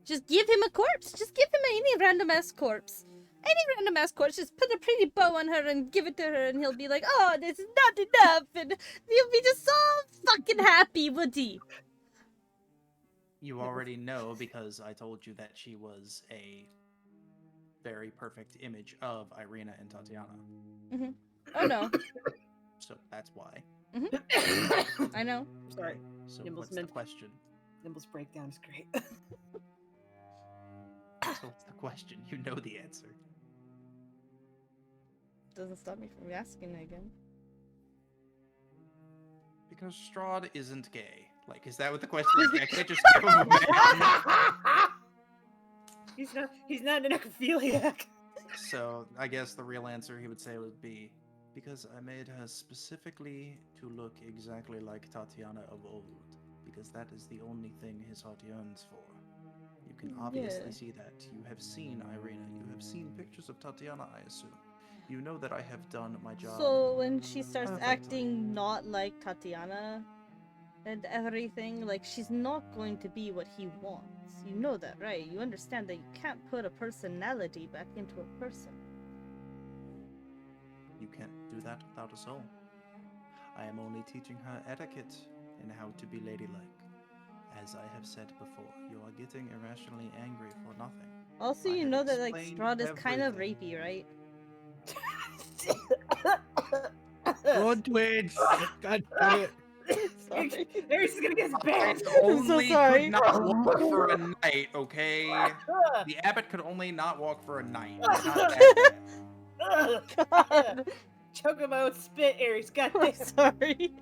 Just give him a corpse. Just give him any random ass corpse. Any random ass corpse. Just put a pretty bow on her and give it to her and he'll be like, oh, this is not enough. And he'll be just so fucking happy, would he? You already know because I told you that she was a very perfect image of Irina and Tatiana. Oh no. So that's why. I know. Sorry. So Nimble's what's the meant- question? Nimble's breakdown is great. So what's the question? You know the answer. Doesn't stop me from asking it again. Because Strahd isn't gay. Like, is that what the question is? I can't just give him a man. He's not an necrophiliac. So I guess the real answer he would say would be, because I made her specifically to look exactly like Tatiana of old. Because that is the only thing his heart yearns for. You can obviously Yeah. see that. You have seen Irina. You have seen pictures of Tatiana, I assume. You know that I have done my job. So when she starts Perfectly. acting not like Tatiana and everything, like she's not going to be what he wants. You know that, right? You understand that you can't put a personality back into a person. You can't do that without a soul. I am only teaching her etiquette and how to be ladylike. As I have said before, you are getting irrationally angry for nothing. Also, I you have know that like explained Strahd is kind of everything. rapey, right? Run, Twitch! God damn it! Sorry. Eric's gonna get banned. Only sorry. could not walk for a night, okay? The abbot could only not walk for a night. It's not that bad. God. Choke him out, spit, Eric's got I'm this. sorry.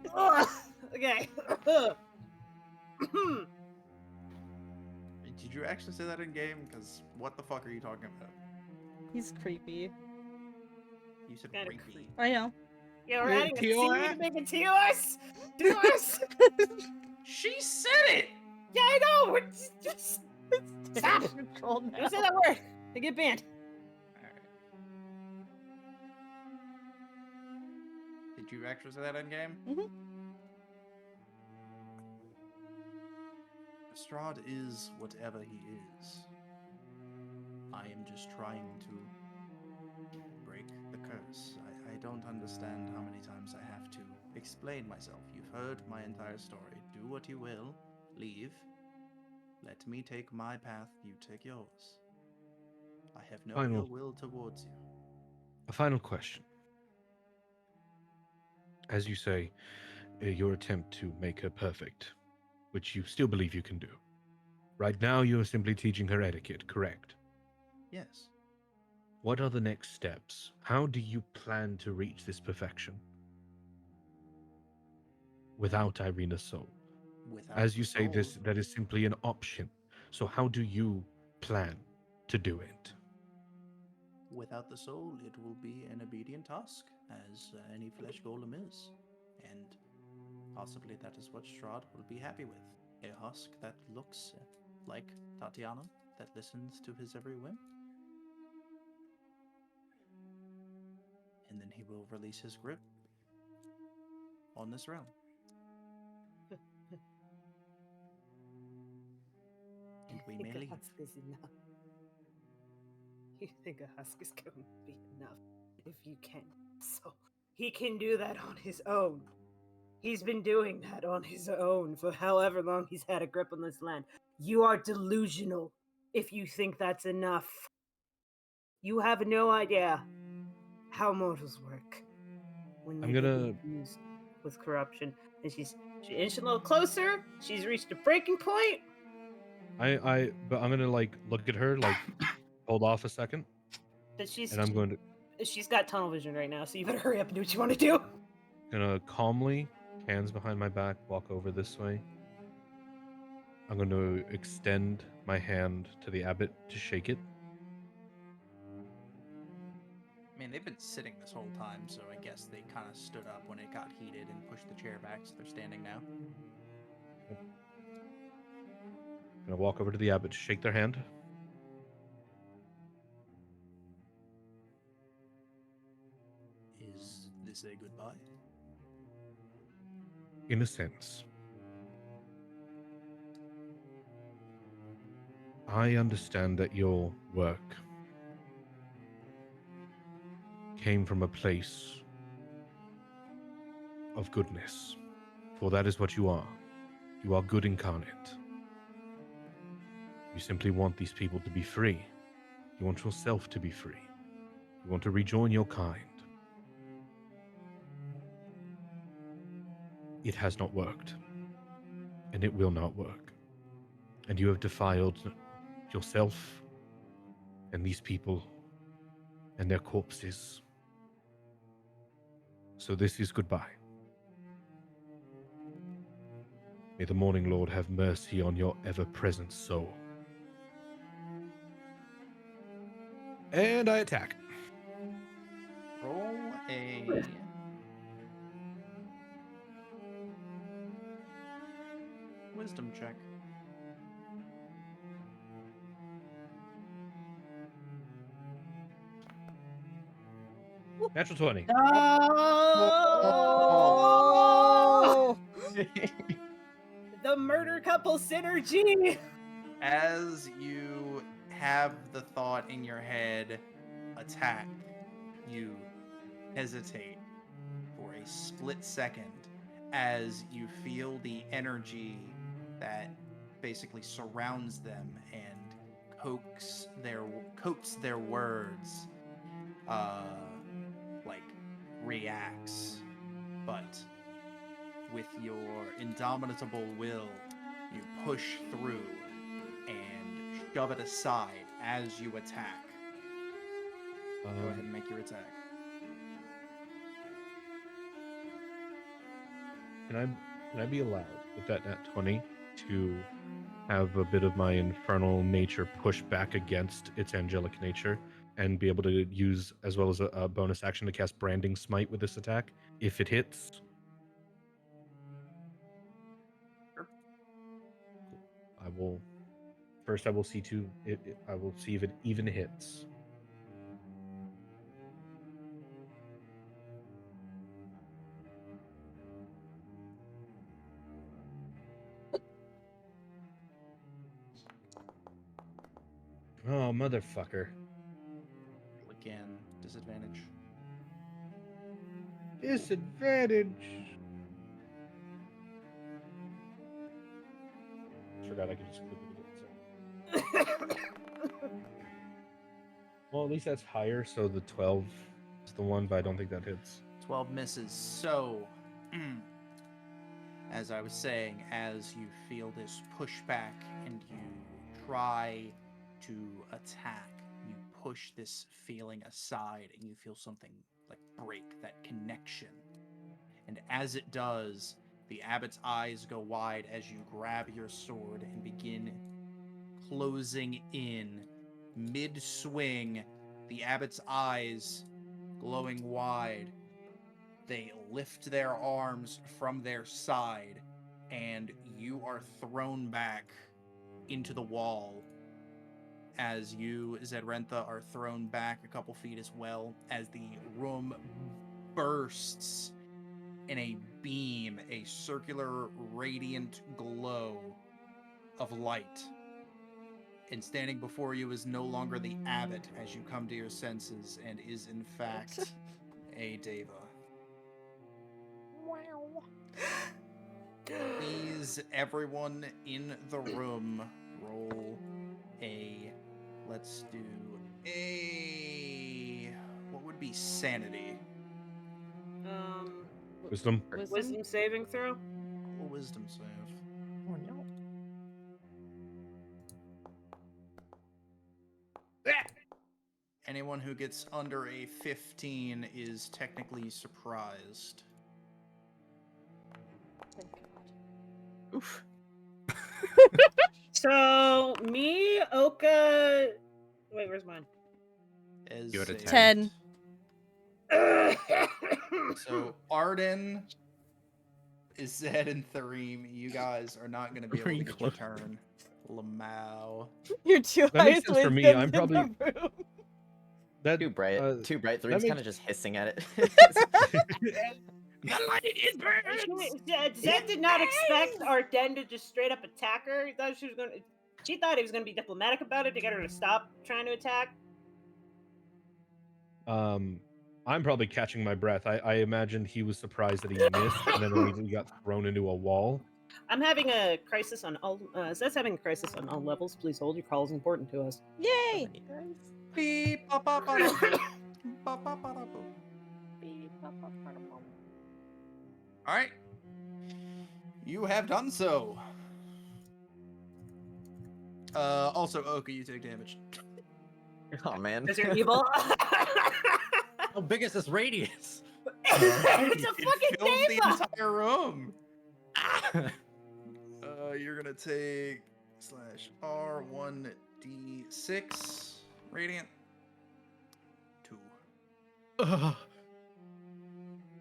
Okay. Did you actually say that in game? Because what the fuck are you talking about? He's creepy. You said Kinda rapey. creepy. I know. Yeah, we're Yeah, adding a TOS? C to make it TOS. TOS. She said it! Yeah, I know. We're just stop. Control now. Don't say that word. They get banned. Alright. Did you actually say that in game? Mhm. Strahd is whatever he is. I am just trying to break the curse. I don't understand how many times I have to explain myself. You've heard my entire story. Do what you will. Leave. Let me take my path. You take yours. I have no Final. ill will towards you. A final question. As you say, your attempt to make her perfect, which you still believe you can do. Right now, you are simply teaching her etiquette, correct? Yes. What are the next steps? How do you plan to reach this perfection? Without Irina's soul. Without As the you say, soul, that is simply an option. So how do you plan to do it? without the soul, it will be an obedient husk, as any flesh golem is. And possibly that is what Strahd will be happy with. A husk that looks like Tatiana, that listens to his every whim. And then he will release his grip on this realm. And we may think a leave. husk is enough. You think a husk is going to be enough if you can't. So he can do that on his own. He's been doing that on his own for however long he's had a grip on this land. You are delusional if you think that's enough. You have no idea how mortals work when they I'm get gonna infused with corruption. And she inched a little closer. She's reached a breaking point. but I'm gonna like look at her, like hold off a second, But and I'm going to she's got tunnel vision right now, so you better hurry up and do what you want to do. gonna calmly, hands behind my back, walk over this way. I'm going to extend my hand to the abbot to shake it. I mean, they've been sitting this whole time, so I guess they kind of stood up when it got heated and pushed the chair back, so they're standing now. I'm gonna walk over to the abbot to shake their hand. Is this a goodbye? In a sense. I understand that your work came from a place of goodness, for that is what you are. You are good incarnate. You simply want these people to be free. You want yourself to be free. You want to rejoin your kind. It has not worked, and it will not work. And you have defiled yourself and these people and their corpses. So this is goodbye. May the Morning Lord have mercy on your ever-present soul. And I attack. Roll a wisdom check. Natural 20. Oh! The murder couple synergy. As you have the thought in your head, attack, you hesitate for a split second as you feel the energy that basically surrounds them and coax coats their words, like reacts, but with your indomitable will, you push through and shove it aside as you attack. Go ahead and make your attack. Can I be allowed with that nat 20 to have a bit of my infernal nature push back against its angelic nature and be able to use, as well as a bonus action, to cast Branding Smite with this attack if it hits? Sure. I will first. I will see to it. I will see if it even hits. Oh, motherfucker. Again, disadvantage. Disadvantage. Forgot I could just click it again. So. Well, at least that's higher, so the 12 is the one, but I don't think that hits. 12 misses. So, as I was saying, as you feel this pushback and you try to attack, you push this feeling aside and you feel something like break that connection. And as it does, The abbot's eyes go wide as you grab your sword and begin closing in. Mid-swing, the abbot's eyes glowing wide. They lift their arms from their side, and you are thrown back into the wall as you, Zedrentha, are thrown back a couple feet as well, as the room bursts in a beam, a circular radiant glow of light. And standing before you is no longer the abbot as you come to your senses, and is in fact a Deva. Please, everyone in the room, roll a, let's do a, what would be sanity? Wisdom. Wisdom saving throw. Roll a wisdom save. Oh no. Anyone who gets under a 15 is technically surprised. Thank God. Oof. So me, Oka. Wait, where's mine? As You had a a- 10. So Arden, Zed, and Thareem, you guys are not going to be able to Pretty get your close. turn. Lamau. You're two That makes highest sense for me. wisdoms I'm in probably- the room. That Too bright. Too bright. Threem's makes- kind of just hissing at it. Zed did not expect Arden to just straight up attack her. He thought she was gonna. She thought he was gonna be diplomatic about it to get her to stop trying to attack. I'm probably catching my breath. I imagined he was surprised that he missed and then immediately got thrown into a wall. I'm having a crisis on all. Zed's having a crisis on all levels. Please hold. Your call is important to us. Yay! Beep, ba, ba, ba, da, boop. Ba, ba, ba, da, boop. All right. You have done so. Also, Oka, you take damage. Oh man. Because you're evil. How big is this radius? It's a It fucking fills the Deva. entire room. You're gonna take /R1d6 radiant. 2.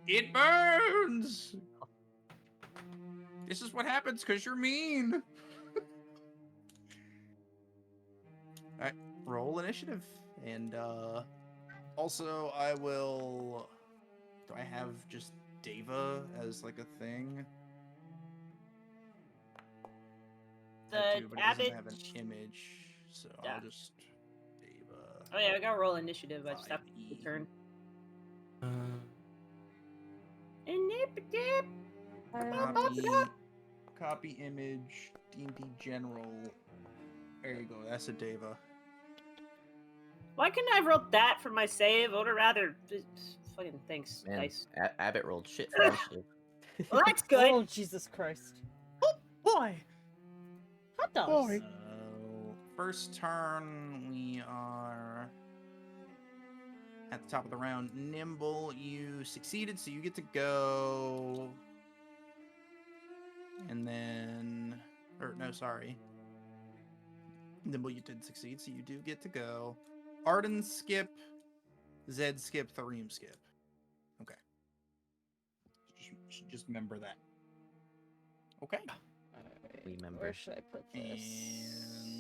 It burns. This is what happens because you're mean. All right, roll initiative, and also I will. Do I have just Deva as like a thing? I The do, but it doesn't abbot. have an image, so Yeah. I'll just Deva. Oh yeah, we gotta roll initiative. I just have to 5e. take a turn. Initiative. Copy image, D&D general. There you go. That's a Deva. Why couldn't I have rolled that for my save? I would have rather. Fucking thanks, Man, dice. Abbott rolled shit for initiative. Well, that's good. Oh, Jesus Christ. Boy. Hot dogs. First turn, we are at the top of the round. Nimble, you succeeded, so you get to go. And then, or no, sorry. Nimble, you did succeed, so you do get to go. Arden skip, Zed skip, Thareem skip. Okay. Just remember that. Okay. Alright, Remember. where should I put this?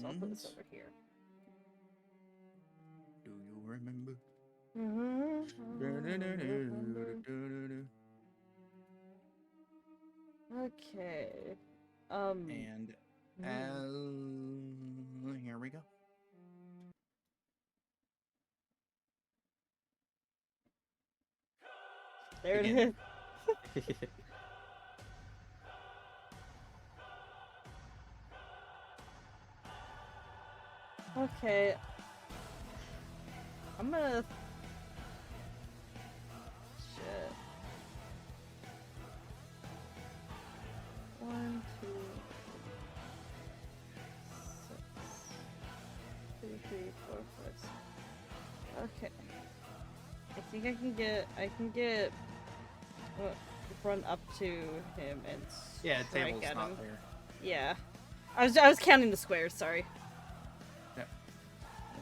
I'll put this And- over here. Do you remember? Okay. And here we go. There it Begin. is. Okay. I'm gonna. Shit. 1, 2, 6, 2, 3, 4, 5, 6. Okay. I think I can get. run up to him and Yeah, strike table's at not him. there. Yeah. I was counting the squares, sorry. Yep.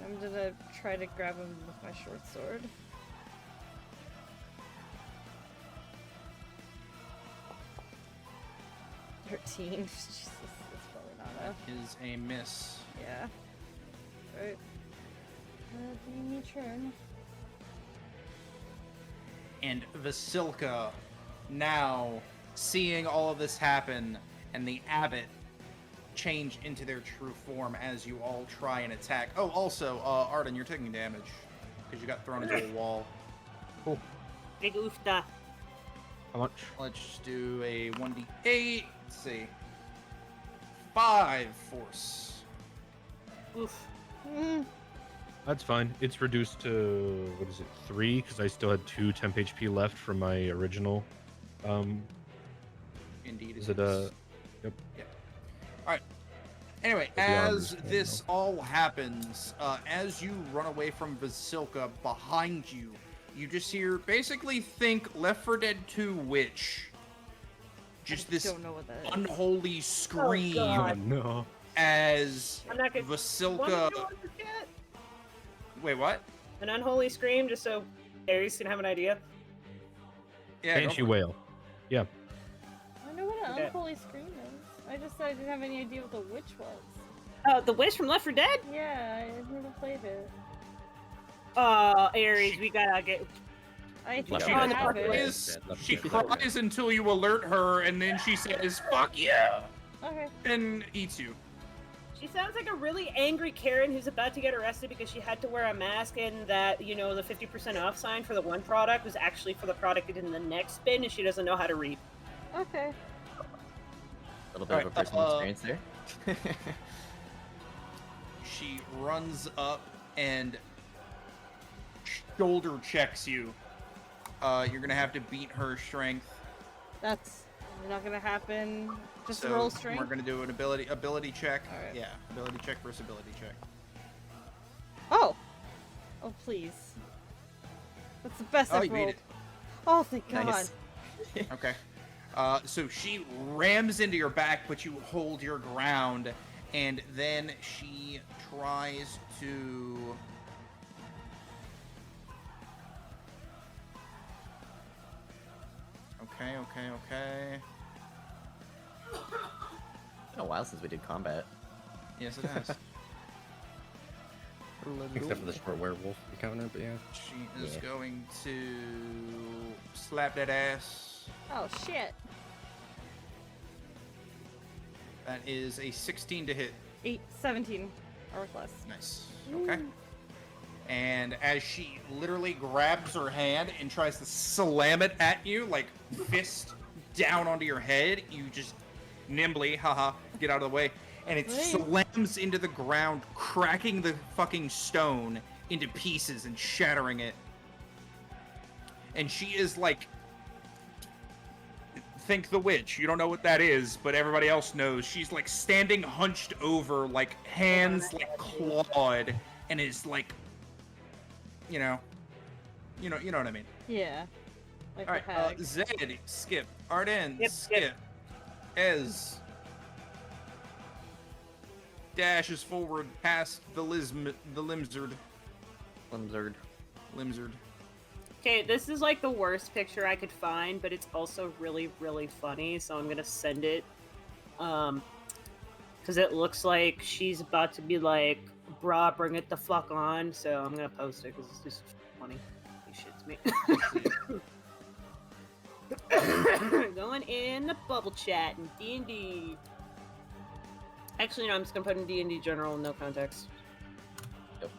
I'm gonna try to grab him with my short sword. $13. Jesus, that's probably not enough. Is a miss. Yeah. Right. Give me a turn. And Vasilka, now seeing all of this happen, and the abbot change into their true form as you all try and attack. Oh, also, Arden, you're taking damage because you got thrown into a wall. Cool. Big oofta. How much? Let's do a 1d8. Let's see. 5 force. Oof. Mm. That's fine. It's reduced to, what is it, 3? Because I still had 2 temp HP left from my original. Indeed. Is it it, is. Yep. Yep. All right. Anyway, But the armor's as gone this all happens, as you run away from Vasilka, behind you, you just hear, basically think Left 4 Dead 2 Witch. Just I this don't know what that is. unholy scream God. Oh, no. as I'm not gonna. Vasilka... Wanna do one yet? Wait, what? An unholy scream, just so Ares can have an idea. Yeah, go Banshee for it. Whale. Yeah. I know what an Okay. unholy scream is. I just said I didn't have any idea what the witch was. Oh, the witch from Left 4 Dead? Yeah, I never played it. Oh, Ares, we gotta get. I think Left She I Four Dead have Part it. One. cries, Left she 4 Dead. cries until you alert her, and then she says, "Fuck yeah!" Okay. and eats you. She sounds like a really angry Karen who's about to get arrested because she had to wear a mask, and that, you know, the 50% off sign for the one product was actually for the product in the next bin, and she doesn't know how to read. Okay. A little bit of a Alright, personal experience there. She runs up and shoulder checks you. You're gonna have to beat her strength. That's not gonna happen. Just So roll strength. We're gonna do an ability check. Alright. Yeah, ability check versus ability check. Oh! Oh, please. That's the best Oh, I've you beat rolled. it. Oh, thank God. Nice. Okay. So she rams into your back, but you hold your ground, and then she tries to. Okay. Been a while since we did combat. Yes, it has. Except for the short werewolf encounter, but yeah. She is Yeah. going to slap that ass. Oh, shit. That is a 16 to hit. 17 or less. Nice. Okay. And as she literally grabs her hand and tries to slam it at you, like fist down onto your head, you just nimbly, get out of the way. And it Hey. slams into the ground, cracking the fucking stone into pieces and shattering it. And she is like, think the witch. You don't know what that is, but everybody else knows. She's like standing hunched over, like hands like clawed, and is like, you know what I mean. Yeah. Like All the right, hag. Zed, skip. Arden, Skip. skip. Ez dashes forward past the limzard. Limzard. Okay, this is like the worst picture I could find, but it's also really, really funny, so I'm gonna send it. Because it looks like she's about to be like, brah, bring it the fuck on, so I'm gonna post it because it's just funny. He shits me. Going in the bubble chat in D&D. Actually, no, I'm just gonna put in D&D general, no context.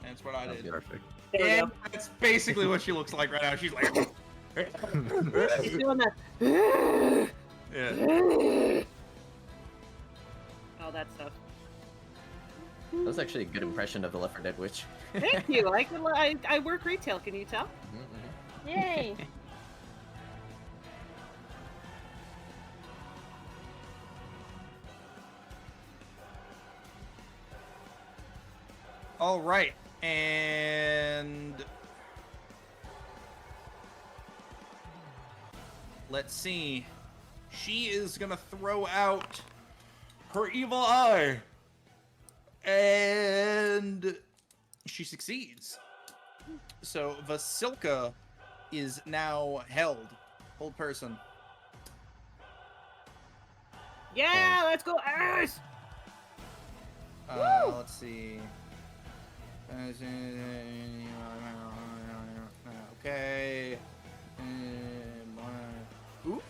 That's what I Sounds did. good. Perfect. There we And go. that's basically what she looks like right now. She's like, She's doing that. yeah. All that stuff. That was actually a good impression of the Left 4 Dead Witch. Thank you. I work retail. Can you tell? Yay! All right, and let's see. She is gonna throw out her evil eye. And she succeeds. So Vasilka is now held. Hold person. Yeah, let's go, Iris! Let's see. Okay. Ooh,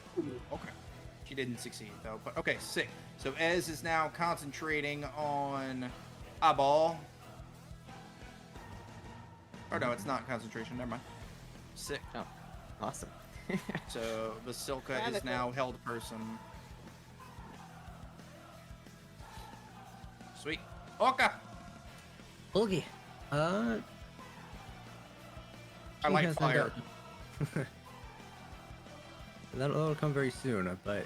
okay. She didn't succeed though, but okay, sick. So Ez is now concentrating on eyeball. Or no, it's not concentration. Never mind. Sick. Oh, awesome. So Vasilka is Radical. now held person. Sweet. Oka. Okay. I she like hasn't fire. got- That'll come very soon, but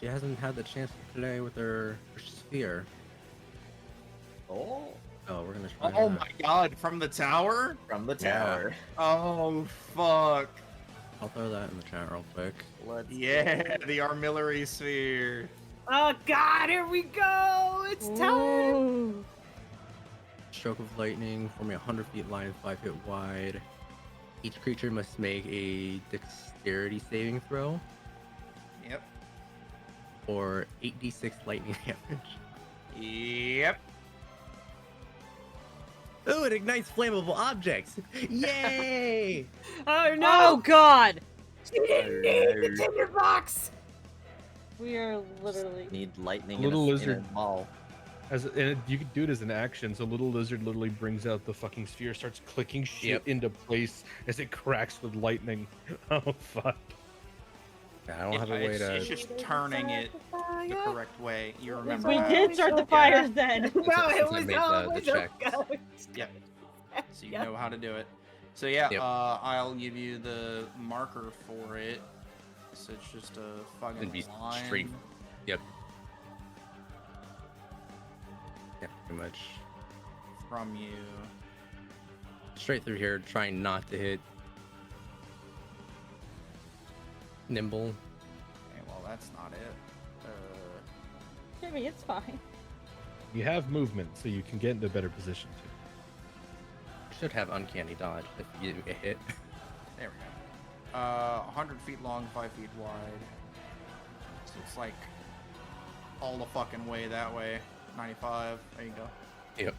she hasn't had the chance to play with her sphere. Oh, Oh, we're gonna try. Oh my god, from the tower? from the Yeah. tower. Oh, fuck. I'll throw that in the chat real quick. Let's Yeah, go. the armillary sphere. Oh god, here we go! It's time! Ooh. Stroke of lightning, forming a 100 feet line, 5 feet wide. Each creature must make a dexterity saving throw, Yep. or 8d6 lightning damage. Yep. Oh, it ignites flammable objects! Yay! Oh Oh no! god! She didn't need the tinderbox! We are literally. Need lightning Little in a lizard. ball. You could do it as an action. So little lizard literally brings out the fucking sphere, starts clicking shit Yep. into place as it cracks with lightning. Oh fuck! I don't have a way to. It's just turning it the correct way. You remember We that. did start the fires then. No, Since it I was made always the check. Yep. So you Yep. know how to do it. So yeah, Yep. I'll give you the marker for it. So it's just a fucking It'd be line straight. Yep. Yeah, pretty much. from you. Straight through here, trying not to hit Nimble. Okay, well that's not it. Jimmy, it's fine. You have movement, so you can get into a better position too. Should have uncanny dodge if you get hit. There we go. 100 feet long, 5 feet wide. So it's like all the fucking way that way. 95. There you go. Yep.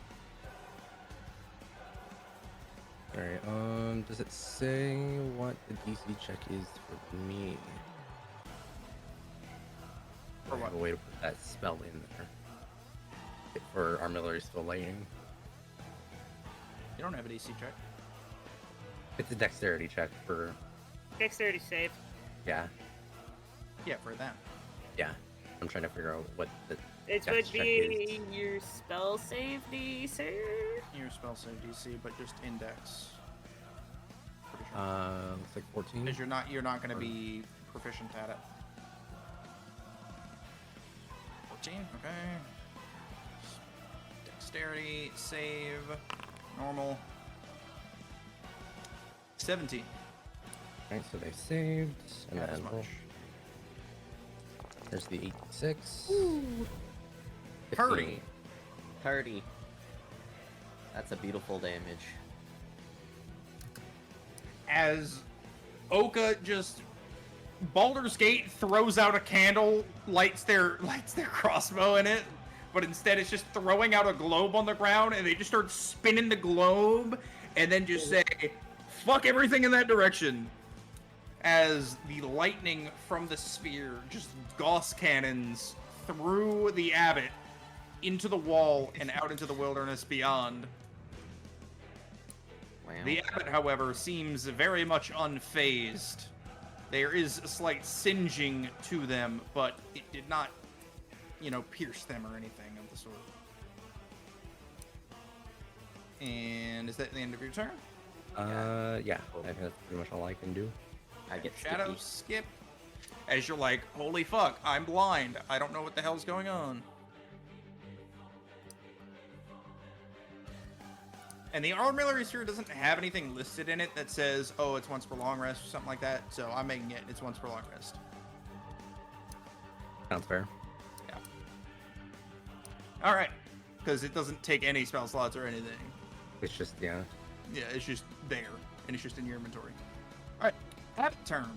Alright, does it say what the DC check is for me? For I have what? a way to put that spell in there. For armillary spell lightning. You don't have a DC check. It's a dexterity check for, Dexterity save. yeah, Yeah, for them. yeah. I'm trying to figure out what the It dex would check be is. your spell save DC. Your spell save DC, but just index. Pretty sure. Looks like 14. Because you're not going to be proficient at it. 14. Okay. Dexterity save. Normal. 17. Alright, so they saved. And Not as then much. there's the 86. 30. 30. That's a beautiful damage. As Oka just Baldur's Gate throws out a candle, lights their crossbow in it, but instead it's just throwing out a globe on the ground, and they just start spinning the globe, and then just say, "Fuck everything in that direction." As the lightning from the sphere just Gauss cannons through the abbot into the wall and out into the wilderness beyond. Wow. The abbot, however, seems very much unfazed. There is a slight singeing to them, but it did not, pierce them or anything of the sort. And is that the end of your turn? Yeah, I think that's pretty much all I can do. I get Shadow sticky. skip. As you're like, holy fuck, I'm blind. I don't know what the hell's going on. And the armillary sphere doesn't have anything listed in it that says, oh, it's once per long rest or something like that. So I'm making it's once per long rest. Sounds fair. Yeah. All right. Because it doesn't take any spell slots or anything. It's just, yeah. Yeah, it's just there. And it's just in your inventory. All right. Have a turn.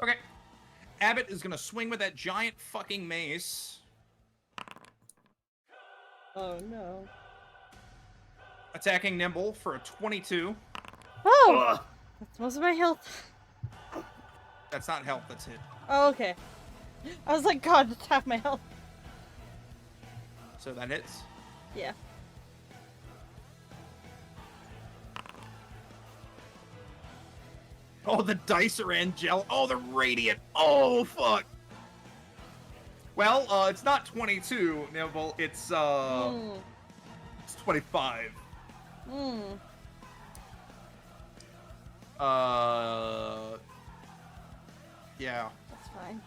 Okay. Abbott is going to swing with that giant fucking mace. Oh no. Attacking Nimble for a 22. Oh! Ugh. That's most of my health. That's not health, that's hit. Oh, okay. I was like, God, that's half my health. So that hits. Yeah. Oh, the dice are angelic. Oh, they're radiant. Oh, fuck. Well, it's not 22, Nimble. It's 25. Yeah. That's fine.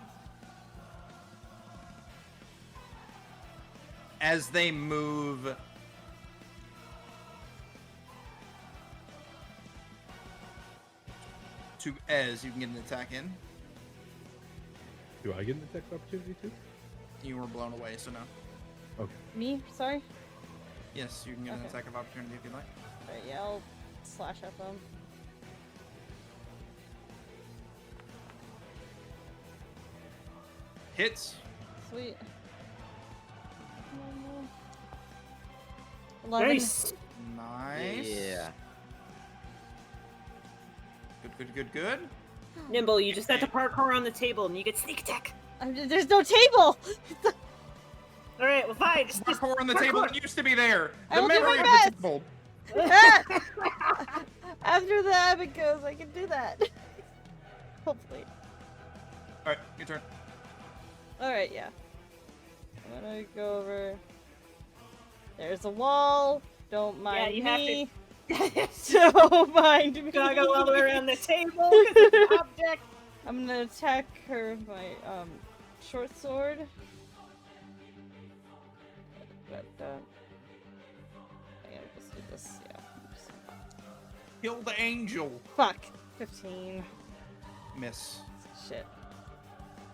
As they move to Ez, you can get an attack in. Do I get an attack opportunity too? You were blown away, so no. Okay. Me? Sorry? Yes, you can get an Okay. attack of opportunity if you'd like. Alright, yeah, I'll slash at them. Hits. Sweet. 11. Nice. Nice. Yeah. Good. Nimble, you just have to parkour on the table and you get sneak attack. There's no table! All right, well, fine. Just Parkour on the table that used to be there. I The will do memory my of best. the table. After the Abbott goes, I can do that. Hopefully. All right, your turn. Alright, yeah. I'm gonna go over. There's a wall. Don't mind you have me. Don't mind me. gotta go all the way around the table because it's an object. I'm gonna attack her with my short sword. But I gotta just do this, yeah. Kill the angel. Fuck. 15. Miss. Shit.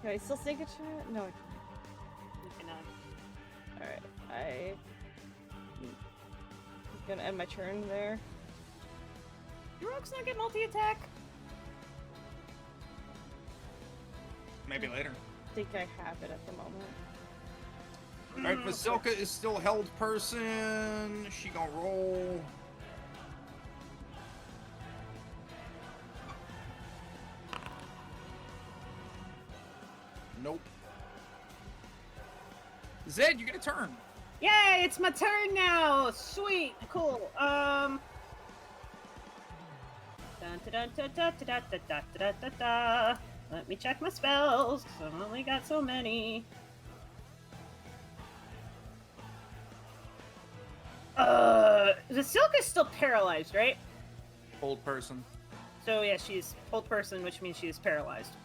Can I still sneak attack? No. You cannot. Alright. I'm gonna end my turn there. Do rocks not get multi-attack? Maybe later. I think I have it at the moment. All right, Vasilka is still held person. She gonna roll. Nope. Zed, you get a turn. Yay, it's my turn now. Sweet, cool. Dun, dun, dun, dun, dun, dun, dun, dun, dun, dun, dun. Let me check my spells, 'cause I've only got so many. The Silk is still paralyzed, right? Hold person. So yeah, she's hold person, which means she's paralyzed.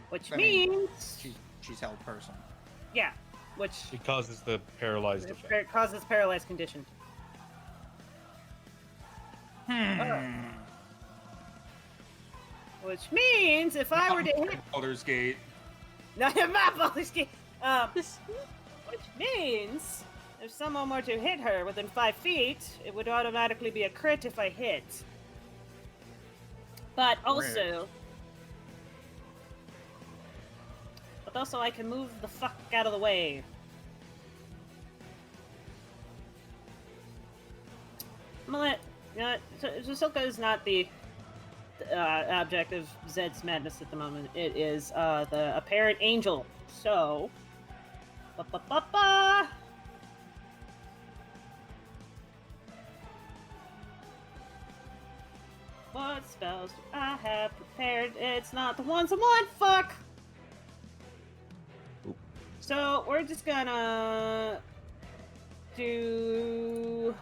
Which I mean, means, She's held person. yeah, which It causes the paralyzed effect. causes paralyzed condition. Which means if I were to hit, Baldur's Gate. not my Baldur's Gate, which means if someone were to hit her within 5 feet, it would automatically be a crit if I hit. But also, I can move the fuck out of the way. I'm gonna let, Zasilka is not the object of Zed's madness at the moment. It is the apparent angel. So, What spells do I have prepared? It's not the ones I want. Fuck. Oop. So we're just gonna do.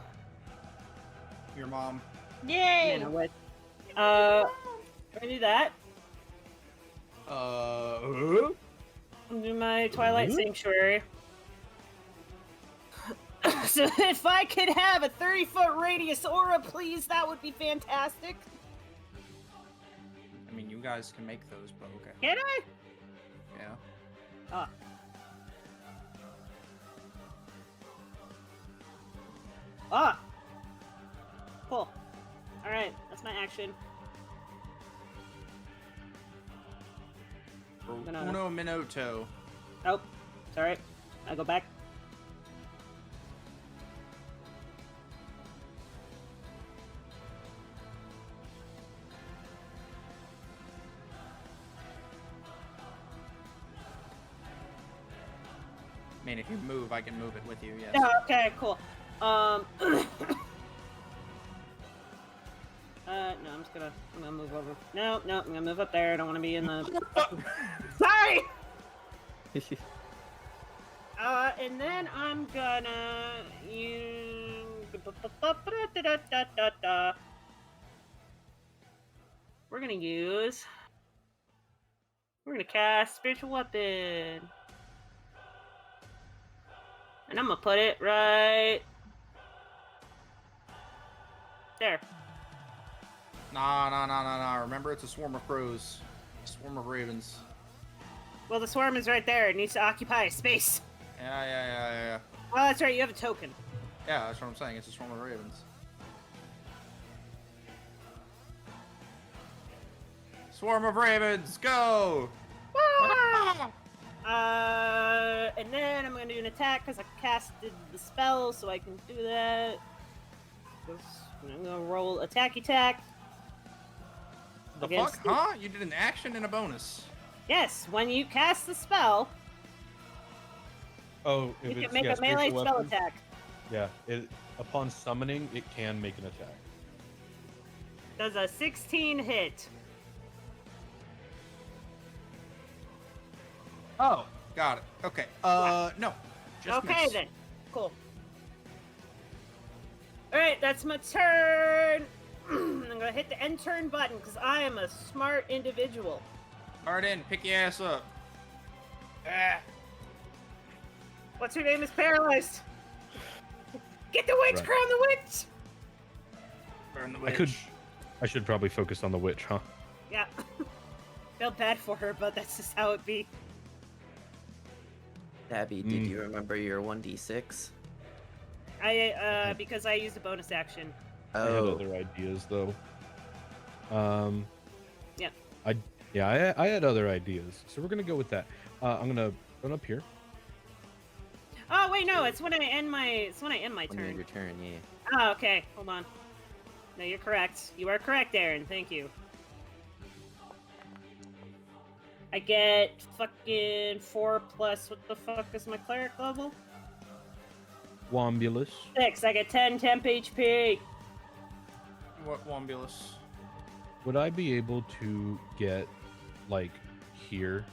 Your mom. Yay! You know what? We're gonna do that. I'll do my Twilight Sanctuary. So if I could have a 30-foot radius aura, please, that would be fantastic. I mean, you guys can make those, but okay. Can I? Yeah. Ah. Ah. Cool. All right, that's my action. No. Uno minuto. Oh, sorry. I go back. I mean, if you move, I can move it with you, yes. Oh, okay, cool. No, I'm gonna move over. No, I'm gonna move up there. I don't want to be in the. Sorry. And then I'm gonna use. We're gonna cast Spiritual Weapon. And I'm gonna put it right there. Nah. Remember, it's a swarm of crows. A swarm of ravens. Well, the swarm is right there. It needs to occupy space. Yeah. Oh, that's right. You have a token. Yeah, that's what I'm saying. It's a swarm of ravens. Swarm of ravens, go! And then I'm gonna do an attack because I casted the spell, so I can do that. I'm gonna roll attack. The Against fuck? Huh? You did an action and a bonus. Yes, when you cast the spell, Oh, if you it's can make yeah, a melee spiritual spell weapon, attack. Yeah, upon summoning, it can make an attack. Does a 16 hit? Oh, got it. Okay. No. Just Okay miss. then. Cool. Alright, that's my turn. I'm gonna hit the end turn button because I am a smart individual. Hard in, pick your ass up. Ah. What's her name is paralyzed. Get the witch, Right. crown the witch! Burn the I witch. could. I should probably focus on the witch, huh? Yeah. Felt bad for her, but that's just how it be. Abby, did you remember your 1d6? Because I used a bonus action. I had Oh, other ideas though. Yeah. I had other ideas, so we're gonna go with that. I'm gonna run up here. Oh wait, no, it's when I end my when you end turn. your turn, yeah. Oh, okay, hold on. No, you're correct. You are correct, Aaron. Thank you. I get fucking 4 plus. What the fuck is my cleric level? Wombulus. 6. I get 10 temp HP. What Wombulus? Would I be able to get like here?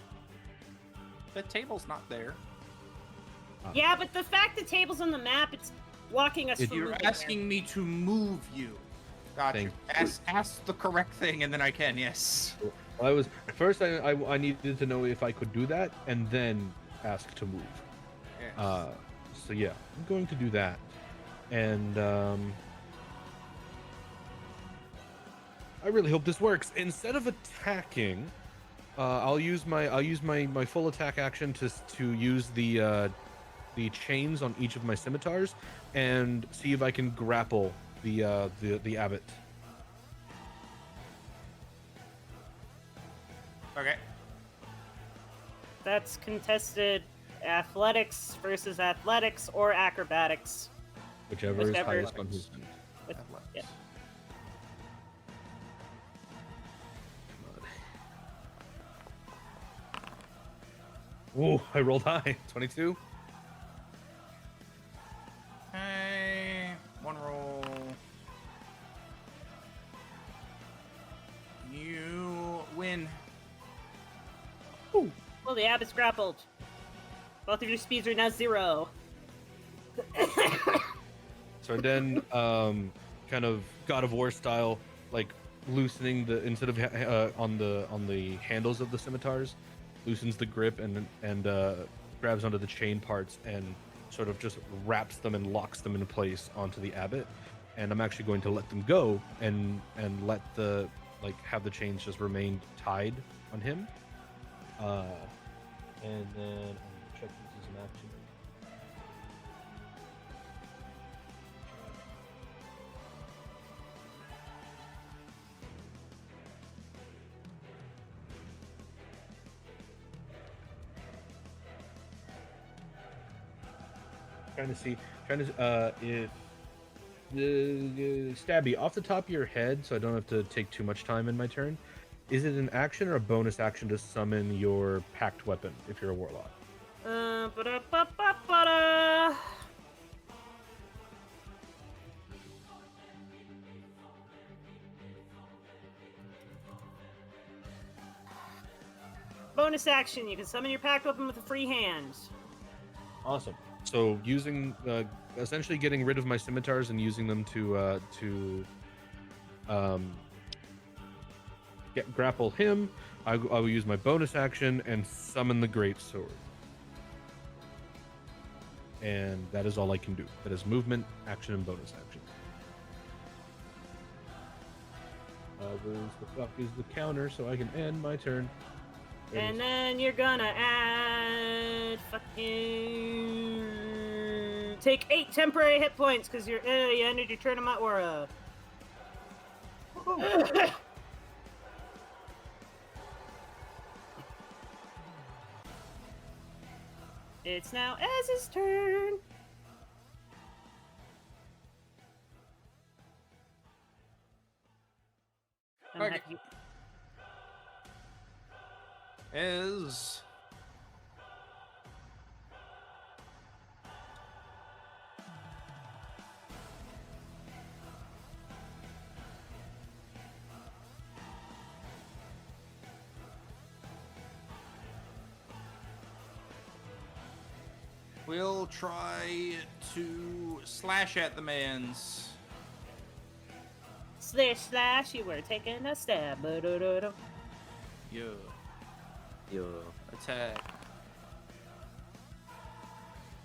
The table's not there. Yeah, but the fact the table's on the map, it's blocking us If from You're moving asking me to move you. Gotcha. Thank Ask the correct thing, and then I can. Yes. I was first. I needed to know if I could do that, and then ask to move. Yes. So yeah, I'm going to do that, and I really hope this works. Instead of attacking, I'll use my full attack action to use the chains on each of my scimitars and see if I can grapple the abbot. Okay. That's contested athletics versus athletics or acrobatics. Whichever is Whichever. highest on his end. With, Athletics. yeah. Oh, I rolled high. 22. Hey, one roll. The abbot's grappled. Both of your speeds are now 0. So then, kind of God of War style, like loosening the instead of on the handles of the scimitars, loosens the grip and grabs onto the chain parts and sort of just wraps them and locks them in place onto the abbot. And I'm actually going to let them go and let the have the chains just remain tied on him. And then I'm checking this is an action. Trying to if the Stabby off the top of your head, so I don't have to take too much time in my turn. Is it an action or a bonus action to summon your packed weapon if you're a warlock? Ba-da-ba-ba-ba-da. Bonus action, you can summon your packed weapon with a free hand. Awesome. So using essentially getting rid of my scimitars and using them to grapple him, I will use my bonus action and summon the great sword. And that is all I can do. That is movement, action, and bonus action. Where the fuck is the counter so I can end my turn? And then you're gonna add fucking take 8 temporary hit points because you ended your turn on my aura. It's now Ez's turn. Okay. Ez will try to slash at the man's. Slash, slash, you were taking a stab. Ba-da-da-da. Yo. Attack.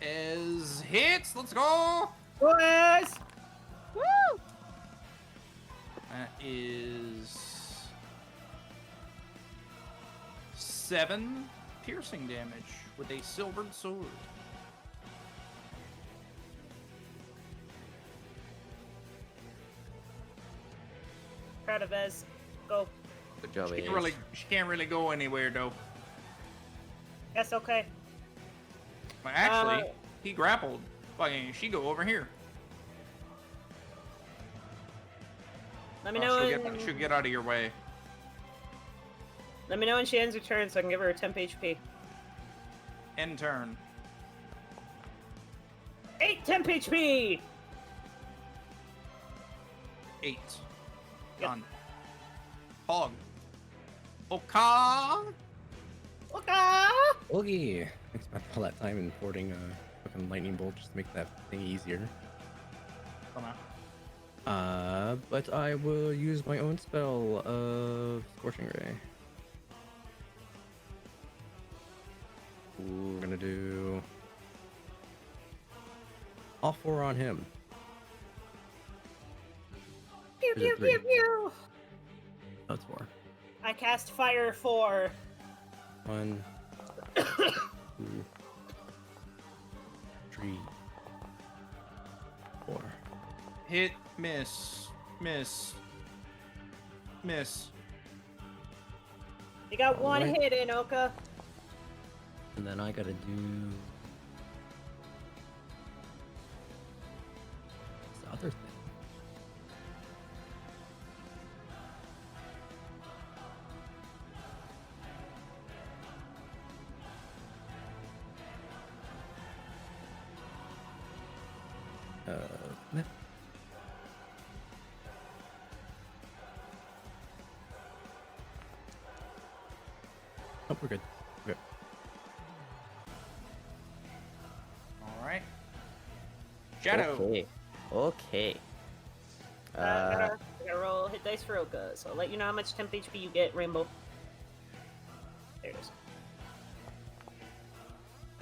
Ez hits. Let's go. Boys! Woo! That is 7 piercing damage with a silvered sword. Proud of Ez. Go. Good job, She Ez. can't really go anywhere though. That's okay. Well, actually, he grappled. Fucking, she go over here. Let me know She'll get out of your way. Let me know when she ends her turn so I can give her a temp HP. End turn. 8 temp HP! 8. Yep. Done. Hog. Okay. Okay! Oogie. I spent all that time importing a fucking lightning bolt just to make that thing easier. Come on. But I will use my own spell of Scorching Ray. Ooh, we're gonna do all 4 on him. Pew, Is it pew, 3? pew, pew! Oh, it's 4. I cast Fire 4. 1, 2, 3, 4. Hit, miss, miss, miss. You got one Alright. hit in, Oka. And then I gotta do this other thing. Meh. Oh, we're good. Okay. Shadow. Okay. I gotta roll hit dice for Oka, so I'll let you know how much temp HP you get, Rainbow. There it is.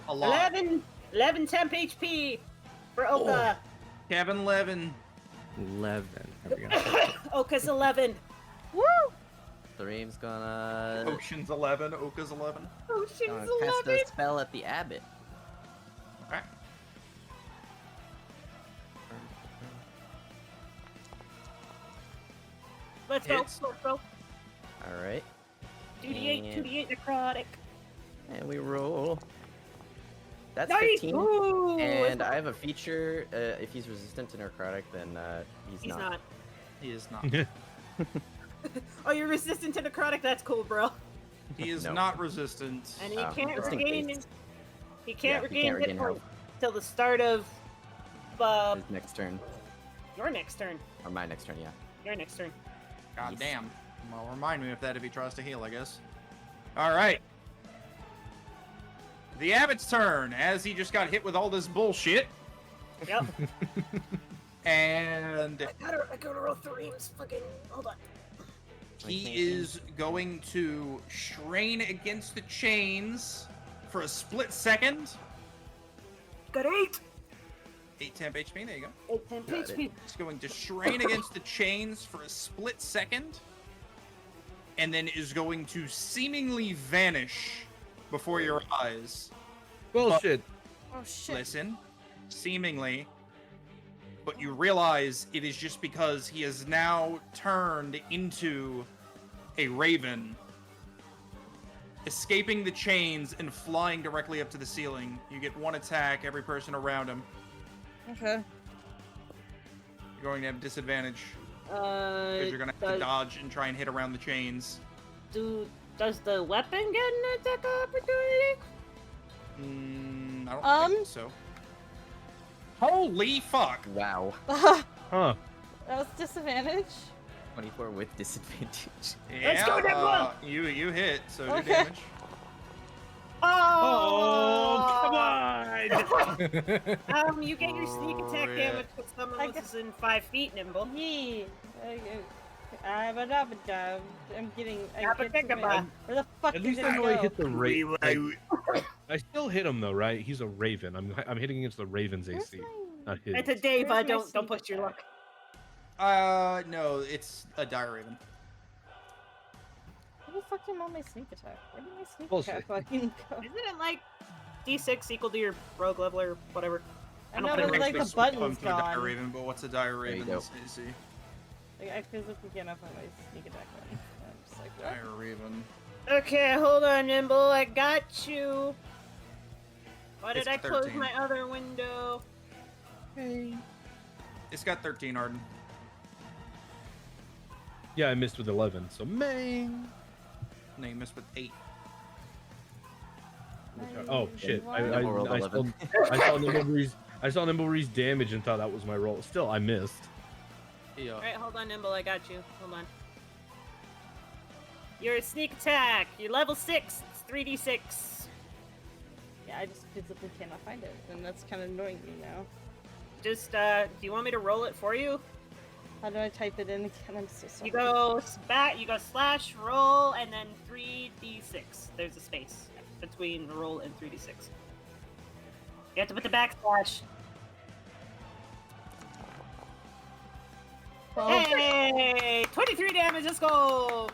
A lot. 11 temp HP for Oka. Kevin Levin. 11. There we go. Oka's 11. Woo! Threem's gonna Ocean's 11. Oka's 11. Ocean's cast 11. a spell at the abbot. Alright. Let's go. Hits. Let's go. All right, 2d8, And- 2d8 necrotic. and we roll. That's Nice! 15. Ooh, And I have a feature. If he's resistant to necrotic, then he's He's not. not. He is not. Oh, you're resistant to necrotic? That's cool, bro. He is No. not resistant. And he Oh, can't just in regain. case. He can't Yeah, regain hit health. points till the start of His next turn, your next turn. or my next turn, yeah. Your next turn. God Yes. damn. Well, remind me of that if he tries to heal, I guess. Alright. The Abbot's turn, as he just got hit with all this bullshit. Yep. And I gotta roll 3. Fucking hold on. he is going to strain against the chains for a split second. Got 8. 8 temp HP, there you go. 8 temp Got it. HP. He's going to strain against the chains for a split second. And then is going to seemingly vanish before your eyes. Bullshit. Oh shit. Listen, seemingly, but you realize it is just because he has now turned into a raven, escaping the chains and flying directly up to the ceiling. You get 1 attack, every person around him. Okay. You're going to have disadvantage because you're going to have to dodge and try and hit around the chains. Does the weapon get an attack opportunity? I don't think so. Holy fuck! Wow. Huh. That was disadvantage. 24 with disadvantage. Let's go, Nimbla! You hit, so do Okay. damage. Oh, come on! You get your sneak attack Rip. damage when someone else is in 5 feet, Nimble. Yee. I'm getting. Yabba-dabba. Where the fuck At did least it I know I go? hit the raven. I still hit him though, right? He's a raven. I'm hitting against the raven's Where's AC, my- not his. It's a Deva, Where's my don't sneak push your attack? luck. No, it's a dire raven. Where the fuck did all my sneak attack? Where did my sneak Bullshit. attack fucking go? Isn't it like D6 equal to your rogue level or whatever? I don't know, play but Raven. like the Swap him button's to a dire gone. raven, but what's a dire There you raven's AC? Like, I physically can't find my sneak attack button. I'm just like, what? Dire raven. Okay, hold on, Nimble. I got you. Why did It's I close 13. my other window? It's got 13, Arden. Yeah, I missed with 11. So man. No, you missed with 8. Oh shit! I Nimble rolled saw 11. I saw Nimbleree's damage and thought that was my roll. Still, I missed. Yeah. Alright, hold on, Nimble. I got you. Hold on. Your sneak attack. You're level 6. It's 3d6. Yeah, I just physically cannot find it, and that's kind of annoying me now. Just, do you want me to roll it for you? How do I type it in again? I'm so sorry. You go slash roll and then 3d6. There's a space between roll and 3d6. You have to put the backslash. Hey! 23 damage, let's go!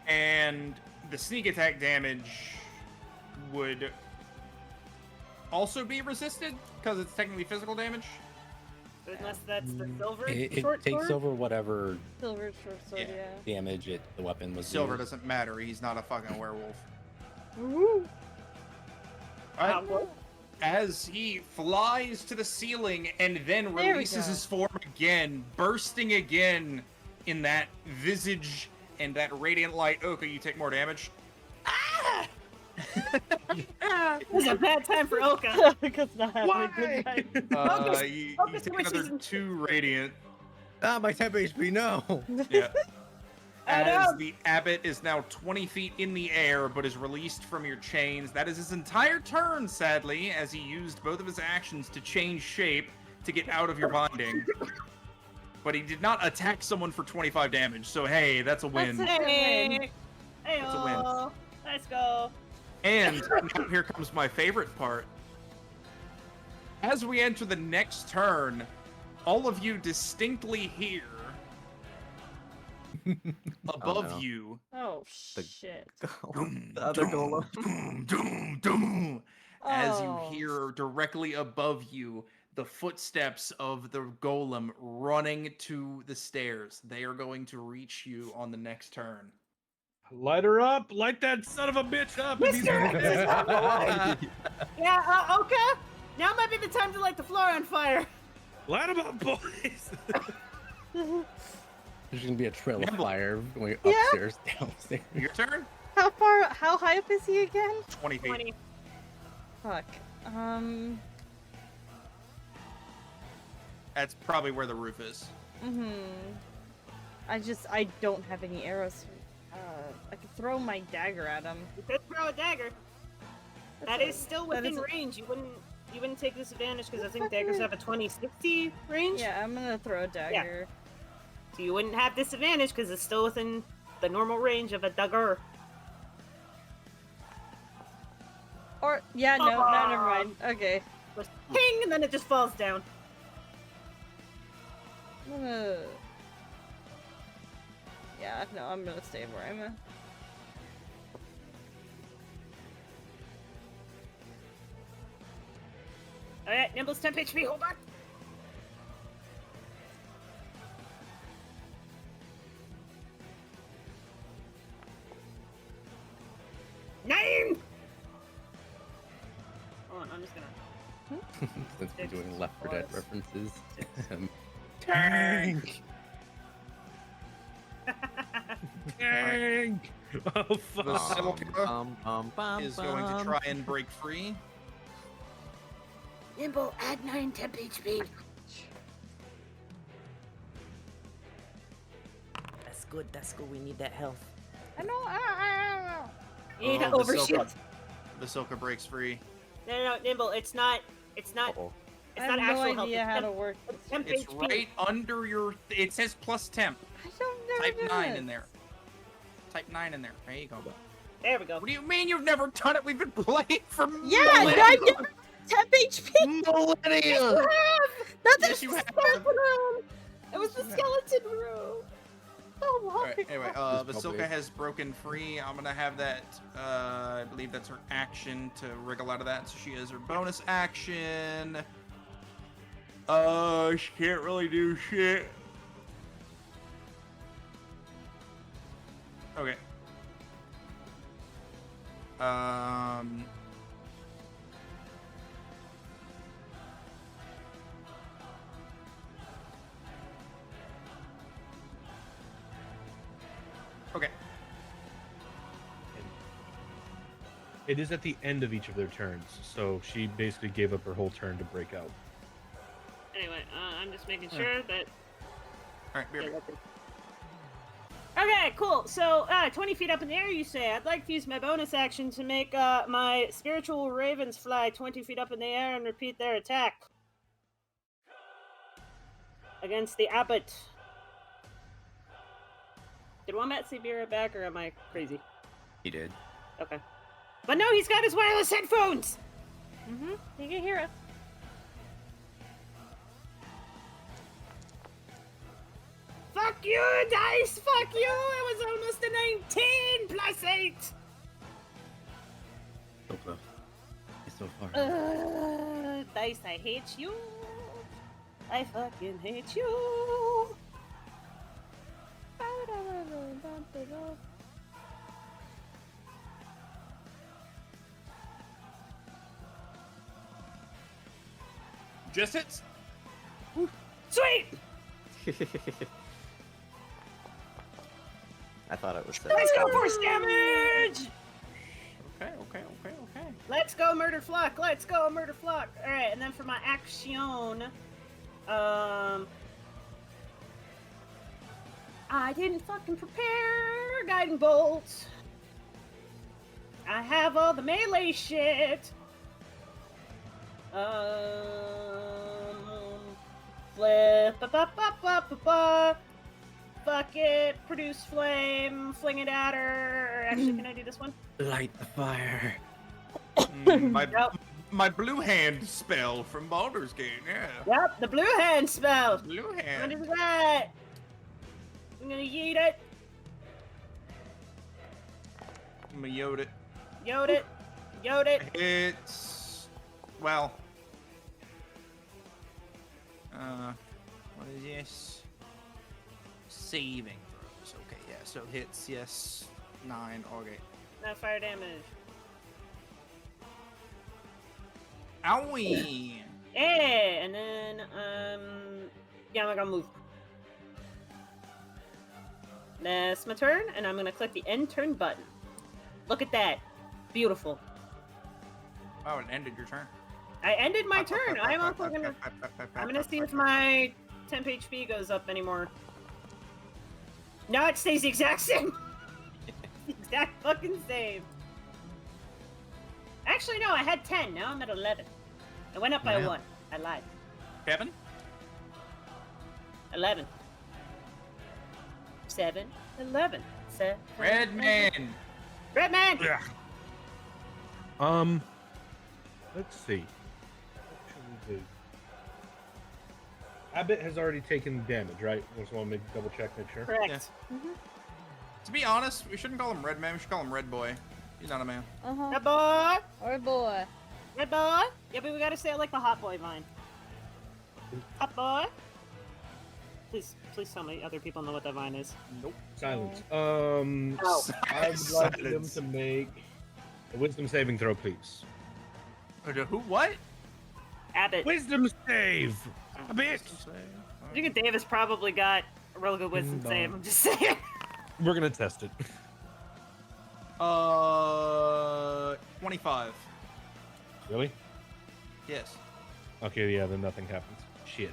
And the sneak attack damage would also be resisted because it's technically physical damage. Unless that's the silver It short takes sword. over whatever Silver short sword, Yeah. yeah. damage the weapon was. Silver used. doesn't matter. He's not a fucking werewolf. Woo! Alright. As he flies to the ceiling and then There we releases go. his form again, bursting again in that visage and that radiant light. Okay, you take more damage. It was a bad time for Oka. Because not having a good time. You Focus take wishes another and- 2 radiant. Ah, my temp HP. No. Yeah. as the abbot is now 20 feet in the air, but is released from your chains. That is his entire turn, sadly, as he used both of his actions to change shape to get out of your binding. But he did not attack someone for 25 damage, so hey, that's a win. That's a win. Hey, That's a win. let's go. And now here comes my favorite part. As we enter the next turn, all of you distinctly hear above no. you Oh The- shit. The other golem. doom, doom, doom, as you Oh. hear directly above you the footsteps of the golem running to the stairs. They are going to reach you on the next turn. Light her up! Light that son of a bitch up! If he's Yeah, okay. Now might be the time to light the floor on fire. Light him up, boys! There's gonna be a trail of Nimble. fire going Yeah. upstairs, downstairs. Your turn? How high up is he again? 20 feet. 20. Fuck. That's probably where the roof is. I don't have any arrows. I could throw my dagger at him. You could throw a dagger. That is still that within is a- range. You wouldn't take disadvantage because I think daggers have a 20-60 range. Yeah, I'm gonna throw a dagger. So you wouldn't have disadvantage because it's still within the normal range of a dagger. Or yeah, no, never mind. Okay. Just ping, and then it just falls down. I'm gonna. Yeah, no, I'm gonna stay where I'm at. Alright, Nimble's 10 HP, hold on. Nine! Hold on, I'm just gonna... Since we're doing Left 4 Dead Plus. references. Tank! Tank! Oh, fuck. The Silka Bum, is going to try and break free. Nimble, add 9 temp HP. That's good. We need that health. I know. You need to the overshoot. Silka- The Silka breaks free. No, Nimble, it's not Uh-oh. it's I not have no actual health. idea It's how to temp- work. it's temp It's HP. right under your... It says plus temp. I don't know. Type 9 in there. Type 9 in there. There you go. There we go. What do you mean you've never done it? We've been playing for Yeah, millennia. I never temp HP. Millennia! That's Yes, you have. It was the skeleton room. so long. Alright, anyway, Just Vasilka probably- has broken free. I'm gonna have that, I believe that's her action to wriggle out of that, so she has her bonus action. She can't really do shit. Okay. Okay. It is at the end of each of their turns, so she basically gave up her whole turn to break out. Anyway, I'm just making sure that. Alright, be right back. Okay, cool. So, 20 feet up in the air, you say. I'd like to use my bonus action to make my spiritual ravens fly 20 feet up in the air and repeat their attack against the abbot. Did Wombat say be right back, or am I crazy? He did. Okay. But no, he's got his wireless headphones! You can hear us. Fuck you, dice! Fuck you! It was almost a 19 plus 8! So close. He's so far. Dice, I hate you. I fucking hate you. Just hits. Sweet! I thought it was. Let's go force damage! Okay. Let's go murder flock! Let's go murder flock! Alright, and then for my action, I didn't fucking prepare guiding bolts. I have all the melee shit. Flip, fuck it, produce flame, fling it at her. Actually, can I do this one? Light the fire. Nope. My blue hand spell from Baldur's Gate, yeah. Yep, the blue hand spell. Blue I'm hand. gonna do that. I'm gonna yeet it. I'm gonna yode it. Yode it. Yode it. It's well. What is this? Saving throws. Okay, yeah. So hits, yes. 9. Okay. No fire damage. Owie. Yeah, and then yeah, I'm gonna move. That's my turn, and I'm gonna click the end turn button. Look at that, beautiful. Oh, it ended your turn. I ended my turn. I'm also gonna. I'm gonna see if my temp HP goes up anymore. No, it stays the exact same. The exact fucking same. Actually, no, I had 10. Now I'm at 11. I went up by Wow. 1. I lied. Kevin? 11. 7. 11. 7. Red man. Red man! Let's see. What should we do? Abbott has already taken damage, right? Just want to double check, make sure. Correct. To be honest, we shouldn't call him Red Man. We should call him Red Boy. He's not a man. Red boy! Or boy. Red boy! Yeah, but we gotta say it like the hot boy vine. Hot boy! Please tell me other people know what that vine is. Nope. Silence. Oh. I would like them Silence. to make a wisdom saving throw, please. Who? What? Abbott. Wisdom save! Abbott! I think Davis probably got a real good wisdom Ding save. dong. I'm just saying. We're gonna test it. 25. Really? Yes. Okay, yeah, then nothing happens. Shit.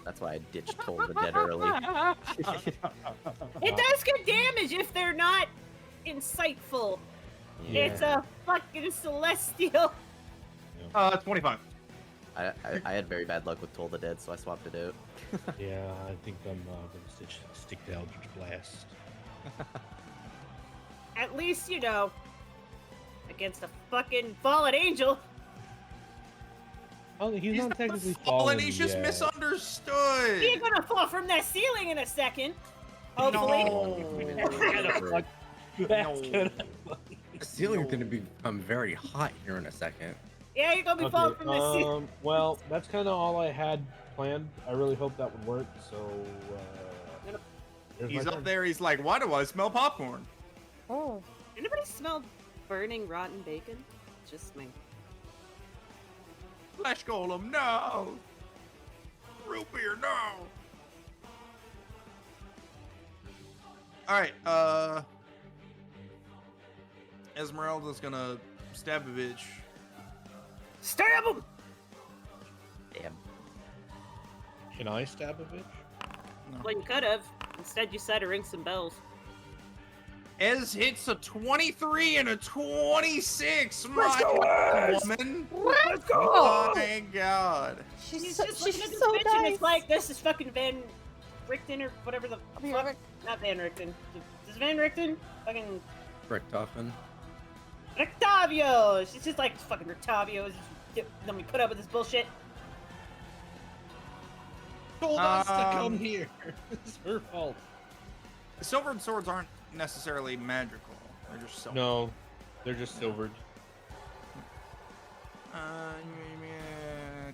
That's why I ditched Toll the Dead early. It does get damage if they're not insightful. Yeah. It's a fucking celestial. 25. I had very bad luck with Toll the Dead, so I swapped it out. Yeah, I think I'm gonna stick to Eldritch Blast. At least, you know, against a fucking fallen angel. Oh, he's not not technically fallen, fallen. he's just yet. misunderstood. He's gonna fall from that ceiling in a second. Hopefully. No. The ceiling's gonna become very hot here in a second. Yeah, you're gonna be falling from the ceiling. Well, that's kind of all I had planned. I really hope that would work. So, here's He's my up turn. there, he's like, why do I smell popcorn? Oh. Anybody smell burning rotten bacon? Just me. Flesh Golem, no! Root beer, no! Alright, Esmeralda's gonna stab a bitch. Stab him! Damn. Can I stab a bitch? Well, you could have. Instead, you said to ring some bells. Ez hits a 23 and a 26! My woman! Let's Oh my god. He's so, just looking at this so bitch and nice. it's like, this is fucking Van Richten or whatever the Be fuck. right Not Van Richten. Is Van Richten? Fucking Richtofen. Rictavio! She's just like, fucking Rictavio. Let me put up with this bullshit. Told us to come Um, here. It's her fault. Silvered swords aren't necessarily magical. They're just silver. No, they're just silvered.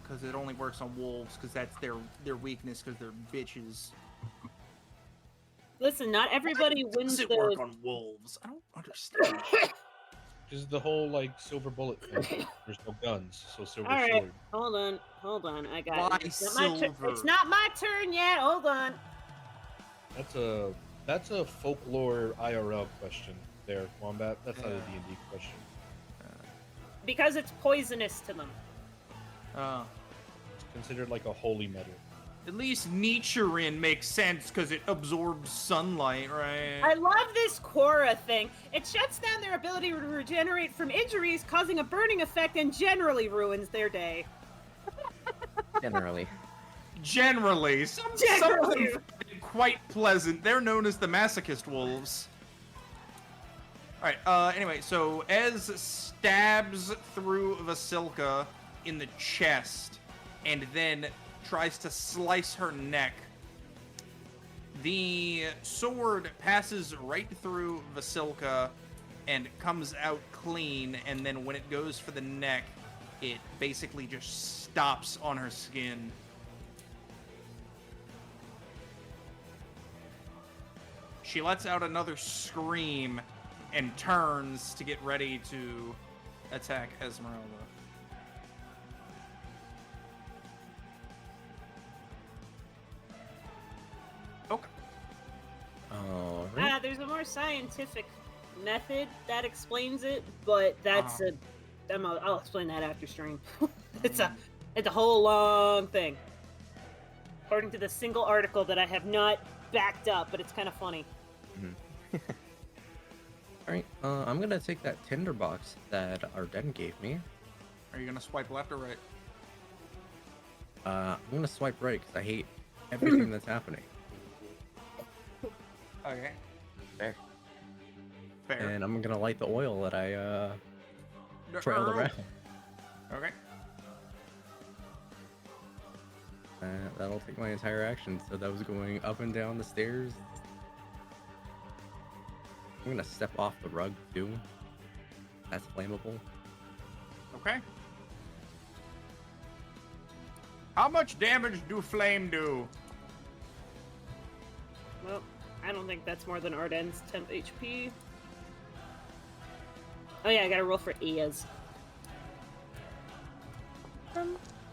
Because it only works on wolves, because that's their weakness, because they're bitches. Listen, not everybody Does wins it work the... on wolves? I don't understand. Just the whole like silver bullet thing. There's no guns, so silver Alright, sword. hold on, I got Why it. It's not my silver? it's not my turn yet, hold on. That's a folklore IRL question there, Wombat. That's not a Yeah. D&D question. Because it's poisonous to them. Uh, It's considered like a holy metal. At least Nichirin makes sense because it absorbs sunlight, right? I love this Quora thing. It shuts down their ability to regenerate from injuries, causing a burning effect, and generally ruins their day. Generally. Generally. Some of them Generally. find it quite pleasant. They're known as the masochist wolves. Alright, anyway, so Ez stabs through Vasilka in the chest and then tries to slice her neck. The sword passes right through Vasilka and comes out clean, and then when it goes for the neck, it basically just stops on her skin. She lets out another scream and turns to get ready to attack Esmeralda. Okay. All right. There's a more scientific method that explains it, but that's I'll explain that after stream. It's a whole long thing. According to the single article that I have not backed up, but it's kind of funny. All right. I'm gonna take that tinderbox that Arden gave me. Are you gonna swipe left or right? I'm gonna swipe right because I hate everything that's happening. Okay. Fair. Fair. And I'm gonna light the oil that I trailed around. Okay. That'll take my entire action. So that was going up and down the stairs. I'm gonna step off the rug too. That's flammable. Okay. How much damage do flame do? Well, I don't think that's more than Arden's temp HP. Oh yeah, I gotta roll for Iaz.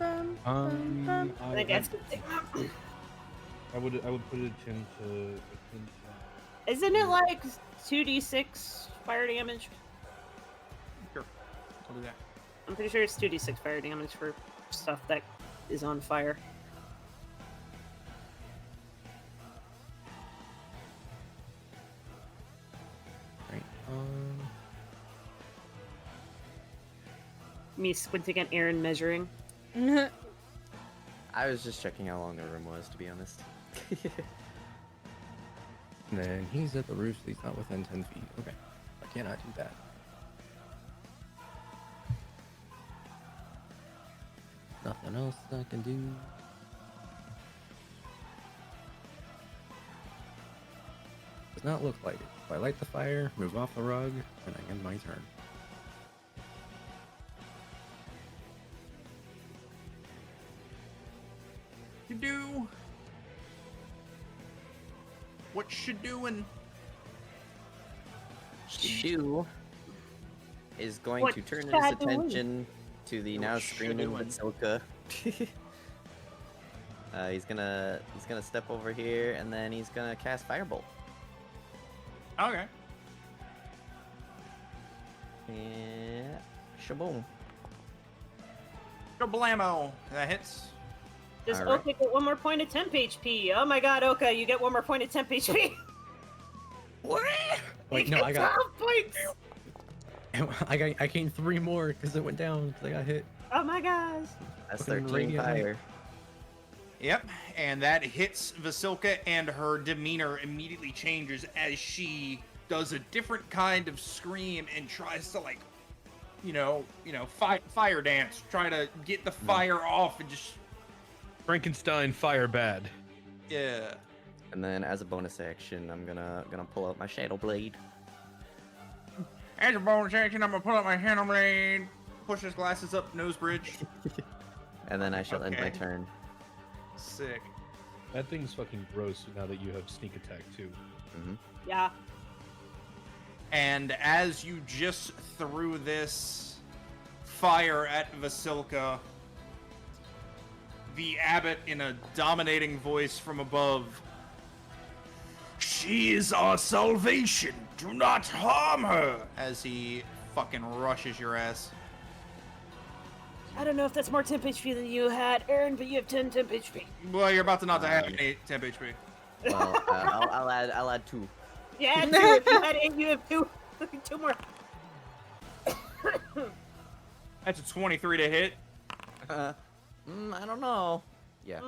I guess. I would put it into. Isn't it like 2d6 fire damage? Sure. I'll do that. I'm pretty sure it's 2d6 fire damage for stuff that is on fire. Right. Me squinting at Aaron measuring. I was just checking how long the room was, to be honest. And then he's at the roof, so he's not within 10 feet. Okay. I cannot do that. Nothing else I can do. Does not look like it. So I light the fire, move off the rug, and I end my turn. You do what you doing? Shu is going What to turn his shall doing? attention to the now What screaming doing? Vasilka. He's gonna step over here and then he's gonna cast Firebolt. Okay. Yeah, shaboom. Blammo. That hits. Does Alright. Oka get one more point of temp HP? Oh my god, Oka, you get one more point of temp HP. What? Wait, You no, get I got 12 points. I gained 3 more because it went down because I got hit. Oh my gosh. That's Fucking 13 radiant light. fire. Yep, and that hits Vasilka, and her demeanor immediately changes as she does a different kind of scream and tries to, like, fire dance, try to get the fire off and just, Frankenstein fire bad. yeah. And then as a bonus action, I'm gonna pull out my Shadow Blade. As a bonus action, I'm gonna pull out my Shadow Blade, push his glasses up, nose bridge. And then I shall end my Okay. turn. Sick. That thing's fucking gross now that you have sneak attack too. Mm-hmm. Yeah. And as you just threw this fire at Vasilka, the abbot, in a dominating voice from above, "She is our salvation. Do not harm her," as he fucking rushes your ass. I don't know if that's more temp HP than you had, Aaron, but you have 10 temp HP. Well, you're about to not to have any temp HP. Well, I'll add 2. Yeah, 2. If you had 8, you have 2. 2 more. That's a 23 to hit. I don't know. Yeah.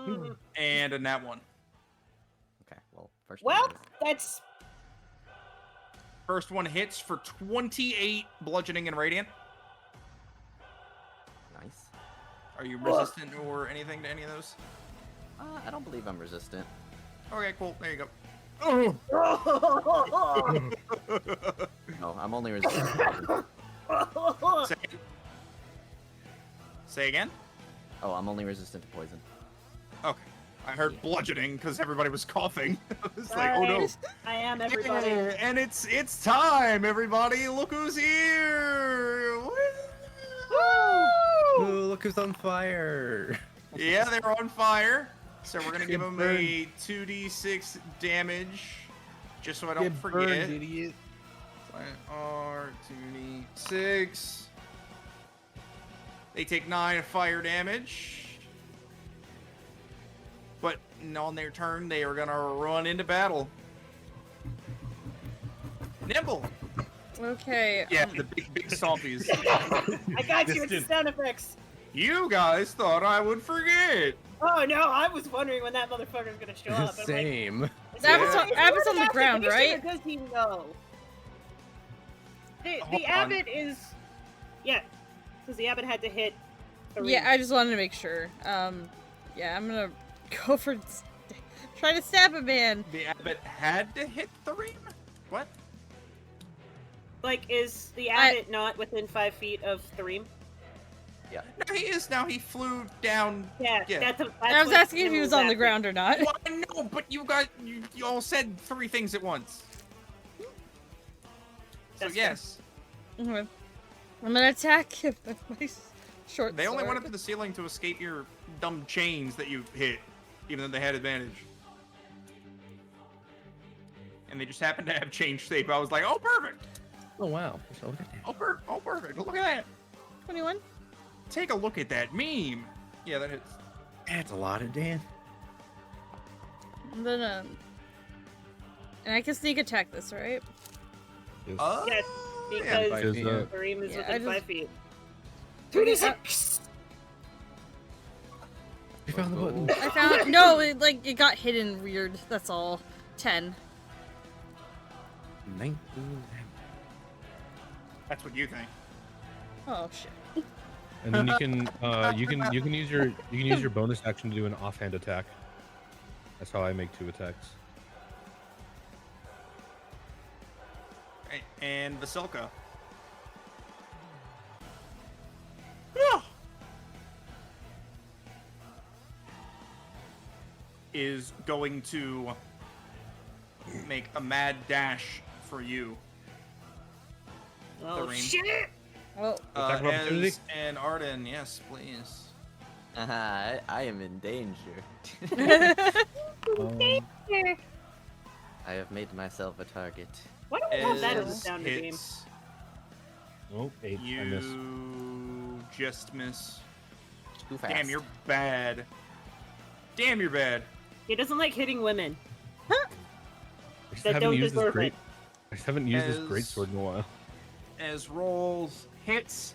And a nat 1. Okay. Well, first. Well, one is- that's... First one hits for 28 bludgeoning and radiant. Nice. Are you resistant or anything to any of those? I don't believe I'm resistant. Okay, cool. There you go. No, I'm only resistant. Say again? Oh, I'm only resistant to poison. Okay. I heard bludgeoning because everybody was coughing. I was like, oh no. I am everybody. And it's time, everybody. Look who's here. Ooh, look who's on fire. Yeah, they're on fire. So we're gonna give them a 2d6 damage, just so I don't forget. Idiot. R 2d6. They take 9 fire damage. But on their turn, they are gonna run into battle. Nimble. Okay. Yeah, the big stompies. I got you with the sound effects. You guys thought I would forget. Oh no, I was wondering when that motherfucker's gonna show up. Same. Abbott's on the ground, right? Or does he know? Hold The on. abbot is... Yeah, because the abbot had to hit... Yeah, I just wanted to make sure. Yeah, I'm gonna go for try to stab a man. The abbot had to hit the ream? What? Like, is the abbot not within 5 feet of Threem? Yeah. No, he is now. He flew down. Yeah, Yeah. that's I was what asking if he was on the happened. ground or not. Well, no, but you all said 3 things at once. So That's yes, Okay. I'm gonna attack him with my short they only sword. went up to the ceiling to escape your dumb chains that you hit, even though they had advantage. And they just happened to have changed shape. I was like, oh, perfect. Oh wow. So look at that. Oh, perfect. Look at that. 21. Take a look at that meme. Yeah, that hits. That's a lot of Dan. And then and I can sneak attack this, right? Yes. Yes, yeah. because Because, Threem is Yeah, within I just- 5 feet. 3d6. You found the button. I found no, it got hidden weird. That's all. 10. 19. That's what you think. Oh shit. And then you can use your bonus action to do an offhand attack. That's how I make 2 attacks. And Vasilka. Is going to make a mad dash for you. Oh, Threem. shit! Well, Attack of opportunity? And Arden, yes, please. I am in danger. I have made myself a target. Why don't we have that as a As sound game? hits, Oh, 8. I miss. you just miss. Too fast. Damn, you're bad. Damn, you're bad. He doesn't like hitting women. I just That haven't don't used this deserve great. it. I just haven't used this great As- sword in a while. As rolls hits,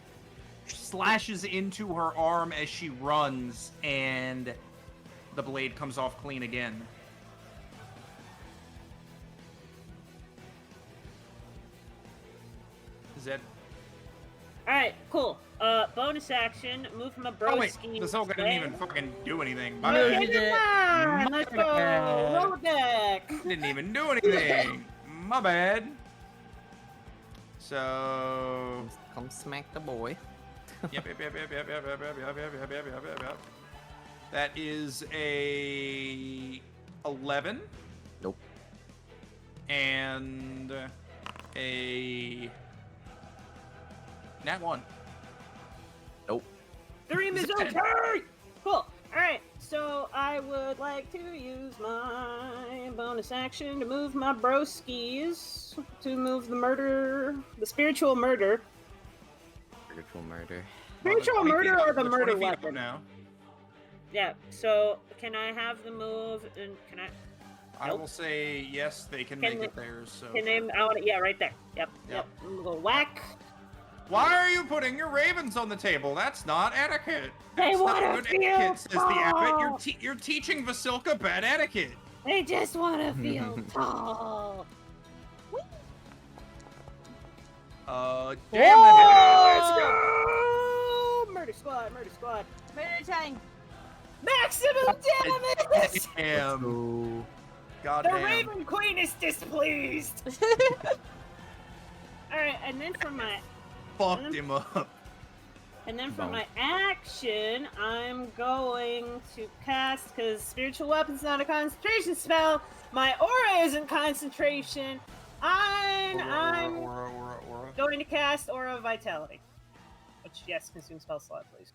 slashes into her arm as she runs, and the blade comes off clean again. Is that? Alright, cool. Bonus action, move my broski. Oh wait, Vasilka didn't even fucking do anything. My No, bad. you did. Come on, let's go. bad. Roll deck. Didn't even do anything. My bad. So Come smack the boy. yep. That is a 11 Nope. and a nat 1. Nope. Threem is okay. Cool. Alright, so I would like to use my bonus action to move my broskies to move the spiritual murder. Spiritual murder. Spiritual 20 feet murder up, or the they're murder 20 feet up weapon? now. Yeah. So can I have the move? And can I? I Nope. will say yes, they can Can make they- it theirs. So Can sure. they? I want it. Yeah, right there. Yep. Yep. I'm gonna go whack. Why are you putting your ravens on the table? That's not etiquette. They That's not wanna good feel etiquette, says the abbot. tall. You're teaching Vasilka bad etiquette. They just want to feel tall. Damn that Let's go! Murder squad, murder squad. Murder time. Maximum damage! hit. Damn. So, God The damn. Raven Queen is displeased. All right, and then for my Fucked him up. my action, I'm going to cast, because spiritual weapon's not a concentration spell. My aura isn't concentration. I'm Aura. going to cast Aura of Vitality. Which, yes, consume spell slot, please.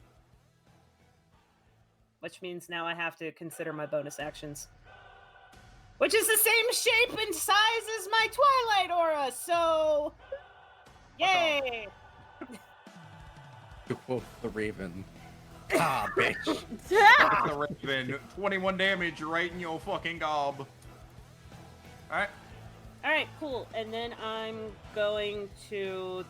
Which means now I have to consider my bonus actions. Which is the same shape and size as my Twilight Aura, so... Yay! to quote the Raven, ah, bitch. The Raven. 21 damage right in your fucking gob. Alright. Alright, cool. And then I'm going to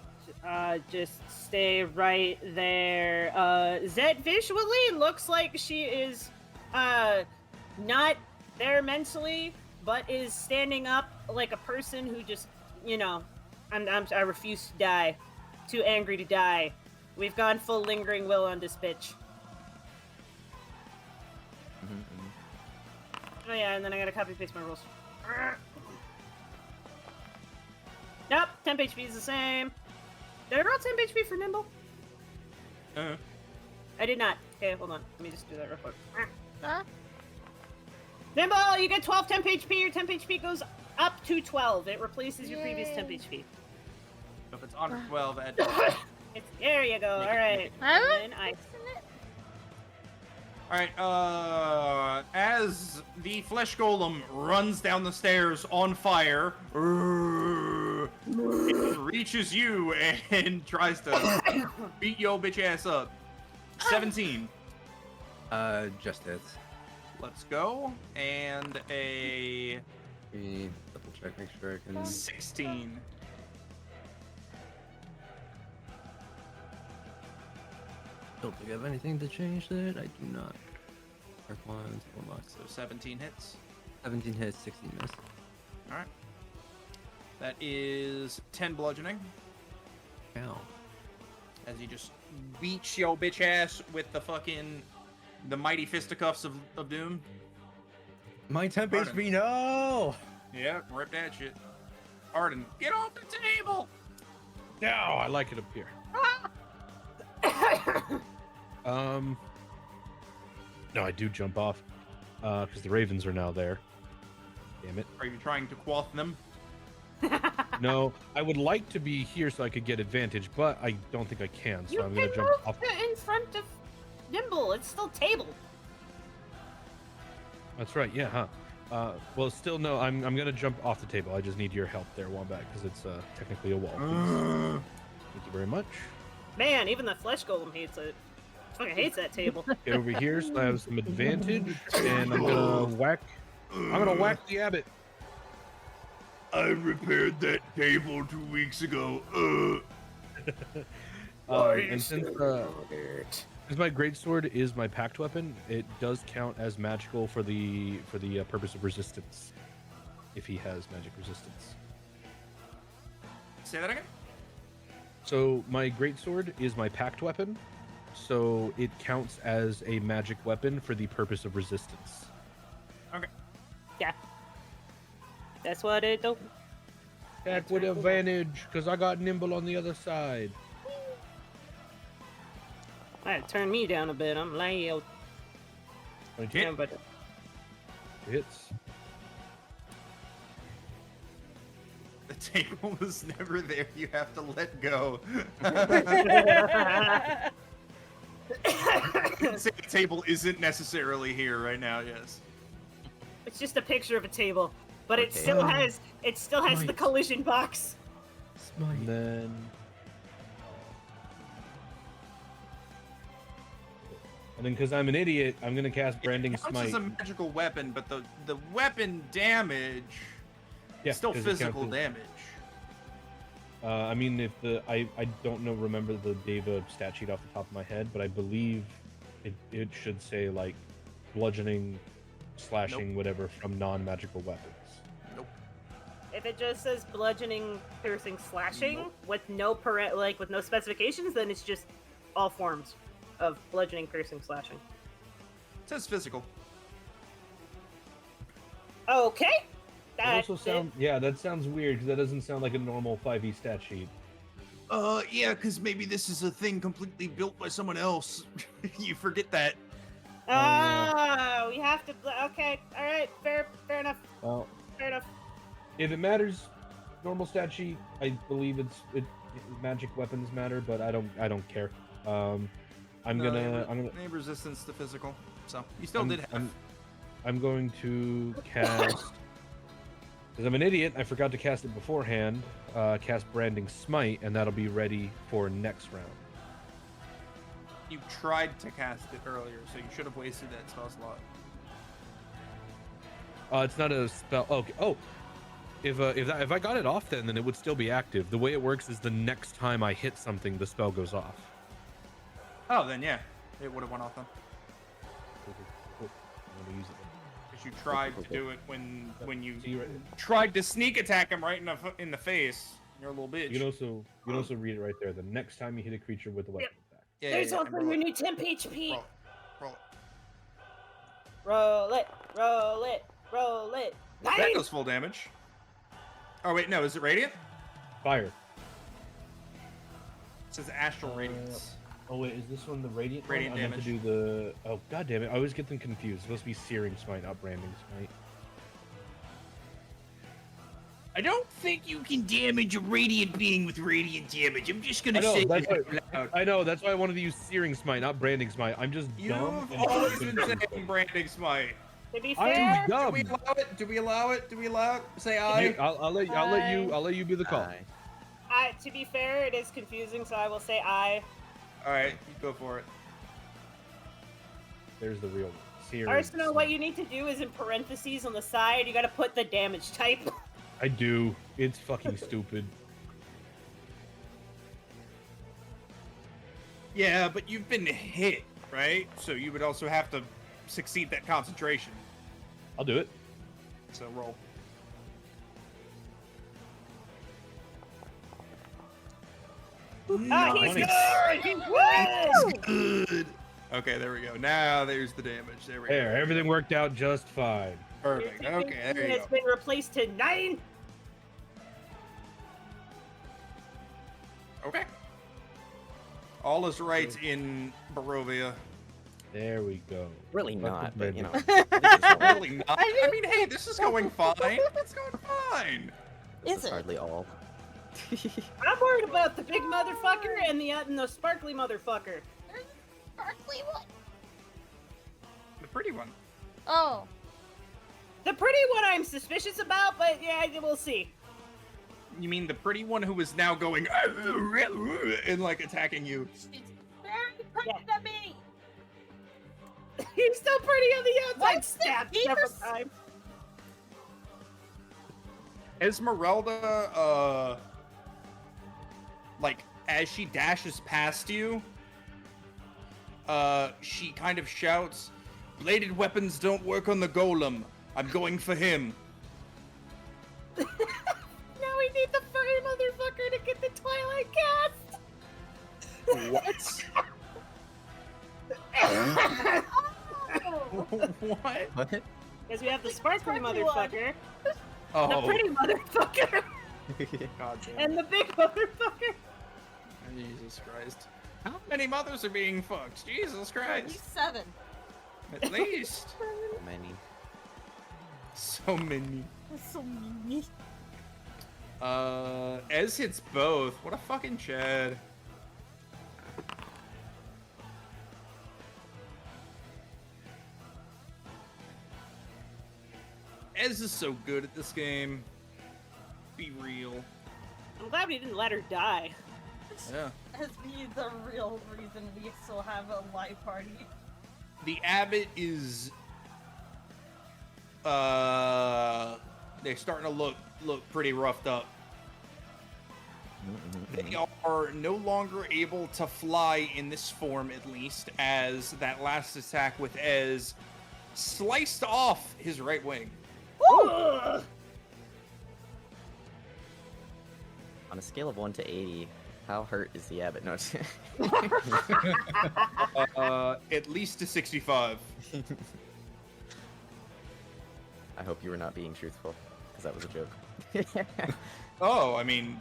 just stay right there. Zed visually looks like she is not there mentally, but is standing up like a person who just, you know, I refuse to die. Too angry to die. We've gone full lingering will on this bitch. Oh yeah, and then I gotta copy paste my rules. Nope, temp HP is the same. Did I roll temp HP for Nimble? I did not. Okay, hold on. Let me just do that real quick. Huh? Nimble, you get 12 temp HP. Your temp HP goes up to 12. It replaces your previous temp Yay. HP. If it's under 12, add There you go. Make All it- right. make it. And then I. Alright, as the flesh golem runs down the stairs on fire, it reaches you and tries to beat your bitch ass up. 17. Just hits. Let's go. And a Let me double check, make sure I can. 16. Don't think I have anything to change that. I do not. Dark ones, full box. So 17 hits. 17 hits, 16 miss. Alright. That is 10 bludgeoning. Ow. As he just beats your bitch ass with the mighty fisticuffs of doom. My temp Pardon. HP, no! Yeah, rip that shit. Arden, get off the table! No, I like it up here. No, I do jump off, because the ravens are now there. Damn it. Are you trying to quaff them? No, I would like to be here so I could get advantage, but I don't think I can, so You I'm can gonna jump move off. in front of Nimble. It's still table. That's right, yeah, huh? Well, still, no, I'm gonna jump off the table. I just need your help there, Wombat, because it's technically a wall. Please. Thank you very much. Man, even the flesh golem hates it. Fucking hates that table. Get over here so I have some advantage, and I'm gonna whack the abbot. I repaired that table 2 weeks ago. And since my greatsword is my pact weapon, it does count as magical for the purpose of resistance. If he has magic resistance. Say that again? So my greatsword is my pact weapon, so it counts as a magic weapon for the purpose of resistance. Okay. Yeah. That's what it do. Attack with advantage, because I got nimble on the other side. Alright, turn me down a bit. I'm loud. Hit. Yeah, but Hits. The table was never there. You have to let go. Say the table isn't necessarily here right now, yes. it's just a picture of a table, but it Okay. still has the Nice. collision box. And then And then, because I'm an idiot, I'm gonna cast Branding It counts as Smite. a magical weapon, but the weapon damage Yeah, still 'cause it physical counts as- damage. I mean, if I don't know, remember the Deva stat sheet off the top of my head, but I believe it should say like bludgeoning, slashing, whatever from non-magical weapons. Nope. If it just says bludgeoning, piercing, slashing Nope. with with no specifications, then it's just all forms of bludgeoning, piercing, slashing. It says physical. Okay. That also sounds that sounds weird because that doesn't sound like a normal 5e stat sheet. Yeah, because maybe this is a thing completely built by someone else. You forget that. We have to. Okay, all right, fair enough. Well, Fair enough. if it matters, normal stat sheet. I believe magic weapons matter, but I don't care. I'm gonna They have resistance to physical, so you still did have. I'm going to cast. Because I'm an idiot, I forgot to cast it beforehand. Cast Branding Smite, and that'll be ready for next round. You tried to cast it earlier, so you should have wasted that spell slot. It's not a spell. Okay. Oh, if I got it off, then it would still be active. The way it works is the next time I hit something, the spell goes off. Oh, then yeah, it would have went off then. Cool. I'm gonna use it. Because you tried to do it when you See, right- tried to sneak attack him right in the face. You're a little bitch. You can also read it right there. The next time you hit a creature with a weapon attack. Yeah, There's also roll your it. new temp HP. Roll it. Roll it, roll it, roll it. That Nice! does full damage. Oh wait, no, is it radiant? Fire. It says astral radiance. Oh wait, is this one the radiant? Radiant one? I meant to damage. do the. Oh god damn it! I always get them confused. It's supposed to be Searing Smite, not Branding Smite. I don't think you can damage a radiant being with radiant damage. I'm just gonna I know, say that's that why, out loud. I know, that's why I wanted to use Searing Smite, not Branding Smite. I'm just dumb. You've and always been confused. saying branding smite. To be I'm fair, dumb. Do we allow it? Do we allow it? Do we allow it? Say aye. I'll let you be the call. Aye. to be fair, it is confusing, so I will say I. All right, you go for it. There's the real one. Searing Arsenal, what Smite. you need to do is in parentheses on the side, you gotta put the damage type. I do. It's fucking stupid. Yeah, but you've been hit, right? So you would also have to succeed that concentration. I'll do it. So roll. Ah, he's Nice. good! He's good! Good. Okay, there we go. Now there's the damage. There we There, go. everything worked out just fine. Perfect. Your Okay, there you has go. been replaced to 9. Okay. All is right in Barovia. There we go. Really Fuck not, with but you know. Branding. Really not. I mean, hey, this is going fine. It's going fine. This Is is it? hardly all. I'm worried about the big motherfucker and the sparkly motherfucker. Sparkly one. The pretty one. Oh. The pretty one I'm suspicious about, but yeah, we'll see. You mean the pretty one who is now going and like attacking you? She's very pretty to me. He's still pretty on the outside. What's the Stabbed several deepest- times. Esmeralda, like, as she dashes past you, she kind of shouts, "Bladed weapons don't work on the golem. I'm going for him." Now we need the furry motherfucker to get the Twilight cast. What? What? Because we have the sparkly sparkly one. motherfucker, Oh, the pretty motherfucker, God damn. and the big motherfucker. Jesus Christ. How many mothers are being fucked? Jesus At Christ. least 7. At least. So many. So many. That's so mean. Ez hits both. What a fucking Chad. Ez is so good at this game. Be real. I'm glad we didn't let her die. Yeah. Has be the real reason we still have a live party. The abbot is they're starting to look pretty roughed up. They are no longer able to fly in this form, at least, as that last attack with Ez sliced off his right wing. Ugh. On a scale of 1 to 80, how hurt is the abbot? No, At least a 65. I hope you were not being truthful, because that was a joke. Oh, I mean,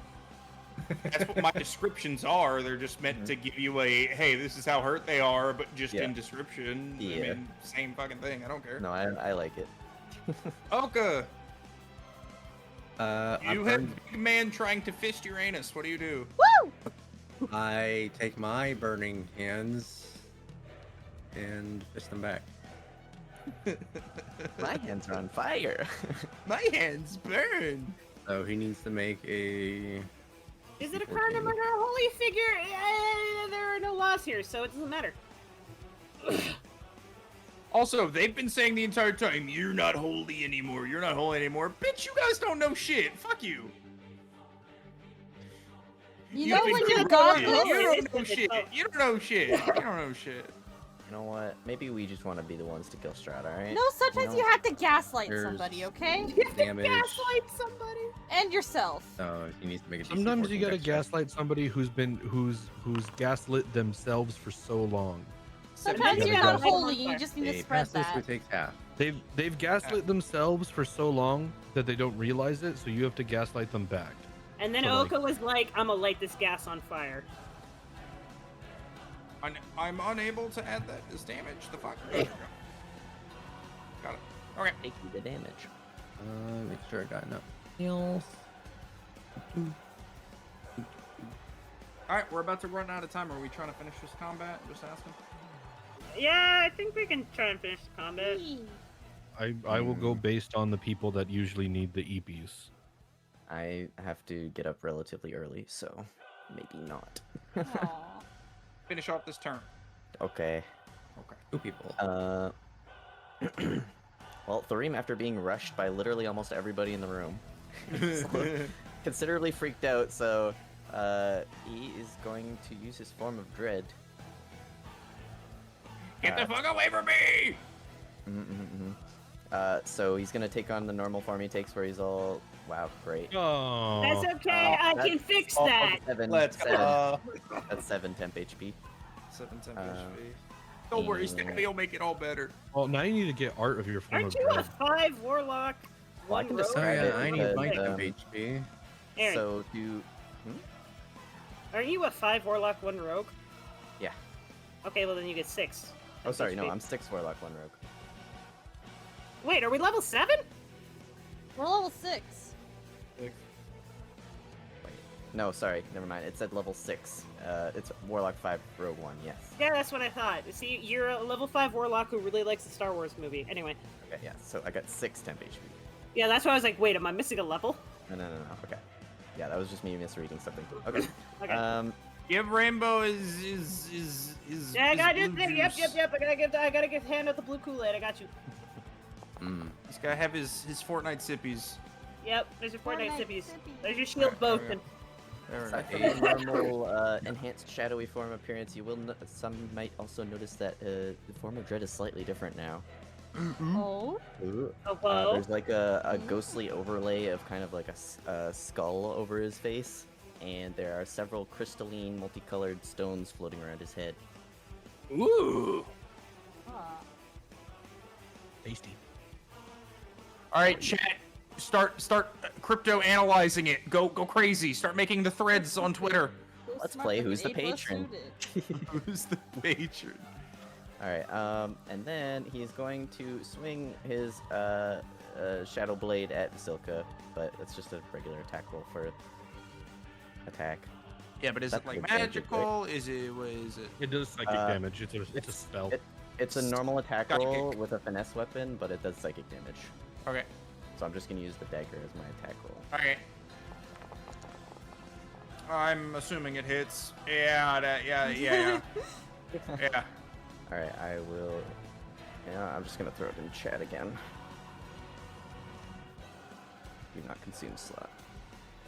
that's what my descriptions are. They're just meant to give you a, hey, this is how hurt they are, but just in description. Yeah. I mean, same fucking thing. I don't care. No, I like it. Okay. I You have a big man trying to fist Uranus. What do you do? I take my burning hands and fist them back. My hands are on fire. My hands burn. So he needs to make a. Is it a crime to murder a holy figure? There are no laws here, so it doesn't matter. Also, they've been saying the entire time, you're not holy anymore. You're not holy anymore. Bitch, you guys don't know shit. Fuck you. You know think when you you're know godless? shit. You don't know shit. You don't know shit. You don't know shit. You know what? Maybe we just want to be the ones to kill Strahd, alright? No, sometimes you have to gaslight There's- somebody, okay? You have to Damage. gaslight somebody. And yourself. So he needs to make a. DC Sometimes you 14 gotta dex check. gaslight somebody who's gaslit themselves for so long. Sometimes you you're gotta not go- holy, you just need to A spread pass this that. would take half. They've gaslit themselves for so long that they don't realize it, so you have to gaslight them back. And then So, like- Oka was like, I'm gonna light this gas on fire. I'm unable to add that as damage. The fuck? There we go. Got it. Okay. Take you the damage. Make sure I got enough heals. Alright, we're about to run out of time. Are we trying to finish this combat? Just asking. Yeah, I think we can try and finish the combat. I will go based on the people that usually need the EPs. I have to get up relatively early, so maybe not. Aw. Finish off this turn. Okay. Okay. 2 people. Well, Thorim, after being rushed by literally almost everybody in the room, considerably freaked out, so he is going to use his form of dread. Get the fuck away from me! So he's gonna take on the normal form he takes, where he's all, wow, great. Oh. That's okay, I can That's fix all that. Let's go. That's 7 temp HP. 7 temp Uh, HP. Don't worry, Stephanie will make it all better. Well, now you need to get art of your form Aren't of you a dread. 5 warlock? Well, I One can rogue? Oh describe yeah, it I need because, my temp um, HP. Aaron, So do aren't you a 5 warlock, 1 rogue? Yeah. Okay, well then you get 6. Oh, sorry, no, HP. I'm 6 warlock, 1 rogue. Wait, are we level 7? We're level 6. Wait, no, sorry, never mind. It said level 6. It's warlock 5, rogue 1. Yes. Yeah, that's what I thought. See, you're a level 5 warlock who really likes the Star Wars movie. Anyway, Okay, yeah. So I got 6 temp HP. yeah, that's why I was like, wait, am I missing a level? No. Okay. Yeah, that was just me misreading something. Okay. Okay. Give Rainbow is Yeah, I got his it. blue Yep. juice. I gotta give hand out the blue Kool-Aid. I got you. He's gotta have his Fortnite sippies. Yep, there's your Fortnite Fortnite sippies. sippies. There's your shield both. There we go. There we Aside go. from the normal enhanced shadowy form appearance, you will some might also notice that the form of dread is slightly different now. Oh. Oh, whoa. There's like a ghostly overlay of kind of like a skull over his face, and there are several crystalline, multicolored stones floating around his head. Ooh. Ah. Tasty. All right, chat. Start crypto analyzing it. Go crazy. Start making the threads on Twitter. Let's Smart play with Who's the A+ Patron? suited. Who's the patron? All right, and then he's going to swing his shadow blade at Vasilka, but it's just a regular attack roll for attack. Yeah, but is That's it like good damage, magical? Is it? What is it? It does psychic damage. It's a spell. It's a normal attack Psychic. roll with a finesse weapon, but it does psychic damage. Okay. So I'm just gonna use the dagger as my attack roll. Okay. I'm assuming it hits. Yeah. Yeah. Yeah. All right, I will I'm just gonna throw it in chat again. Do not consume slot.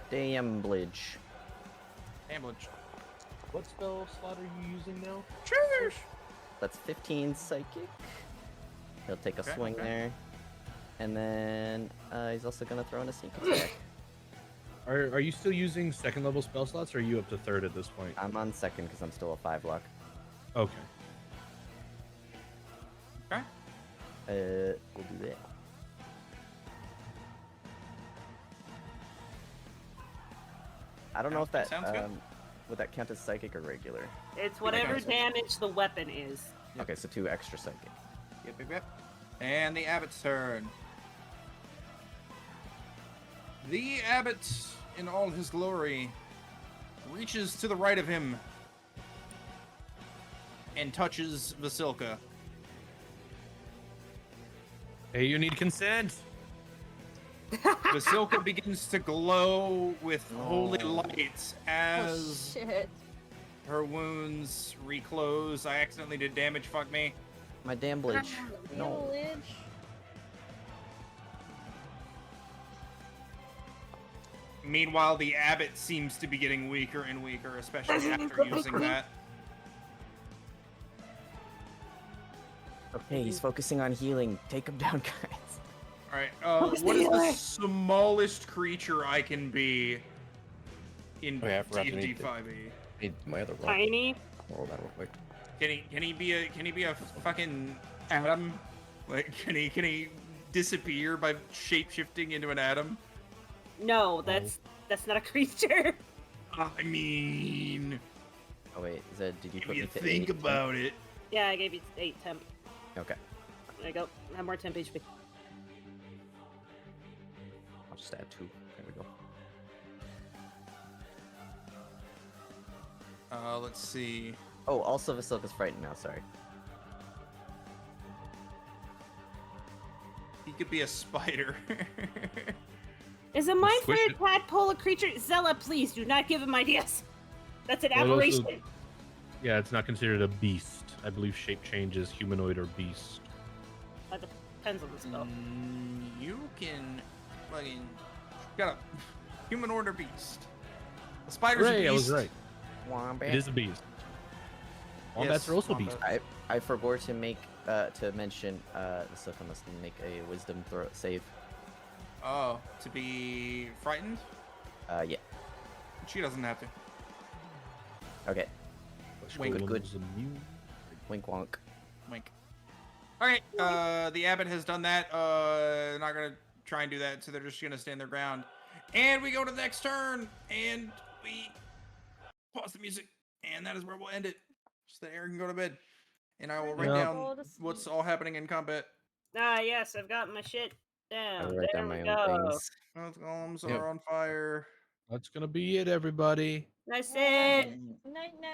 Damblage. Damage. What spell slot are you using now? Cheers! That's 15 psychic. He'll take a Okay, swing okay. there. And then he's also gonna throw in a sneak attack. Are you still using second level spell slots, or are you up to third at this point? I'm on second because I'm still a 5 luck. Okay. Okay. We'll do that. I don't know if that Sounds good. would that count as psychic or regular. It's whatever Okay. damage the weapon is. Yep. Okay, so 2 extra psychic. Yep. And the abbot's turn. The abbot, in all his glory, reaches to the right of him and touches Vasilka. Hey, you need consent. Vasilka begins to glow with holy Oh. light Oh, as shit. her wounds reclose. I accidentally did damage, fuck me. My damblage. No. Damage. Meanwhile, the abbot seems to be getting weaker and weaker, especially after using that. Okay, he's focusing on healing. Take him down, guys. Alright, what is the smallest creature I can be in Oh, yeah, I forgot to D&D need the- 5e? Need my other roll. Tiny. Roll that real quick. Can he be a fucking atom? Like can he disappear by shape-shifting into an atom? No, that's not a creature. I mean, Oh wait, did you if put you me to think 8? about it. Yeah, I gave you 8 temp. Okay, There you go. Have more temp HP. I'll just add 2. There we go. Let's see. Oh, also Vasilka's frightened now. Sorry. He could be a spider. Is a mind Squish flayer it. tadpole a creature? Zella, please do not give him ideas. That's an Well, also- aberration. Yeah, it's not considered a beast. I believe shape change is humanoid or beast. That depends on the spell. You can fucking got a humanoid or beast. A spider's Hooray, a I beast. was right. Wombat. It is a beast. Wombats Yes, are also wombat. beasts. I forgot to make to mention Vasilka must make a wisdom throw save. Oh, to be frightened? Yeah. She doesn't have to. Okay. Wink. Good. Golem's immune. Wink wonk. Wink. Alright, the abbot has done that. Not gonna try and do that, so they're just gonna stand their ground. And we go to the next turn, and we pause the music, and that is where we'll end it. Just that Aaron can go to bed. And I will write Yeah. down Go to what's sleep. all happening in combat. Ah, yes, I've got my shit I down. write There down we my own go. things. Both golems Yep. are on fire. That's gonna be it, everybody. Nice it. Night night.